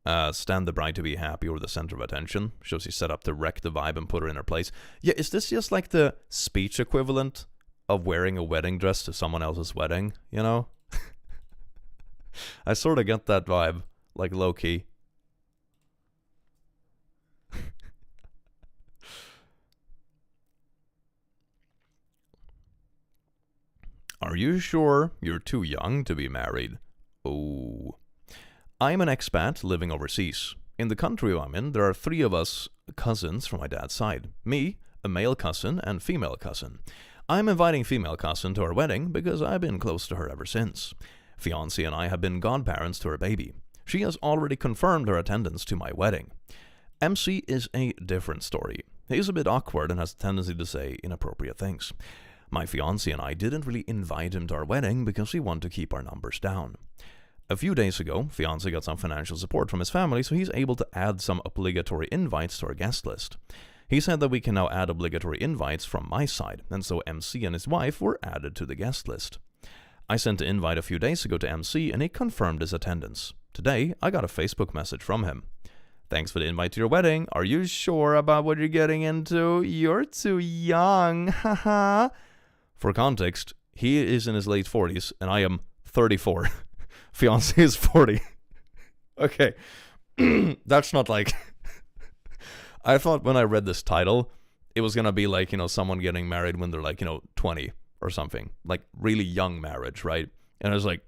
the bride to be happy or the center of attention. So she set up to wreck the vibe and put her in her place. Yeah, is this just like the speech equivalent of wearing a wedding dress to someone else's wedding, you know? I sort of get that vibe, like low-key. Are you sure you're too young to be married? Oh. I'm an expat living overseas. In the country I'm in, there are 3 of us cousins from my dad's side. Me, a male cousin, and female cousin. I'm inviting female cousin to our wedding because I've been close to her ever since. Fiancé and I have been godparents to her baby. She has already confirmed her attendance to my wedding. MC is a different story. He's a bit awkward and has a tendency to say inappropriate things. My fiancé and I didn't really invite him to our wedding because we want to keep our numbers down. A few days ago, fiancé got some financial support from his family, so he's able to add some obligatory invites to our guest list. He said that we can now add obligatory invites from my side, and so MC and his wife were added to the guest list. I sent an invite a few days ago to MC, and he confirmed his attendance. Today, I got a Facebook message from him. Thanks for the invite to your wedding. Are you sure about what you're getting into? You're too young, haha. For context, he is in his late 40s, and I am 34. Fiancé is 40. Okay. That's not like... I thought when I read this title, it was going to be like, someone getting married when they're like, 20 or something. Like, really young marriage, right? And I was like,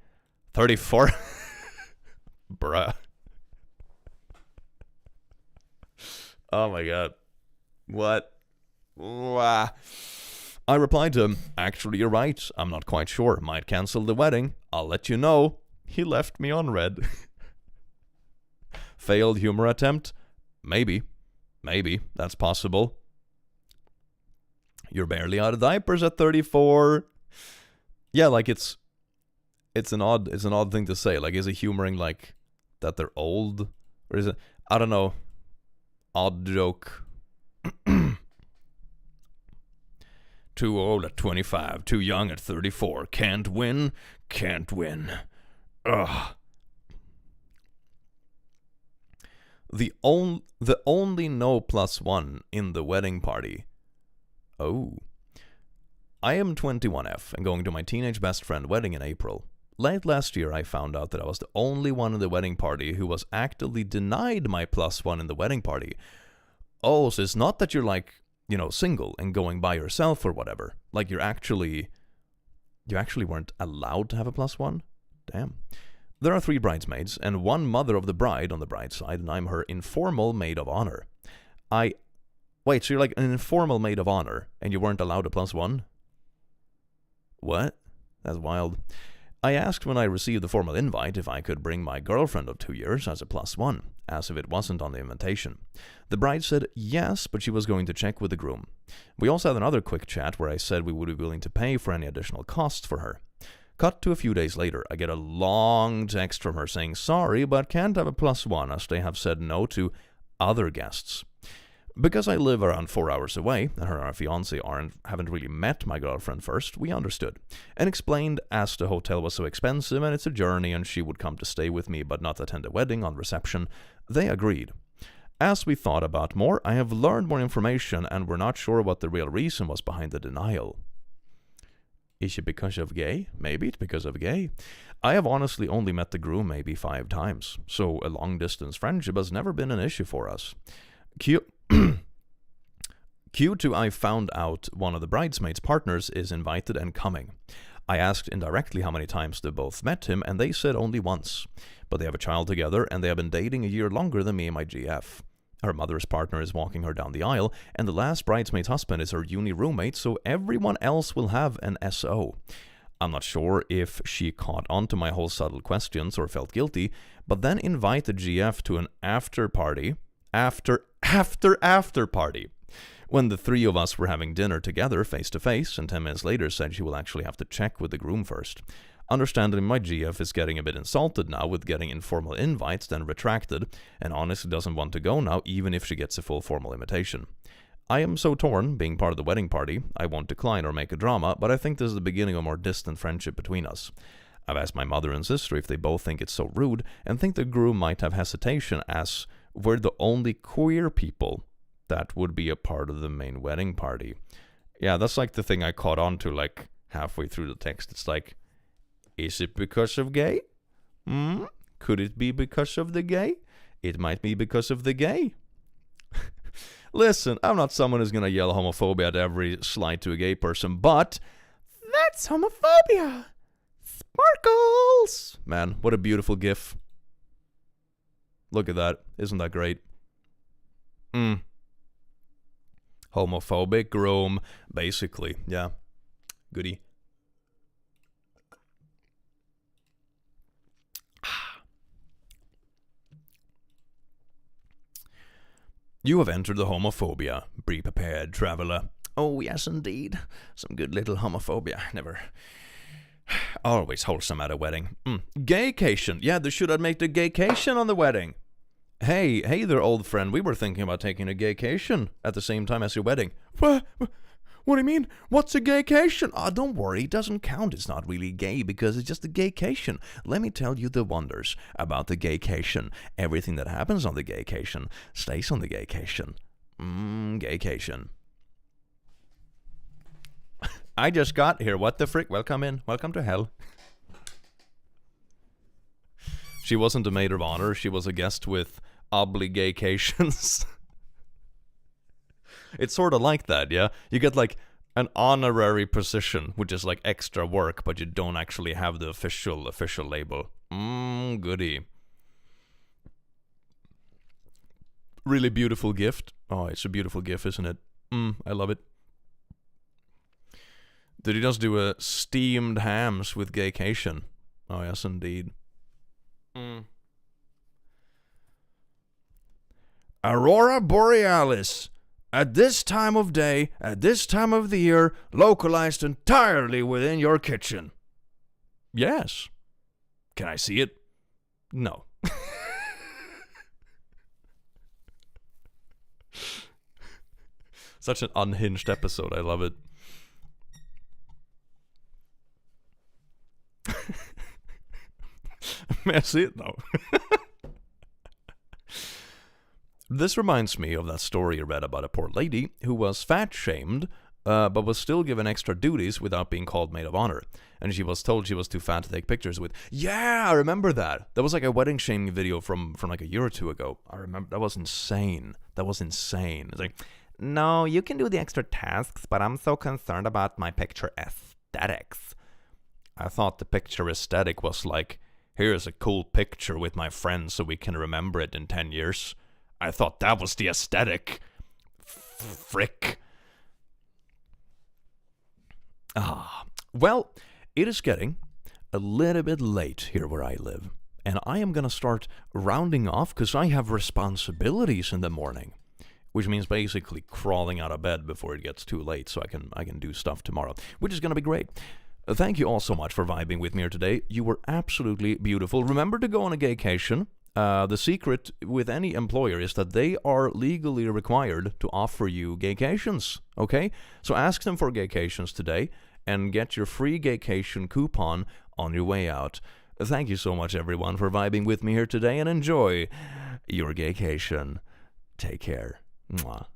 34? Bruh. Oh my god. What? Wah. I replied to him, actually you're right, I'm not quite sure, might cancel the wedding, I'll let you know. He left me on red. Failed humor attempt? Maybe, that's possible. You're barely out of diapers at 34. Yeah, like it's an odd thing to say. Like, is it humoring like that they're old? Or is it, I don't know, odd joke? Too old at 25, too young at 34. Can't win. Ugh. The only no +1 in the wedding party. Oh. I am 21F and going to my teenage best friend wedding in April. Late last year I found out that I was the only one in the wedding party who was actively denied my +1 in the wedding party. Oh, so it's not that you're like, single and going by yourself or whatever. Like you actually weren't allowed to have a +1? Damn. There are 3 bridesmaids and 1 mother of the bride on the bride's side, and I'm her informal maid of honor. Wait, so you're like an informal maid of honor and you weren't allowed a +1? What? That's wild. I asked when I received the formal invite if I could bring my girlfriend of 2 years as a +1, as if it wasn't on the invitation. The bride said yes, but she was going to check with the groom. We also had another quick chat where I said we would be willing to pay for any additional costs for her. Cut to a few days later, I get a long text from her saying sorry, but can't have a +1 as they have said no to other guests. Because I live around 4 hours away, and her and our fiancé haven't really met my girlfriend first, we understood, and explained as the hotel was so expensive and it's a journey and she would come to stay with me but not attend the wedding on reception. They agreed. As we thought about more, I have learned more information and we're not sure what the real reason was behind the denial. Is it because of gay? Maybe it's because of gay. I have honestly only met the groom maybe 5 times, so a long-distance friendship has never been an issue for us. Q2, I found out one of the bridesmaids' partners is invited and coming. I asked indirectly how many times they both met him, and they said only once. but they have a child together, and they have been dating a year longer than me and my GF. Her mother's partner is walking her down the aisle, and the last bridesmaid's husband is her uni roommate, so everyone else will have an SO. I'm not sure if she caught on to my whole subtle questions or felt guilty, but then invited GF to an after party, after party, when the three of us were having dinner together face to face, and 10 minutes later said she will actually have to check with the groom first. Understandably, my GF is getting a bit insulted now with getting informal invites, then retracted, and honestly doesn't want to go now even if she gets a full formal invitation. I am so torn, being part of the wedding party. I won't decline or make a drama, but I think this is the beginning of a more distant friendship between us. I've asked my mother and sister if they both think it's so rude, and think the groom might have hesitation as we're the only queer people that would be a part of the main wedding party. Yeah, that's like the thing I caught on to like halfway through the text. It's like, is it because of gay? Could it be because of the gay? It might be because of the gay. Listen, I'm not someone who's gonna yell homophobia at every slight to a gay person, but that's homophobia. Sparkles! Man, what a beautiful gif. Look at that. Isn't that great? Homophobic groom, basically. Yeah. Goody. You have entered the homophobia. Be prepared, traveler. Oh, yes, indeed. Some good little homophobia. Never. Always wholesome at a wedding. Gaycation. Yeah, they should have made a gaycation on the wedding. Hey there, old friend. We were thinking about taking a gaycation at the same time as your wedding. What do you mean? What's a gaycation? Oh, don't worry. It doesn't count. It's not really gay because it's just a gaycation. Let me tell you the wonders about the gaycation. Everything that happens on the gaycation stays on the gaycation. Gaycation. I just got here. What the frick? Welcome in. Welcome to hell. She wasn't a maid of honor. She was a guest with obligations. It's sort of like that, yeah? You get like an honorary position, which is like extra work, but you don't actually have the official label. Goody. Really beautiful gift. Oh, it's a beautiful gift, isn't it? I love it. Did he just do a steamed hams with gaycation? Oh, yes, indeed. Aurora Borealis. At this time of day, at this time of the year, localized entirely within your kitchen. Yes. Can I see it? No. Such an unhinged episode. I love it. May I see it? No. This reminds me of that story I read about a poor lady who was fat-shamed, but was still given extra duties without being called maid of honor. And she was told she was too fat to take pictures with. Yeah, I remember that. That was like a wedding shaming video from like a year or two ago. I remember. That was insane. It's like, no, you can do the extra tasks, but I'm so concerned about my picture aesthetics. I thought the picture aesthetic was like, here's a cool picture with my friends so we can remember it in 10 years. I thought that was the aesthetic. Frick. Well, it is getting a little bit late here where I live, and I am going to start rounding off because I have responsibilities in the morning, which means basically crawling out of bed before it gets too late so I can do stuff tomorrow, which is going to be great. Thank you all so much for vibing with me here today. You were absolutely beautiful. Remember to go on a gaycation. The secret with any employer is that they are legally required to offer you gaycations, okay? So ask them for gaycations today and get your free gaycation coupon on your way out. Thank you so much, everyone, for vibing with me here today, and enjoy your gaycation. Take care. Mwah.